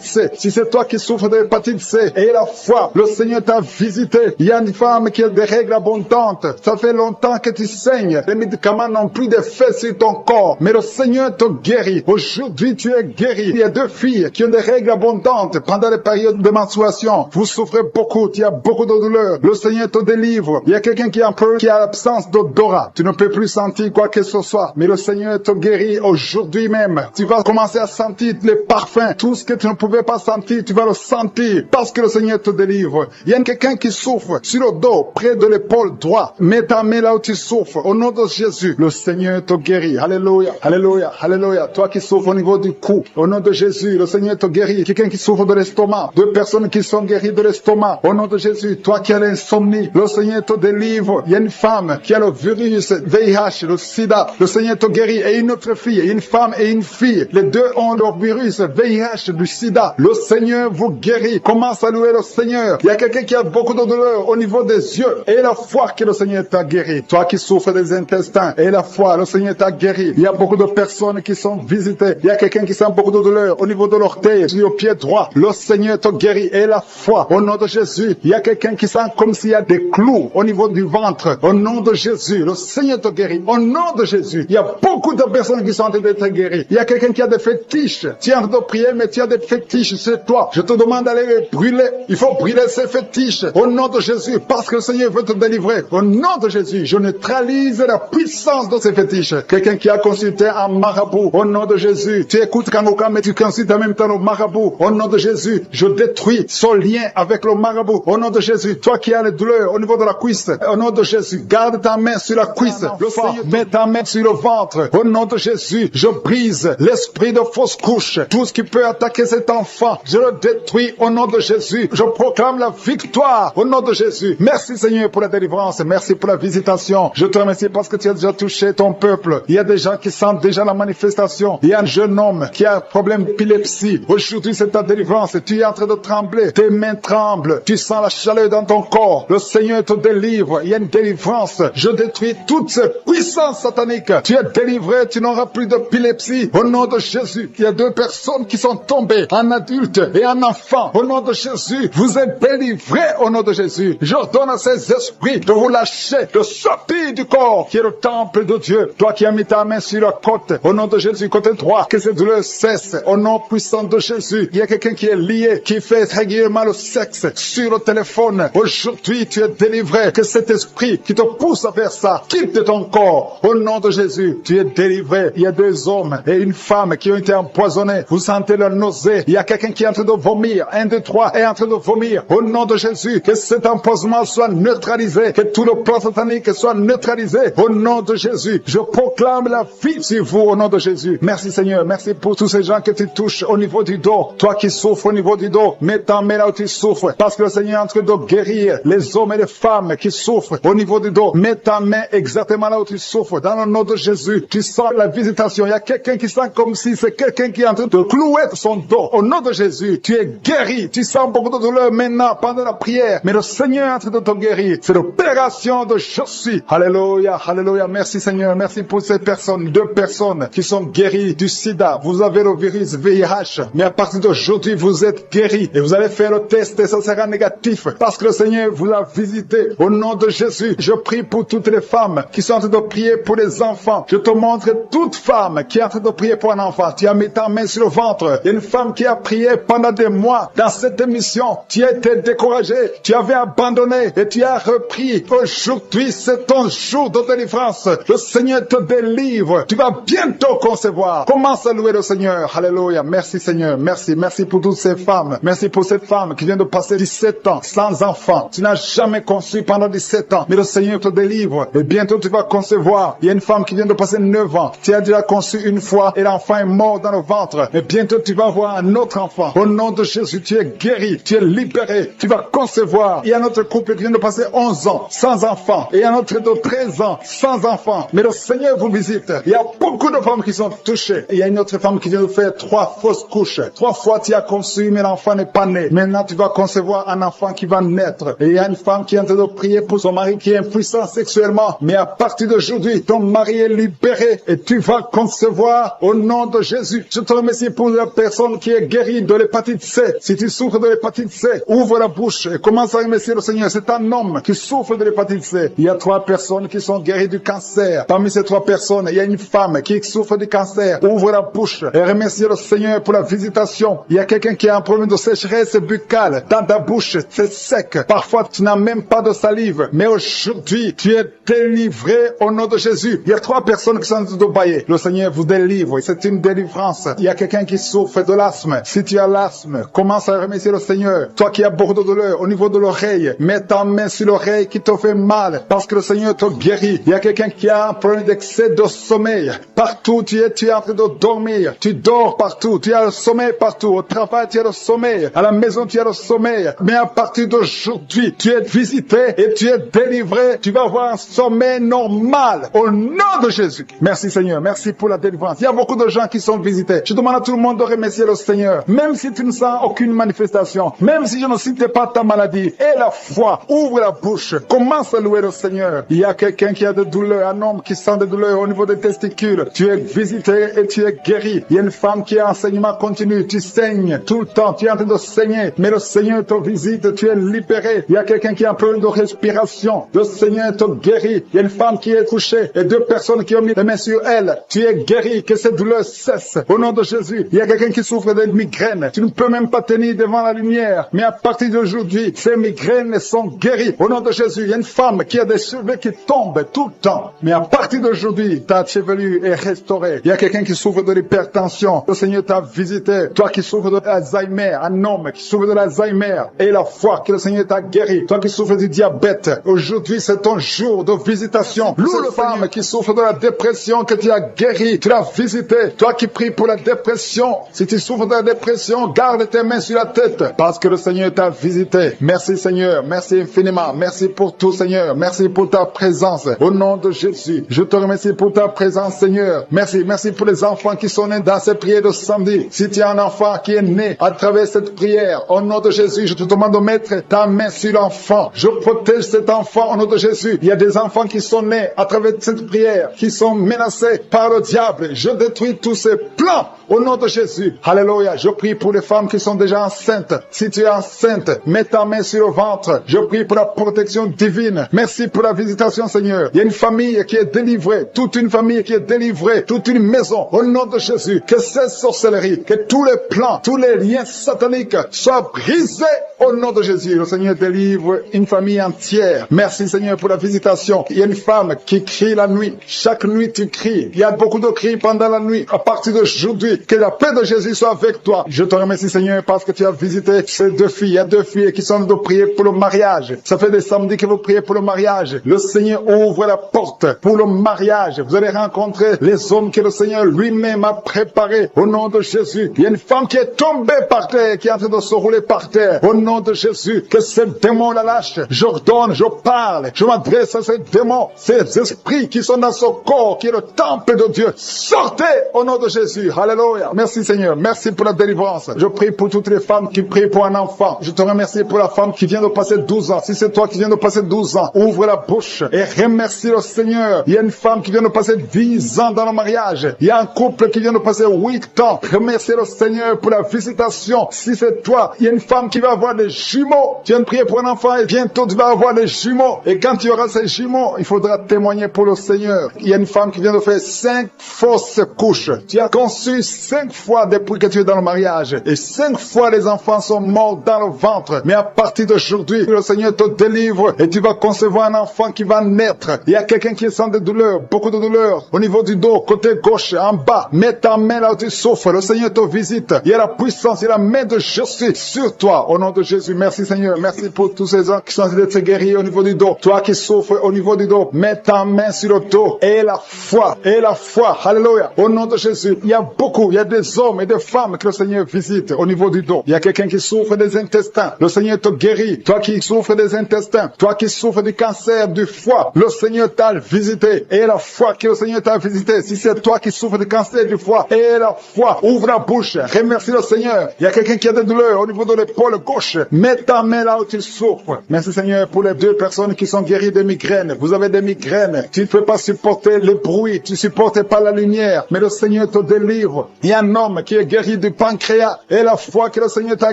C. Si c'est toi qui souffres de l'hépatite C et la foi, le Seigneur t'a visité. Il y a une femme qui a des règles abondantes. Ça fait longtemps que tu saignes. Les médicaments n'ont plus d'effet sur ton corps. Mais le Seigneur te guérit. Aujourd'hui, tu es guéri. Il y a deux filles qui ont des règles abondantes pendant les périodes de menstruation. Vous souffrez beaucoup. Tu as beaucoup de douleurs. Le Seigneur te délivre. Il y a quelqu'un qui a un peu, qui a l'absence d'odorat. Tu ne peux plus sentir quoi que ce soit. Mais le Seigneur te guérit aujourd'hui même. Tu vas commencer à sentir les parfums, tout ce que tu ne pouvais pas sentir, tu vas le sentir parce que le Seigneur te délivre. Il y a quelqu'un qui souffre sur le dos, près de l'épaule droite. Mets ta main là où tu souffres. Au nom de Jésus, le Seigneur te guérit. Alléluia, alléluia, alléluia. Toi qui souffres au niveau du cou, au nom de Jésus, le Seigneur te guérit. Quelqu'un qui souffre de l'estomac, deux personnes qui sont guéries de l'estomac, au nom de Jésus. Toi qui as l'insomnie, le Seigneur te délivre. Il y a une femme qui a le virus VIH, le sida, le Seigneur te guérit. Et une autre fille, une femme et une fille, les deux ont le virus VIH du sida. Le Seigneur vous guérit. Commence à louer le Seigneur. Il y a quelqu'un qui a beaucoup de douleur au niveau des yeux. Et la foi que le Seigneur t'a guéri. Toi qui souffres des intestins, et la foi, le Seigneur t'a guéri. Il y a beaucoup de personnes qui sont visitées. Il y a quelqu'un qui sent beaucoup de douleur au niveau de l'orteil, sur le pied droit. Le Seigneur te guérit. Et la foi, au nom de Jésus. Il y a quelqu'un qui sent comme s'il y a des clous au niveau du ventre. Au nom de Jésus, le Seigneur te guérit. Au nom de Jésus, il y a beaucoup de personnes qui sont en train d'être guéries. Il y a quelqu'un qui a des fétiches. Tu es en train de prier, mais tu as des fétiches chez toi. Je te demande d'aller les brûler. Il faut brûler ces fétiches. Au nom de Jésus, parce que le Seigneur veut te délivrer. Au nom de Jésus, je neutralise la puissance de ces fétiches. Quelqu'un qui a consulté un marabout. Au nom de Jésus, tu écoutes Kangoka, mais tu consultes en même temps le marabout. Au nom de Jésus, je détruis son lien avec le marabout. Au nom de Jésus, toi qui as les douleurs au niveau de la cuisse. Au nom de Jésus, garde ta main sur la cuisse. Le Seigneur, mets ta main sur le ventre. Au nom de Jésus, je brise l'esprit de fausse couche. Tout ce qui peut attaquer cet enfant, je le détruis au nom de Jésus. Je proclame la victoire au nom de Jésus. Merci Seigneur pour la délivrance. Merci pour la visitation. Je te remercie parce que tu as déjà touché ton peuple. Il y a des gens qui sentent déjà la manifestation. Il y a un jeune homme qui a un problème d'épilepsie. Aujourd'hui, c'est ta délivrance. Tu es en train de trembler. Tes mains tremblent. Tu sens la chaleur dans ton corps. Le Seigneur te délivre. Il y a une délivrance. Je détruis toutes ces puissances sataniques. Tu es délivré. Tu n'auras plus d'épilepsie. Au nom de Jésus, il y a deux personnes qui sont tombées, un adulte et un enfant. Au nom de Jésus, vous êtes délivrés au nom de Jésus. J'ordonne à ces esprits de vous lâcher, de sortir du corps qui est le temple de Dieu. Toi qui as mis ta main sur la côte, au nom de Jésus, côté droit, que ces douleurs cessent. Au nom puissant de Jésus, il y a quelqu'un qui est lié, qui fait régulièrement le sexe sur le téléphone. Aujourd'hui, tu es délivré. Que cet esprit qui te pousse à faire ça quitte de ton corps. Au nom de Jésus, tu es délivré. Il y a deux hommes et une femme qui ont été empoisonnés. Vous sentez la nausée. Il y a quelqu'un qui est en train de vomir. 1, 2, 3 est en train de vomir. Au nom de Jésus, que cet empoisonnement soit neutralisé. Que tout le plan satanique soit neutralisé. Au nom de Jésus, je proclame la vie sur vous au nom de Jésus. Merci Seigneur. Merci pour tous ces gens que tu touches au niveau du dos. Toi qui souffres au niveau du dos, mets ta main là où tu souffres. Parce que le Seigneur est en train de guérir les hommes et les femmes qui souffrent au niveau du dos. Mets ta main exactement là où tu souffres. Dans le nom de Jésus, tu sens la visitation. Il y a quelqu'un qui sent comme si c'est quelqu'un qui est en train de clouer son dos. Au nom de Jésus, tu es guéri. Tu sens beaucoup de douleur maintenant pendant la prière. Mais le Seigneur est en train de te guérir. C'est l'opération de je suis. Alléluia, alléluia. Merci Seigneur. Merci pour ces personnes, deux personnes qui sont guéries du sida. Vous avez le virus VIH. Mais à partir d'aujourd'hui, vous êtes guéris. Et vous allez faire le test et ça sera négatif. Parce que le Seigneur vous a visité. Au nom de Jésus, je prie pour toutes les femmes qui sont en train de prier pour les enfants. Je te montre toute femme qui est en train de prier pour un enfant. Tu as mis ta main sur le ventre. Il y a une femme qui a prié pendant des mois dans cette émission. Tu as été découragé. Tu avais abandonné et tu as repris. Aujourd'hui, c'est ton jour de délivrance. Le Seigneur te délivre. Tu vas bientôt concevoir. Commence à louer le Seigneur. Alléluia. Merci Seigneur. Merci. Merci pour toutes ces femmes. Merci pour cette femme qui vient de passer 17 ans sans enfant. Tu n'as jamais conçu pendant 17 ans. Mais le Seigneur te délivre. Et bientôt tu vas concevoir. Il y a une femme qui vient de passer 9 ans. Tu as déjà conçu une fois et l'enfant est mort dans le ventre. Et bientôt tu vas avoir un autre enfant. Au nom de Jésus, tu es guéri. Tu es libéré. Tu vas concevoir. Il y a un autre couple qui vient de passer 11 ans sans enfant. Et un autre de 13 ans sans enfant. Mais le Seigneur vous visite. Il y a beaucoup de femmes qui sont touchées. Et il y a une autre femme qui vient de faire 3 fausses couches. 3 fois tu as conçu, mais l'enfant n'est pas né. Maintenant tu vas concevoir un enfant qui va naître. Et il y a une femme qui est en train de prier pour son mari qui est impuissant sexuellement. Mais à partir d'aujourd'hui, ton mari est libéré et tu vas concevoir au nom de Jésus. Je te remercie pour la personne qui est guérie de l'hépatite C. Si tu souffres de l'hépatite C, ouvre la bouche et commence à remercier le Seigneur. C'est un homme qui souffre de l'hépatite C. Il y a 3 personnes qui sont guéries du cancer. Parmi ces 3 personnes, il y a une femme qui souffre du cancer. Ouvre la bouche et remercie le Seigneur pour la visitation. Il y a quelqu'un qui a un problème de sécheresse buccale. Dans ta bouche, c'est sec. Parfois, tu n'as même pas de salive. Mais aujourd'hui, tu es délivré au nom de Jésus. Il y a 3 personnes qui sont en train de bailler. Le Seigneur vous délivre. C'est une délivrance. Il y a a quelqu'un qui souffre de l'asthme. Si tu as l'asthme, commence à remercier le Seigneur. Toi qui as beaucoup de douleur au niveau de l'oreille, mets ta main sur l'oreille qui te fait mal parce que le Seigneur te guérit. Il y a quelqu'un qui a un problème d'excès de sommeil. Partout tu es en train de dormir. Tu dors partout. Tu as le sommeil partout. Au travail, tu as le sommeil. À la maison, tu as le sommeil. Mais à partir d'aujourd'hui, tu es visité et tu es délivré. Tu vas avoir un sommeil normal. Au nom de Jésus. Merci Seigneur. Merci pour la délivrance. Il y a beaucoup de gens qui sont visités. Je demande à tout le monde de remercier le Seigneur. Même si tu ne sens aucune manifestation. Même si je ne cite pas ta maladie. Et la foi. Ouvre la bouche. Commence à louer le Seigneur. Il y a quelqu'un qui a des douleurs. Un homme qui sent des douleurs au niveau des testicules. Tu es visité et tu es guéri. Il y a une femme qui a enseignement continu. Tu saignes tout le temps. Tu es en train de saigner. Mais le Seigneur te visite. Tu es libéré. Il y a quelqu'un qui a un problème de respiration. Le Seigneur te guérit. Il y a une femme qui est couchée. Et 2 personnes qui ont mis les mains sur elle. Tu es guéri. Que cette douleur cesse. Au nom de Jésus. Il y a quelqu'un qui souffre de migraines. Tu ne peux même pas tenir devant la lumière. Mais à partir d'aujourd'hui, ces migraines sont guéries. Au nom de Jésus. Il y a une femme qui a des cheveux qui tombent tout le temps. Mais à partir d'aujourd'hui, ta chevelure est restaurée. Il y a quelqu'un qui souffre de l'hypertension. Le Seigneur t'a visité. Toi qui souffres de l'Alzheimer. Un homme qui souffre de l'Alzheimer. Et la foi que le Seigneur t'a guéri. Toi qui souffres du diabète. Aujourd'hui, c'est ton jour de visitation. Loue le femme qui souffre de la dépression que tu as guéri. Tu l'as visité. Toi qui pries pour la dépression. Si tu souffres de la dépression, garde tes mains sur la tête. Parce que le Seigneur t'a visité. Merci Seigneur. Merci infiniment. Merci pour tout Seigneur. Merci pour ta présence. Au nom de Jésus. Je te remercie pour ta présence Seigneur. Merci. Merci pour les enfants qui sont nés dans cette prière de samedi. Si tu as un enfant qui est né à travers cette prière, au nom de Jésus, je te demande de mettre ta main sur l'enfant. Je protège cet enfant au nom de Jésus. Il y a des enfants qui sont nés à travers cette prière, qui sont menacés par le diable. Je détruis tous ces plans au nom de Jésus. Alléluia. Je prie pour les femmes qui sont déjà enceintes. Si tu es enceinte, mets ta main sur le ventre. Je prie pour la protection divine. Merci pour la visitation, Seigneur. Il y a une famille qui est délivrée. Toute une famille qui est délivrée. Toute une maison. Au nom de Jésus. Que cette sorcellerie, que tous les plans, tous les liens sataniques soient brisés au nom de Jésus. Le Seigneur délivre une famille entière. Merci, Seigneur, pour la visitation. Il y a une femme qui crie la nuit. Chaque nuit, tu cries. Il y a beaucoup de cris pendant la nuit. À partir d'aujourd'hui, que la paix de Jésus soit avec toi. Je te remercie, Seigneur, parce que tu as visité ces 2 filles. Il y a 2 filles qui sont de prier pour le mariage. Ça fait des samedis que vous priez pour le mariage. Le Seigneur ouvre la porte pour le mariage. Vous allez rencontrer les hommes que le Seigneur lui-même a préparés. Au nom de Jésus. Il y a une femme qui est tombée par terre, qui est en train de se rouler par terre. Au nom de Jésus. Que ces démons la lâchent. J'ordonne, je parle. Je m'adresse à ces démons, ces esprits qui sont dans ce corps, qui est le temple de Dieu. Sortez au nom de Jésus. Alléluia. Merci Seigneur. Merci pour la délivrance. Je prie pour toutes les femmes qui prient pour un enfant. Je te remercie pour la femme qui vient de passer 12 ans. Si c'est toi qui viens de passer 12 ans, ouvre la bouche et remercie le Seigneur. Il y a une femme qui vient de passer 10 ans dans le mariage. Il y a un couple qui vient de passer 8 ans. Remercie le Seigneur pour la visitation. Si c'est toi, il y a une femme qui va avoir des jumeaux. Tu viens de prier pour un enfant et bientôt tu vas avoir des jumeaux. Et quand tu auras ces jumeaux, il faudra témoigner pour le Seigneur. Il y a une femme qui vient de faire 5 fausses couches. Tu as conçu 5 fois depuis que tu es dans le mariage. Et 5 fois les enfants sont morts dans le ventre. Mais à partir d'aujourd'hui, le Seigneur te délivre et tu vas concevoir un enfant qui va naître. Il y a quelqu'un qui sent des douleurs, beaucoup de douleurs au niveau du dos, côté gauche, en bas. Mets ta main là où tu souffres. Le Seigneur te visite. Il y a la puissance, il y a la main de Jésus sur toi. Au nom de Jésus, merci Seigneur. Merci pour tous ces gens qui sont en train d'être guéris au niveau du dos. Toi qui souffres au niveau du dos, mets ta main sur le dos. Et la foi. Et la foi. Alléluia. Au nom de Jésus, il y a beaucoup, il y a des hommes et des femmes que le Seigneur visite au niveau du dos. Il y a quelqu'un qui souffre des intestins. Le Seigneur te guérit. Toi qui souffres des intestins. Toi qui souffres du cancer du foie. Le Seigneur t'a visité. Et la foi que le Seigneur t'a visité. Si c'est toi qui souffres du cancer du foie. Et la foi. Ouvre la bouche. Remercie le Seigneur. Il y a quelqu'un qui a des douleurs au niveau de l'épaule gauche. Mets ta main là où tu souffres. Merci Seigneur pour les 2 personnes qui sont guéries de migraines. Vous avez des migraines. Tu ne peux pas supporter le bruit. Tu ne supportes pas la lumière. Mais le Seigneur te délivre. Il y a un homme qui est guéri du pancréas. Et la foi que le Seigneur t'a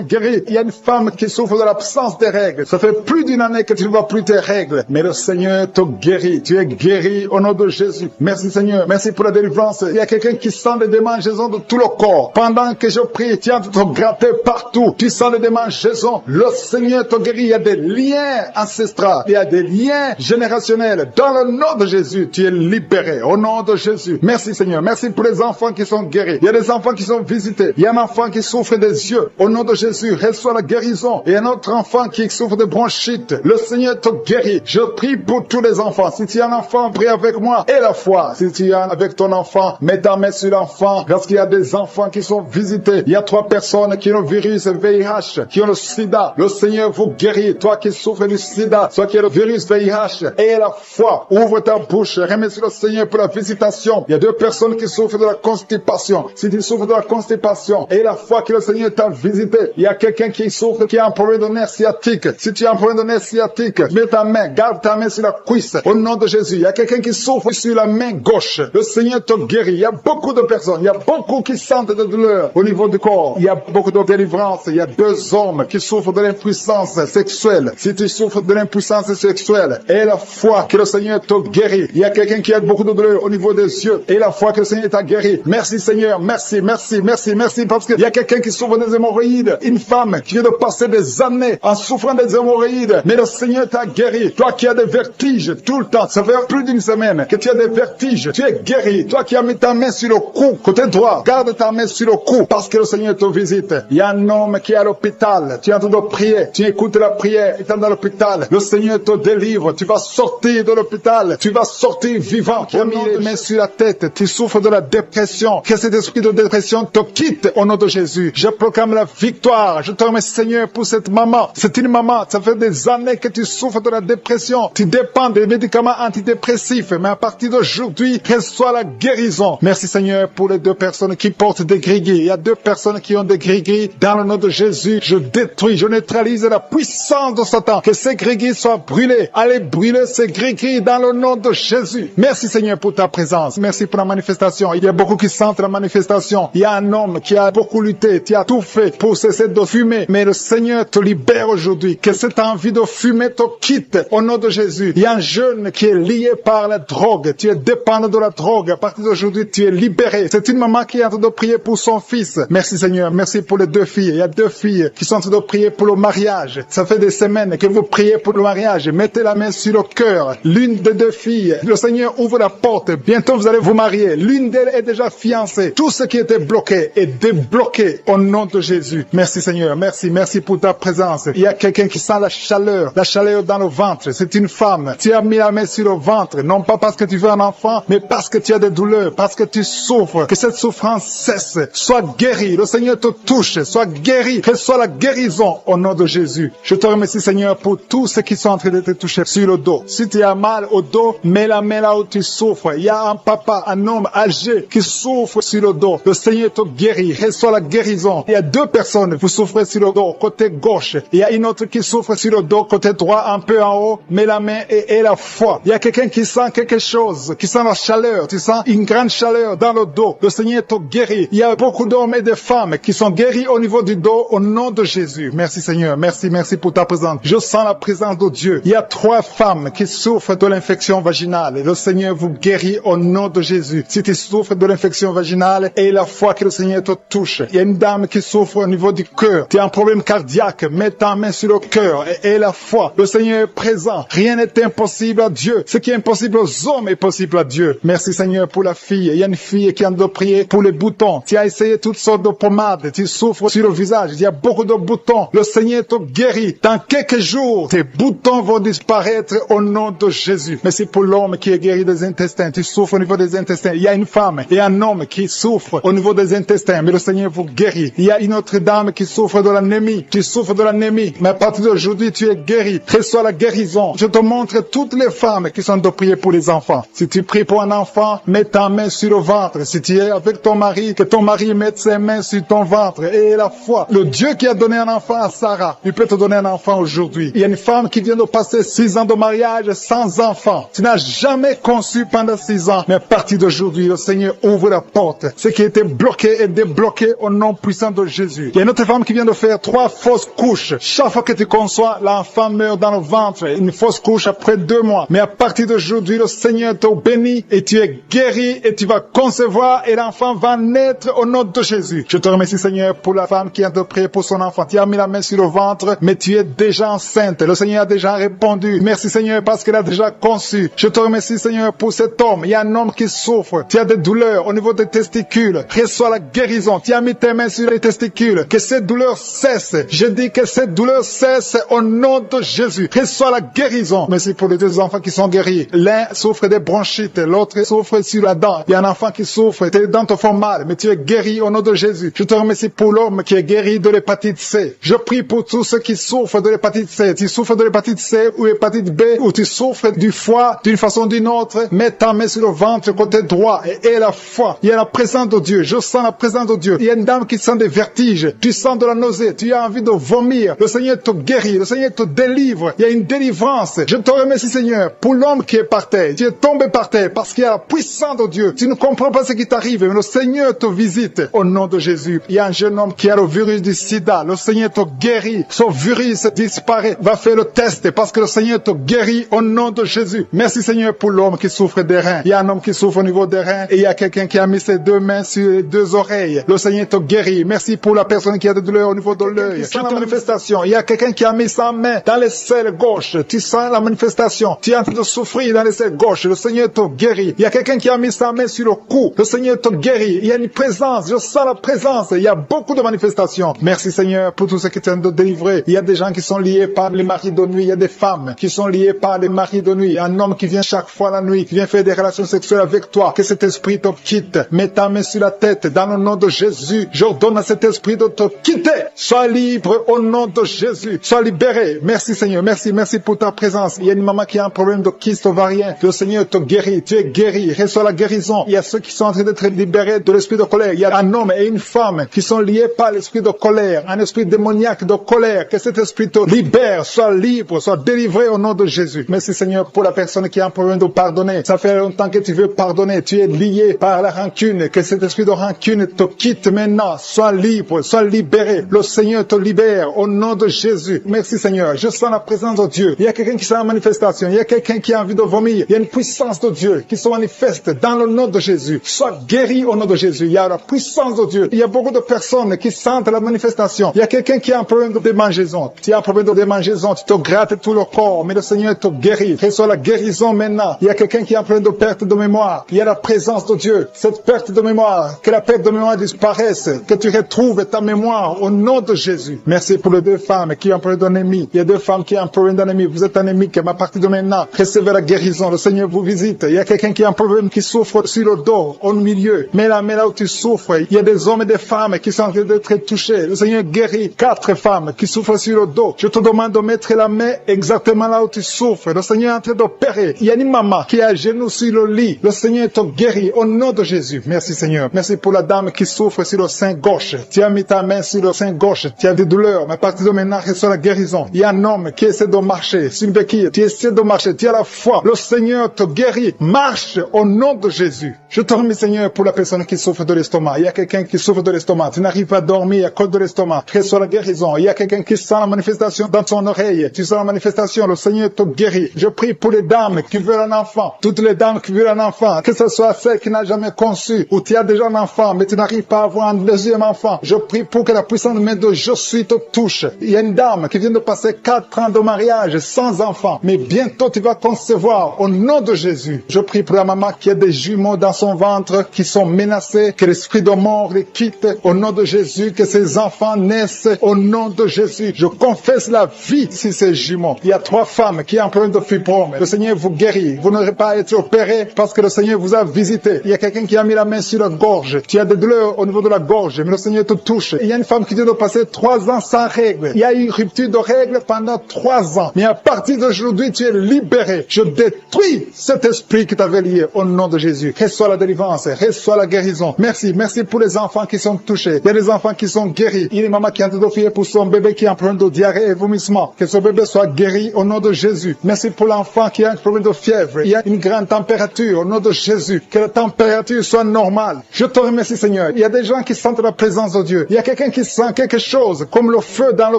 guéri. Il y a une femme qui souffre de l'absence des règles. Ça fait plus d'une année que tu ne vois plus tes règles. Mais le Seigneur te guérit. Tu es guéri au nom de Jésus. Merci Seigneur. Merci pour la délivrance. Il y a quelqu'un qui sent des démangeaisons de tout le corps. Pendant que je prie, tu es en train de te gratter partout. Tu sens des démangeaisons. Le Seigneur te guérit. Il y a des liens ancestraux. Il y a des liens générationnels. Dans le nom de Jésus, tu es libéré. Au nom de Jésus. Merci Seigneur. Merci pour les enfants qui sont guéris. Il y y a des enfants qui sont visités. Il y a un enfant qui souffre des yeux. Au nom de Jésus, reçois la guérison. Et un autre enfant qui souffre de bronchite. Le Seigneur te guérit. Je prie pour tous les enfants. Si tu as un enfant, prie avec moi. Et la foi. Si tu es avec ton enfant, mets ta main sur l'enfant. Parce qu'il y a des enfants qui sont visités. Il y a 3 personnes qui ont le virus VIH, qui ont le sida. Le Seigneur vous guérit. Toi qui souffres du sida, soit qui as le virus VIH. Et la foi. Ouvre ta bouche. Remercie le Seigneur pour la visitation. Il y a 2 personnes qui souffrent de la constipation. Si tu souffres de la constipation et la foi que le Seigneur t'a visité, il y a quelqu'un qui souffre, qui a un problème de nerf sciatique. Si tu as un problème de nerf sciatique, mets ta main, garde ta main sur la cuisse. Au nom de Jésus, il y a quelqu'un qui souffre sur la main gauche. Le Seigneur te guérit. Il y a beaucoup de personnes, il y a beaucoup qui sentent de douleur au niveau du corps. Il y a beaucoup de délivrance. Il y a 2 hommes qui souffrent de l'impuissance sexuelle. Si tu souffres de l'impuissance sexuelle et la foi que le Seigneur te guérit, il y a quelqu'un qui a beaucoup de douleur au niveau des yeux et la foi que le Seigneur t'a guéri. Merci Seigneur, merci, merci, merci, merci, parce qu'il y a quelqu'un qui souffre des hémorroïdes, une femme qui vient de passer des années en souffrant des hémorroïdes, mais le Seigneur t'a guéri. Toi qui as des vertiges tout le temps, ça fait plus d'une semaine que tu as des vertiges, tu es guéri. Toi qui as mis ta main sur le cou, côté droit, garde ta main sur le cou, parce que le Seigneur te visite. Il y a un homme qui est à l'hôpital, tu es en train de prier, tu écoutes la prière, étant dans l'hôpital, le Seigneur te délivre, tu vas sortir de l'hôpital, tu vas sortir vivant. Tu as mis les mains sur la tête, tu souffres de la dépression, que cet esprit de dépression te quitte au nom de Jésus. Je proclame la victoire. Je te remercie Seigneur pour cette maman. C'est une maman, ça fait des années que tu souffres de la dépression. Tu dépends des médicaments antidépressifs, mais à partir d'aujourd'hui, reçois la guérison. Merci Seigneur pour les 2 personnes qui portent des gris-gris. Il y a 2 personnes qui ont des gris-gris. Dans le nom de Jésus, je détruis, je neutralise la puissance de Satan. Que ces gris-gris soient brûlés. Allez brûler ces gris-gris dans le nom de Jésus. Merci Seigneur pour ta présence. Merci pour la manifestation. Il y a beaucoup qui sentent la manifestation. Il y a un homme qui a beaucoup lutté, qui a tout fait pour cesser de fumer. Mais le Seigneur te libère aujourd'hui. Que cette envie de fumer te quitte au nom de Jésus. Il y a un jeune qui est lié par la drogue. Tu es dépendant de la drogue. À partir d'aujourd'hui, tu es libéré. C'est une maman qui est en train de prier pour son fils. Merci Seigneur. Merci pour les 2 filles. Il y a 2 filles qui sont en train de prier pour le mariage. Ça fait des semaines que vous priez pour le mariage. Mettez la main sur le cœur. L'une des 2 filles, le Seigneur ouvre la porte. Bientôt vous allez vous marier. L'une d'elles est déjà fiancée. Tout ce qui était bloqué est débloqué au nom de Jésus. Merci Seigneur. Merci. Merci pour ta présence. Il y a quelqu'un qui sent la chaleur dans le ventre. C'est une femme. Tu as mis la main sur le ventre. Non pas parce que tu veux un enfant, mais parce que tu as des douleurs, parce que tu souffres. Que cette souffrance cesse. Sois guéri. Le Seigneur te touche. Sois guéri. Reçois la guérison au nom de Jésus. Je te remercie Seigneur pour tous ceux qui sont en train de te toucher sur le dos. Si tu as mal au dos, mets la main là où tu souffres. Il y a un papa, un homme âgé qui souffre sur le dos. Le Seigneur te guérit. Reçois la guérison. Il y a 2 personnes, vous souffrez sur le dos, côté gauche. Il y a une autre qui souffre sur le dos, côté droit, un peu en haut. Mets la main et la foi. Il y a quelqu'un qui sent quelque chose, qui sent la chaleur. Tu sens une grande chaleur dans le dos. Le Seigneur te guérit. Il y a beaucoup d'hommes et de femmes qui sont guéris au niveau du dos au nom de Jésus. Merci Seigneur. Merci pour ta présence. Je sens la présence de Dieu. Il y a 3 femmes qui souffrent de l'infection vaginale. Le Seigneur vous guérit au nom de Jésus. Si tu souffres de l'infection vaginale et la foi que le Seigneur te touche. Il y a une dame qui souffre au niveau du cœur. Tu as un problème cardiaque. Mets ta main sur le cœur et la foi. Le Seigneur est présent. Rien n'est impossible à Dieu. Ce qui est impossible aux hommes est possible à Dieu. Merci Seigneur pour la fille. Il y a une fille qui a de prier pour les boutons. Tu as essayé toutes sortes de pommades. Tu souffres sur le visage. Il y a beaucoup de boutons. Le Seigneur te guérit. Dans quelques jours, tes boutons vont disparaître au nom de Jésus. Merci pour l'homme qui est guéri des intestins. Tu souffres au niveau des intestins. Il y a une femme et un homme qui souffrent au niveau des intestins. Mais le Seigneur vous guérit. Il y a une autre dame qui souffre de l'anémie. Tu souffres de l'anémie. Mais à partir d'aujourd'hui, tu es guéri. Reçois la guérison. Je te montre toutes les femmes qui sont de prier pour les enfants. Si tu pries pour un enfant, mets ta main sur le ventre. Si tu es avec ton mari, que ton mari mette ses mains sur ton ventre. Et la foi. Le Dieu qui a donné un enfant à Sarah, il peut te donner un enfant aujourd'hui. Il y a une femme qui vient de passer 6 ans de mariage sans enfant. Tu n'as jamais conçu pendant 6 ans. Mais à partir d'aujourd'hui, le Seigneur ouvre la porte. Ce qui était bloqué est débloqué au nom puissant de Jésus. Il y a une autre femme qui vient de faire 3 fausses couches. Chaque fois que tu conçois, l'enfant meurt dans le ventre. Une fausse couche après 2 mois. Mais à partir d'aujourd'hui, le Seigneur te bénit et tu es guéri et tu vas concevoir et l'enfant va naître au nom de Jésus. Je te remercie Seigneur pour la femme qui a de prier pour son enfant. Tu as mis la main sur le ventre, mais tu es déjà enceinte. Le Seigneur a déjà répondu. Merci Seigneur parce qu'elle a déjà conçu. Je te remercie Seigneur pour cet homme. Il y a un homme qui souffre. Tu as des douleurs au niveau des testicules. testicules. Reçois la guérison. Tu as mis tes mains sur les testicules. Que cette douleur cesse. Je dis que cette douleur cesse au nom de Jésus. Reçois la guérison. Merci pour les deux enfants qui sont guéris. L'un souffre des bronchites, l'autre souffre sur la dent. Il y a un enfant qui souffre, tes dents te font mal, mais tu es guéri au nom de Jésus. Je te remercie pour l'homme qui est guéri de l'hépatite C. Je prie pour tous ceux qui souffrent de l'hépatite C. Tu souffres de l'hépatite C ou l'hépatite B, ou tu souffres du foie d'une façon ou d'une autre, mets ta main sur le ventre côté droit et la foi. Il y a la présence de Dieu. Je sens la présence de Dieu. Il y a une dame qui sent des vertiges. Tu sens de la nausée. Tu as envie de vomir. Le Seigneur te guérit. Le Seigneur te délivre. Il y a une délivrance. Je te remercie, Seigneur, pour l'homme qui est par terre. Tu es tombé par terre parce qu'il y a la puissance de Dieu. Tu ne comprends pas ce qui t'arrive, mais le Seigneur te visite au nom de Jésus. Il y a un jeune homme qui a le virus du sida. Le Seigneur te guérit. Son virus disparaît. Va faire le test parce que le Seigneur te guérit au nom de Jésus. Merci, Seigneur, pour l'homme qui souffre des reins. Il y a un homme qui souffre au niveau des reins et il y a quelqu'un qui a mis ses deux mains sur les deux oreilles. Le Seigneur te guérit. Merci pour la personne qui a des douleurs au niveau de l'œil. Tu sens la manifestation. Il y a quelqu'un qui a mis sa main dans les selles gauches. Tu sens la manifestation. Tu es en train de souffrir dans les selles gauches. Le Seigneur te guérit. Il y a quelqu'un qui a mis sa main sur le cou. Le Seigneur te guérit. Il y a une présence. Je sens la présence. Il y a beaucoup de manifestations. Merci, Seigneur, pour tout ce qui t'ont de délivrer. Il y a des gens qui sont liés par les maris de nuit. Il y a des femmes qui sont liées par les maris de nuit. Un homme qui vient chaque fois la nuit, qui vient faire des relations sexuelles avec toi. Que cet esprit te quitte. Mets ta main sur la tête. Dans le nom de Jésus, j'ordonne à cet esprit de te quitter. Sois libre au nom de Jésus. Sois libéré. Merci, Seigneur. Merci pour ta présence. Il y a une maman qui a un problème de kyste ovarien. Le Seigneur te guérit. Tu es guéri. Reçois la guérison. Il y a ceux qui sont en train d'être libérés de l'esprit de colère. Il y a un homme et une femme qui sont liés par l'esprit de colère. Un esprit démoniaque de colère. Que cet esprit te libère. Sois libre. Sois délivré au nom de Jésus. Merci, Seigneur, pour la personne qui a un problème de pardonner. Ça fait longtemps que tu veux pardonner. Tu es lié par la rancune. Que cet esprit de rancune te quitte maintenant. Sois libre. Sois libéré. Le Seigneur te libère au nom de Jésus. Merci, Seigneur. Je sens la présence de Dieu. Il y a quelqu'un qui sent la manifestation. Il y a quelqu'un qui a envie de vomir. Il y a une puissance de Dieu qui se manifeste dans le nom de Jésus. Sois guéri au nom de Jésus. Il y a la puissance de Dieu. Il y a beaucoup de personnes qui sentent la manifestation. Il y a quelqu'un qui a un problème de démangeaison. Tu as un problème de démangeaison. Tu te grattes tout le corps. Mais le Seigneur te guérit. Reçois la guérison maintenant. Il y a quelqu'un qui a un problème de perte de mémoire. Il y a la présence de Dieu. Cette perte de mémoire, que la perte de mémoire disparaisse. Que tu retrouves ta mémoire au nom de Jésus. Merci pour les deux femmes qui ont un problème d'anémie. Il y a deux femmes qui ont un problème d'anémie. Vous êtes anémique, mais à partir de maintenant, recevez la guérison. Le Seigneur vous visite. Il y a quelqu'un qui a un problème qui souffre sur le dos, au milieu. Mais là où tu souffres, il y a des hommes et des femmes qui sont en train d'être touchés. Le Seigneur guérit 4 femmes qui souffrent sur le dos. Je te demande de mettre la main exactement là où tu souffres. Le Seigneur est en train d'opérer. Il y a une maman qui est à genoux sur le lit. Le Seigneur te guérit au nom de Jésus. Merci, Seigneur. Merci pour la dame qui souffre sur le sein gauche. Tu as mis ta main sur le sein gauche. Tu as des douleurs, mais à partir de maintenant, reçois la guérison. Il y a un homme qui essaie de marcher sur une béquille. Tu essaies de marcher. Tu as la foi. Le Seigneur te guérit. Marche au nom de Jésus. Je te remercie, Seigneur, pour la personne qui souffre de l'estomac. Il y a quelqu'un qui souffre de l'estomac. Tu n'arrives pas à dormir à cause de l'estomac. Reçois la guérison. Il y a quelqu'un qui sent la manifestation dans son oreille. Tu sens la manifestation. Le Seigneur te guérit. Je prie pour les dames qui veulent un enfant. Toutes les dames qui veulent un enfant. Que ce soit celle qui n'a jamais conçu ou tu as déjà un enfant, mais tu n'arrives pas à avoir un deuxième enfant. Je prie pour que la puissance de main de Je suis te touche. Il y a une dame qui vient de passer 4 ans de mariage sans enfant. Mais bientôt tu vas concevoir au nom de Jésus. Je prie pour la maman qui a des jumeaux dans son ventre qui sont menacés. Que l'esprit de mort les quitte au nom de Jésus. Que ces enfants naissent au nom de Jésus. Je confesse la vie sur ces jumeaux. Il y a 3 femmes qui ont un problème de fibrome. Le Seigneur vous guérit. Vous n'aurez pas à être opéré parce que le Seigneur vous a visité. Il y a quelqu'un qui a mis la main sur la gorge. Tu as des douleurs au niveau de la gorge, mais le Seigneur te touche. Il y a une femme qui vient de passer 3 ans sans règles. Il y a eu une rupture de règles pendant 3 ans. Mais à partir d'aujourd'hui, tu es libéré. Je détruis cet esprit qui t'avait lié au nom de Jésus. Reçois la délivrance, reçois la guérison. Merci pour les enfants qui sont touchés. Il y a des enfants qui sont guéris. Il y a une maman qui est en train d'offrir pour son bébé qui a un problème de diarrhée et vomissement. Que ce bébé soit guéri au nom de Jésus. Merci pour l'enfant qui a un problème de fièvre. Il y a une grande température au nom de Jésus. Que la température soit normale. Je te remercie, Seigneur. Il y a des gens qui sentent la présence de Dieu. Il y a quelqu'un qui sent quelque chose comme le feu dans le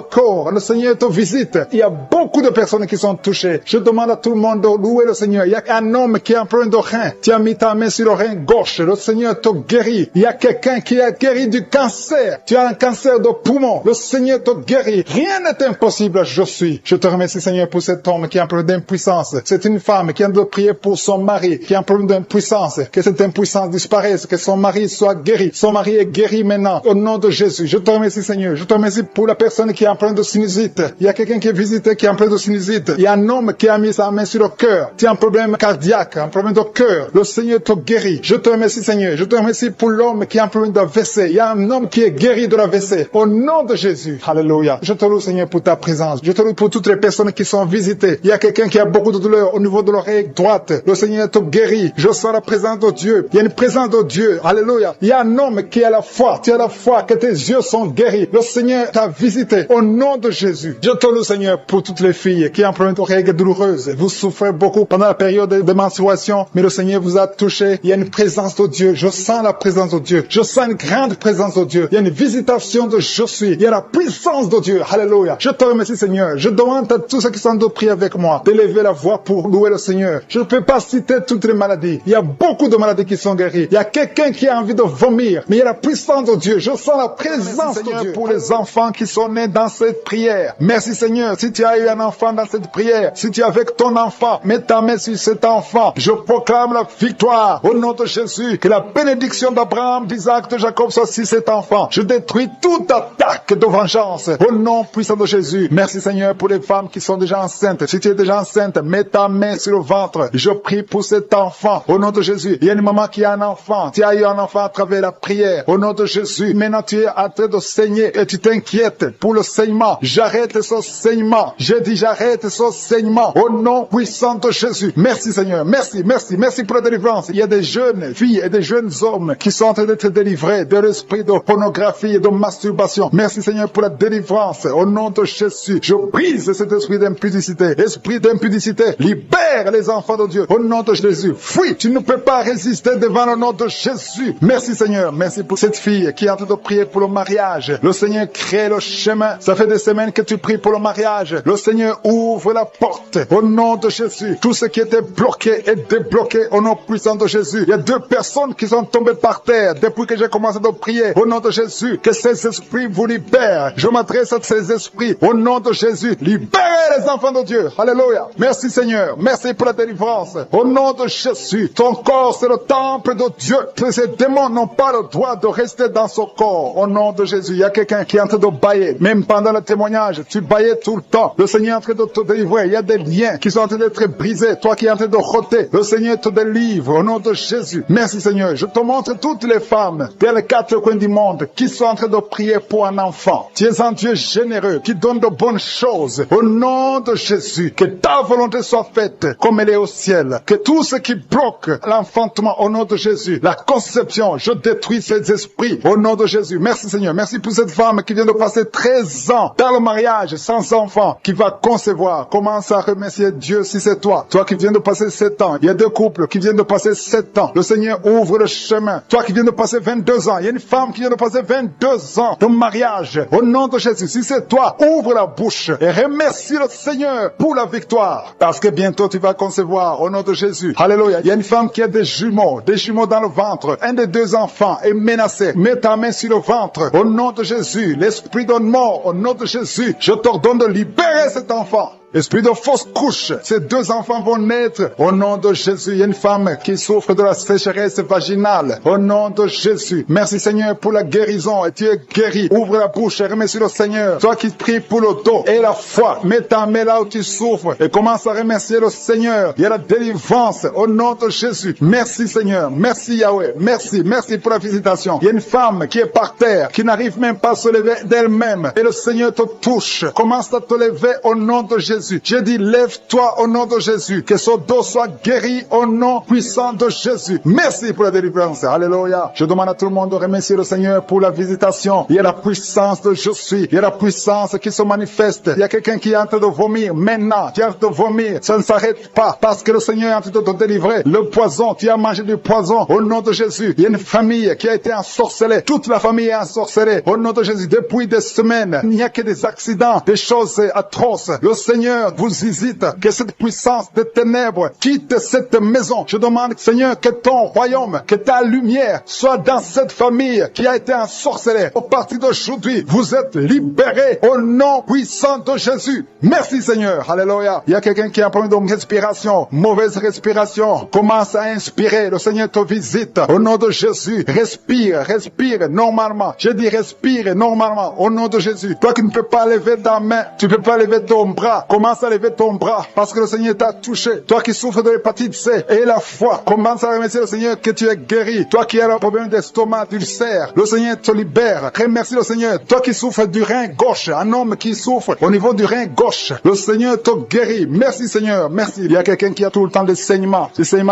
corps. Le Seigneur te visite. Il y a beaucoup de personnes qui sont touchées. Je demande à tout le monde de louer le Seigneur. Il y a un homme qui a un problème de rein. Tu as mis ta main sur le rein gauche. Le Seigneur te guérit. Il y a quelqu'un qui a guéri du cancer. Tu as un cancer de poumon. Le Seigneur te guérit. Rien n'est impossible. Je suis. Je te remercie, Seigneur, pour cet homme qui a un problème d'impuissance. C'est une femme qui a de prier pour son mari qui a un problème d'impuissance. Que cette impuissance disparaisse. Que son son mari soit guéri. Son mari est guéri maintenant. Au nom de Jésus, je te remercie Seigneur. Je te remercie pour la personne qui est en plein de sinusite. Il y a quelqu'un qui est visité qui est en plein de sinusite. Il y a un homme qui a mis sa main sur le cœur. Tu as un problème cardiaque, un problème de cœur. Le Seigneur te guérit. Je te remercie Seigneur. Je te remercie pour l'homme qui a un problème d'AVC. Il y a un homme qui est guéri de l'AVC. Au nom de Jésus. Alléluia. Je te loue Seigneur pour ta présence. Je te loue pour toutes les personnes qui sont visitées. Il y a quelqu'un qui a beaucoup de douleur au niveau de l'oreille droite. Le Seigneur te guérit. Je sens la présence de Dieu. Il y a une présence de Dieu. Alléluia. Il y a un homme qui a la foi. Tu as la foi que tes yeux sont guéris. Le Seigneur t'a visité. Au nom de Jésus. Je te loue Seigneur pour toutes les filles qui ont un problème d'oreille douloureuse. Vous souffrez beaucoup pendant la période de menstruation, mais le Seigneur vous a touché. Il y a une présence de Dieu. Je sens la présence de Dieu. Je sens une grande présence de Dieu. Il y a une visitation de je suis. Il y a la puissance de Dieu. Alléluia. Je te remercie Seigneur. Je demande à tous ceux qui sont de prier avec moi d'élever la voix pour louer le Seigneur. Je ne peux pas citer toutes les maladies. Il y a beaucoup de maladies qui sont guéries. Il y a quelqu'un qui a envie de vomir, mais il y a la puissance de Dieu. Je sens la présence de Dieu pour les enfants qui sont nés dans cette prière. Merci Seigneur. Si tu as eu un enfant dans cette prière, si tu es avec ton enfant, mets ta main sur cet enfant. Je proclame la victoire au nom de Jésus. Que la bénédiction d'Abraham, d'Isaac, de Jacob soit sur cet enfant. Je détruis toute attaque de vengeance au nom puissant de Jésus. Merci Seigneur pour les femmes qui sont déjà enceintes. Si tu es déjà enceinte, mets ta main sur le ventre. Je prie pour cet enfant au nom de Jésus. Il y a une maman qui a un enfant. Tu as eu un enfant à travers la prière au nom de Jésus. Maintenant tu es en train de saigner et tu t'inquiètes pour le saignement. J'arrête ce saignement. Je dis j'arrête ce saignement au nom puissant de Jésus. Merci Seigneur. Merci, merci, merci pour la délivrance. Il y a des jeunes filles et des jeunes hommes qui sont en train d'être délivrés de l'esprit de pornographie et de masturbation. Merci Seigneur pour la délivrance au nom de Jésus. Je brise cet esprit d'impudicité. Esprit d'impudicité, libère les enfants de Dieu au nom de Jésus. Fuis, tu ne peux pas résister devant le nom de Jésus. Merci Seigneur. Merci pour cette fille qui est en train de prier pour le mariage. Le Seigneur crée le chemin. Ça fait des semaines que tu pries pour le mariage. Le Seigneur ouvre la porte au nom de Jésus. Tout ce qui était bloqué est débloqué au nom puissant de Jésus. Il y a 2 personnes qui sont tombées par terre depuis que j'ai commencé de prier au nom de Jésus. Que ces esprits vous libèrent. Je m'adresse à ces esprits au nom de Jésus. Libérez les enfants de Dieu. Alléluia. Merci Seigneur. Merci pour la délivrance. Au nom de Jésus. Ton corps c'est le temple de Dieu. Ces démons n'ont pas le droit de rester dans son corps. Au nom de Jésus. Il y a quelqu'un qui est en train de bailler. Même pendant le témoignage, tu baillais tout le temps. Le Seigneur est en train de te délivrer. Il y a des liens qui sont en train d'être brisés. Toi qui es en train de rôter. Le Seigneur te délivre. Au nom de Jésus. Merci Seigneur. Je te montre toutes les femmes dans les 4 coins du monde qui sont en train de prier pour un enfant. Tu es un Dieu généreux qui donne de bonnes choses. Au nom de Jésus. Que ta volonté soit faite comme elle est au ciel. Que tout ce qui bloque l'enfantement au nom de Jésus, la conception, je détruis ces esprits au nom de Jésus. Merci Seigneur. Merci pour cette femme qui vient de passer 13 ans dans le mariage sans enfant, qui va concevoir. Commence à remercier Dieu si c'est toi. Toi qui viens de passer 7 ans. Il y a 2 couples qui viennent de passer 7 ans. Le Seigneur ouvre le chemin. Toi qui viens de passer 22 ans. Il y a une femme qui vient de passer 22 ans de mariage. Au nom de Jésus, si c'est toi, ouvre la bouche et remercie le Seigneur pour la victoire. Parce que bientôt tu vas concevoir au nom de Jésus. Alléluia. Il y a une femme qui a des jumeaux dans le ventre. Un des 2 enfants est menacé. Mets ta main sur le ventre. Au nom de Jésus, l'esprit de mort, au nom de Jésus, je t'ordonne de libérer cet enfant. Esprit de fausse couche, ces 2 enfants vont naître au nom de Jésus. Il y a une femme qui souffre de la sécheresse vaginale au nom de Jésus. Merci Seigneur pour la guérison et tu es guéri. Ouvre la bouche et remercie le Seigneur. Toi qui pries pour le dos et la foi, mets ta main là où tu souffres et commence à remercier le Seigneur. Il y a la délivrance au nom de Jésus. Merci Seigneur, merci Yahweh, merci pour la visitation. Il y a une femme qui est par terre, qui n'arrive même pas à se lever d'elle-même et le Seigneur te touche. Commence à te lever au nom de Jésus. Je dis, lève-toi au nom de Jésus. Que son dos soit guéri au nom puissant de Jésus. Merci pour la délivrance. Alléluia. Je demande à tout le monde de remercier le Seigneur pour la visitation. Il y a la puissance de je suis. Il y a la puissance qui se manifeste. Il y a quelqu'un qui est en train de vomir. Maintenant, tu es en train de vomir. Ça ne s'arrête pas parce que le Seigneur est en train de te délivrer. Le poison, tu as mangé du poison au nom de Jésus. Il y a une famille qui a été ensorcelée. Toute la famille est ensorcelée au nom de Jésus. Depuis des semaines, il n'y a que des accidents, des choses atroces. Le Seigneur Seigneur, vous hésite, que cette puissance de ténèbres quitte cette maison. Je demande, Seigneur, que ton royaume, que ta lumière soit dans cette famille qui a été ensorcelée. Au partir d'aujourd'hui, vous êtes libérés au nom puissant de Jésus. Merci Seigneur. Alléluia. Il y a quelqu'un qui a un problème de respiration, mauvaise respiration. Commence à inspirer. Le Seigneur te visite. Au nom de Jésus, respire, respire normalement. Je dis respire normalement. Au nom de Jésus. Toi qui ne peux pas lever ta main, tu ne peux pas lever ton bras. Commence à lever ton bras parce que le Seigneur t'a touché. Toi qui souffres de l'hépatite C et la foi, commence à remercier le Seigneur que tu es guéri. Toi qui as un problème d'estomac, d'ulcère, le Seigneur te libère. Remercie le Seigneur. Toi qui souffres du rein gauche, un homme qui souffre au niveau du rein gauche, le Seigneur te guérit. Merci Seigneur, merci. Il y a quelqu'un qui a tout le temps des saignements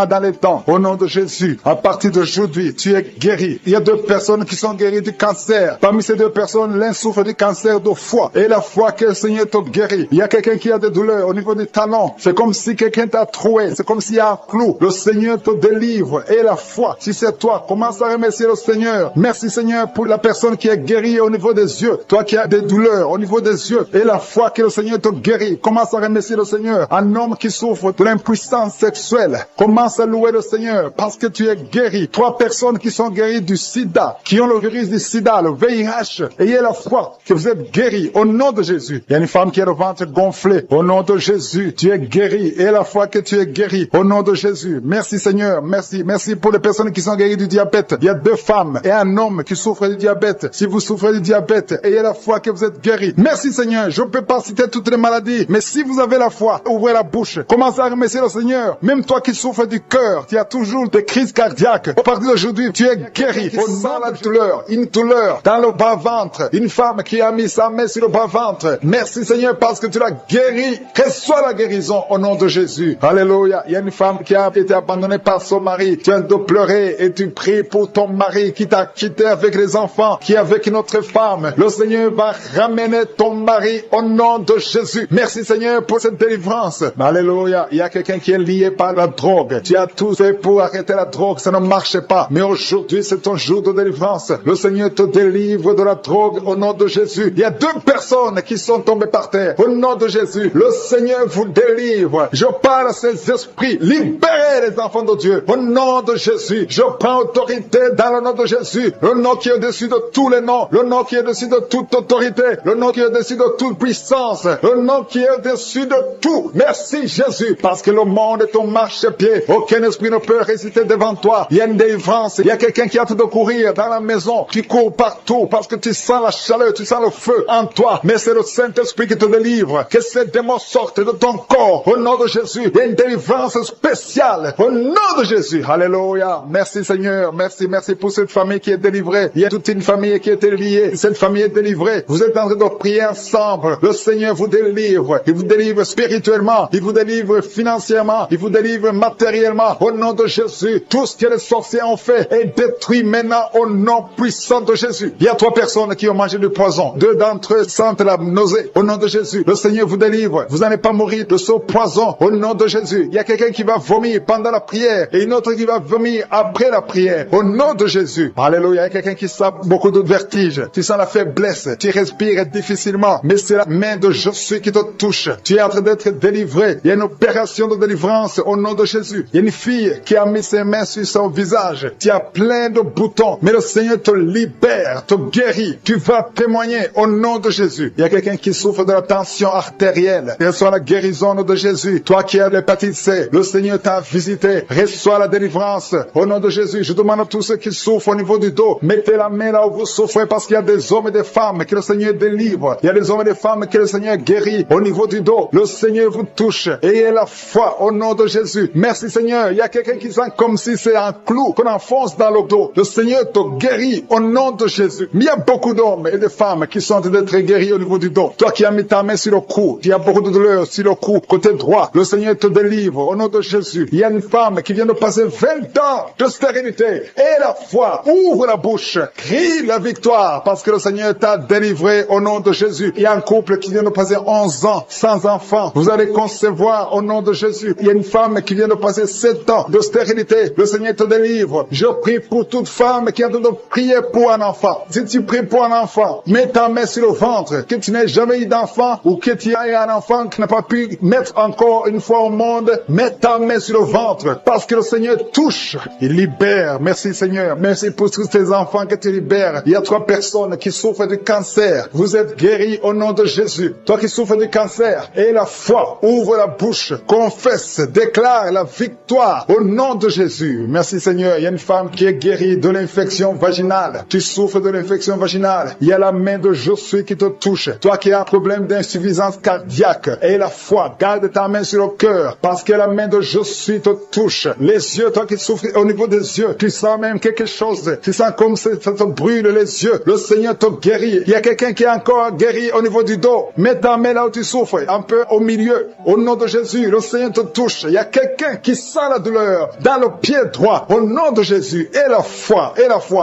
dans les dents. Au nom de Jésus, à partir d'aujourd'hui, tu es guéri. Il y a 2 personnes qui sont guéries du cancer. Parmi ces 2 personnes, l'un souffre du cancer de foie. Et la foi que le Seigneur te guérit. Il y a quelqu'un qui a des douleurs au niveau des talons. C'est comme si quelqu'un t'a troué. C'est comme s'il y a un clou. Le Seigneur te délivre. Et la foi, si c'est toi, commence à remercier le Seigneur. Merci Seigneur pour la personne qui est guérie au niveau des yeux. Toi qui as des douleurs au niveau des yeux. Et la foi que le Seigneur te guérit. Commence à remercier le Seigneur. Un homme qui souffre de l'impuissance sexuelle. Commence à louer le Seigneur parce que tu es guéri. 3 personnes qui sont guéries du sida, qui ont le virus du sida, le VIH. Ayez la foi que vous êtes guéris au nom de Jésus. Il y a une femme qui a le ventre gonflé. Au nom de Jésus, tu es guéri. Et la foi que tu es guéri au nom de Jésus. Merci Seigneur, merci. Merci pour les personnes qui sont guéries du diabète. Il y a 2 femmes et un homme qui souffrent du diabète. Si vous souffrez du diabète, ayez la foi que vous êtes guéri. Merci Seigneur. Je ne peux pas citer toutes les maladies, mais si vous avez la foi, ouvrez la bouche. Commencez à remercier le Seigneur. Même toi qui souffres du cœur, tu as toujours des crises cardiaques. À partir d'aujourd'hui, tu es guéri. Au nom de la douleur, une douleur dans le bas-ventre. Une femme qui a mis sa main sur le bas-ventre. Merci Seigneur parce que tu l'as guéri. Reçois la guérison au nom de Jésus. Alléluia. Il y a une femme qui a été abandonnée par son mari. Tu viens de pleurer et tu pries pour ton mari qui t'a quitté avec les enfants, qui est avec une autre femme. Le Seigneur va ramener ton mari au nom de Jésus. Merci Seigneur pour cette délivrance. Alléluia. Il y a quelqu'un qui est lié par la drogue. Tu as tout fait pour arrêter la drogue. Ça ne marchait pas. Mais aujourd'hui, c'est ton jour de délivrance. Le Seigneur te délivre de la drogue au nom de Jésus. Il y a 2 personnes qui sont tombées par terre. Au nom de Jésus, le Seigneur vous délivre. Je parle à ces esprits. Libérez les enfants de Dieu. Au nom de Jésus, je prends autorité dans le nom de Jésus. Le nom qui est au-dessus de tous les noms. Le nom qui est au-dessus de toute autorité. Le nom qui est au-dessus de toute puissance. Le nom qui est au-dessus de tout. Merci Jésus. Parce que le monde est ton marchepied. Aucun esprit ne peut résister devant toi. Il y a une délivrance. Il y a quelqu'un qui a hâte de courir dans la maison. Tu cours partout parce que tu sens la chaleur, tu sens le feu en toi. Mais c'est le Saint-Esprit qui te délivre. Que ces démons sortent de ton corps. Au nom de Jésus, il y a une délivrance spéciale. Au nom de Jésus. Alléluia. Merci Seigneur. Merci, merci pour cette famille qui est délivrée. Il y a toute une famille qui est liée. Cette famille est délivrée. Vous êtes en train de prier ensemble. Le Seigneur vous délivre. Il vous délivre spirituellement. Il vous délivre financièrement. Il vous délivre matériellement. Au nom de Jésus. Tout ce que les sorciers ont fait est détruit maintenant au nom puissant de Jésus. Il y a 3 personnes qui ont mangé du poison. 2 d'entre eux sentent la nausée. Au nom de Jésus. Le Seigneur vous délivre. Vous n'allez pas mourir de ce poison. Au nom de Jésus. Il y a quelqu'un qui va vomir pendant la prière et une autre qui va vomir après la prière. Au nom de Jésus. Alléluia. Il y a quelqu'un qui sent beaucoup de vertige. Tu sens la faiblesse. Tu respires difficilement. Mais c'est la main de Jésus qui te touche. Tu es en train d'être délivré. Il y a une opération de délivrance au nom de Jésus. Il y a une fille qui a mis ses mains sur son visage. Tu as plein de boutons. Mais le Seigneur te libère, te guérit. Tu vas témoigner au nom de Jésus. Il y a quelqu'un qui souffre de la tension artérielle. Reçois la guérison de Jésus. Toi qui as l'hépatite C, le Seigneur t'a visité. Reçois la délivrance au nom de Jésus. Je demande à tous ceux qui souffrent au niveau du dos, mettez la main là où vous souffrez parce qu'il y a des hommes et des femmes que le Seigneur délivre. Il y a des hommes et des femmes que le Seigneur guérit au niveau du dos. Le Seigneur vous touche. Ayez la foi au nom de Jésus. Merci Seigneur. Il y a quelqu'un qui sent comme si c'est un clou qu'on enfonce dans le dos. Le Seigneur te guérit au nom de Jésus. Mais il y a beaucoup d'hommes et de femmes qui sont en train d'être guéris au niveau du dos. Toi qui as mis ta main sur le cou, tu as beaucoup de douleur sur le cou, côté droit. Le Seigneur te délivre au nom de Jésus. Il y a une femme qui vient de passer 20 ans de stérilité. Et la foi, ouvre la bouche, crie la victoire parce que le Seigneur t'a délivré au nom de Jésus. Il y a un couple qui vient de passer 11 ans sans enfant. Vous allez concevoir au nom de Jésus. Il y a une femme qui vient de passer 7 ans de stérilité. Le Seigneur te délivre. Je prie pour toute femme qui est en train de prier pour un enfant. Si tu pries pour un enfant, mets ta main sur le ventre. Que tu n'aies jamais eu d'enfant ou que tu aies un un enfant qui n'a pas pu mettre encore une fois au monde, mets ta main sur le ventre, parce que le Seigneur touche, il libère. Merci Seigneur, merci pour tous tes enfants que tu libères. Il y a 3 personnes qui souffrent du cancer. Vous êtes guéris au nom de Jésus. Toi qui souffres du cancer, et la foi, ouvre la bouche, confesse, déclare la victoire au nom de Jésus. Merci Seigneur. Il y a une femme qui est guérie de l'infection vaginale. Tu souffres de l'infection vaginale. Il y a la main de Josué qui te touche. Toi qui as un problème d'insuffisance cardiaque, et la foi, garde ta main sur le cœur, parce que la main de Josué te touche. Les yeux, toi qui souffres au niveau des yeux, tu sens même quelque chose. Tu sens comme ça te brûle les yeux. Le Seigneur te guérit. Il y a quelqu'un qui est encore guéri au niveau du dos. Mets ta main là où tu souffres, un peu au milieu. Au nom de Jésus, le Seigneur te touche. Il y a quelqu'un qui sent la douleur dans le pied droit. Au nom de Jésus, et la foi,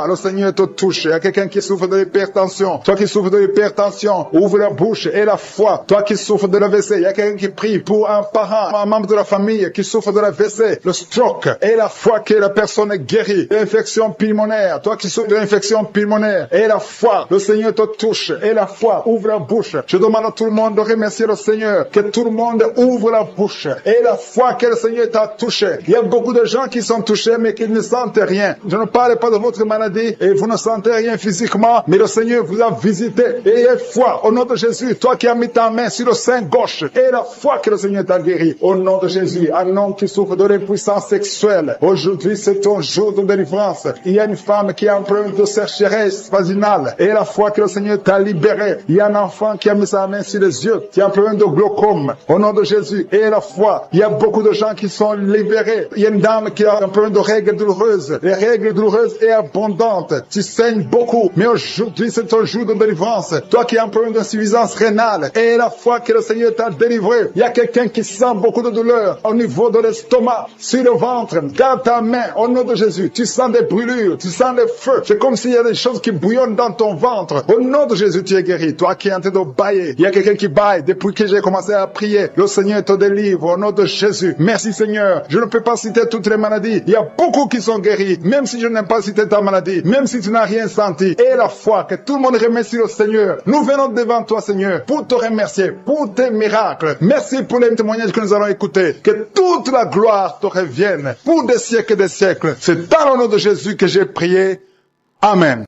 le Seigneur te touche. Il y a quelqu'un qui souffre de l'hypertension. Toi qui souffres de l'hypertension, ouvre la bouche, et la foi. Toi qui souffres de l'AVC, il y a quelqu'un qui prie pour un parent, un membre de la famille qui souffre de l'AVC, le stroke, et la foi que la personne est guérie. L'infection pulmonaire, toi qui souffres de l'infection pulmonaire, et la foi, le Seigneur te touche, et la foi, ouvre la bouche. Je demande à tout le monde de remercier le Seigneur, que tout le monde ouvre la bouche, et la foi que le Seigneur t'a touché. Il y a beaucoup de gens qui sont touchés, mais qui ne sentent rien. Je ne parle pas de votre maladie, et vous ne sentez rien physiquement, mais le Seigneur vous a visité, et ayez foi, au nom de Jésus, toi qui as mis ta main sur le sein gauche, et la foi que le Seigneur t'a guéri, au nom de Jésus. Un homme qui souffre de l'impuissance sexuelle, aujourd'hui c'est ton jour de délivrance. Il y a une femme qui a un problème de sécheresse vaginale, et la foi que le Seigneur t'a libéré. Il y a un enfant qui a mis sa main sur les yeux, qui a un problème de glaucome, au nom de Jésus, et la foi. Il y a beaucoup de gens qui sont libérés. Il y a une dame qui a un problème de règles douloureuses. Les règles douloureuses est abondante. Tu saignes beaucoup, mais aujourd'hui c'est ton jour de délivrance. Toi qui as un problème d'insuffisance rénale, et la foi que le Seigneur t'a délivré. Il y a quelqu'un qui sent beaucoup de douleur au niveau de l'estomac, sur le ventre. Garde ta main au nom de Jésus. Tu sens des brûlures, tu sens des feux. C'est comme s'il y a des choses qui bouillonnent dans ton ventre. Au nom de Jésus, tu es guéri. Toi qui es en train de bailler, il y a quelqu'un qui baille depuis que j'ai commencé à prier. Le Seigneur te délivre au nom de Jésus. Merci Seigneur. Je ne peux pas citer toutes les maladies. Il y a beaucoup qui sont guéris, même si je n'aime pas citer ta maladie, même si tu n'as rien senti. Et la foi, que tout le monde remercie le Seigneur. Nous venons devant toi Seigneur pour te remercier, pour tes miracles. Merci pour les témoignages que nous allons écouter. Que toute la gloire te revienne pour des siècles et des siècles. C'est dans le nom de Jésus que j'ai prié. Amen.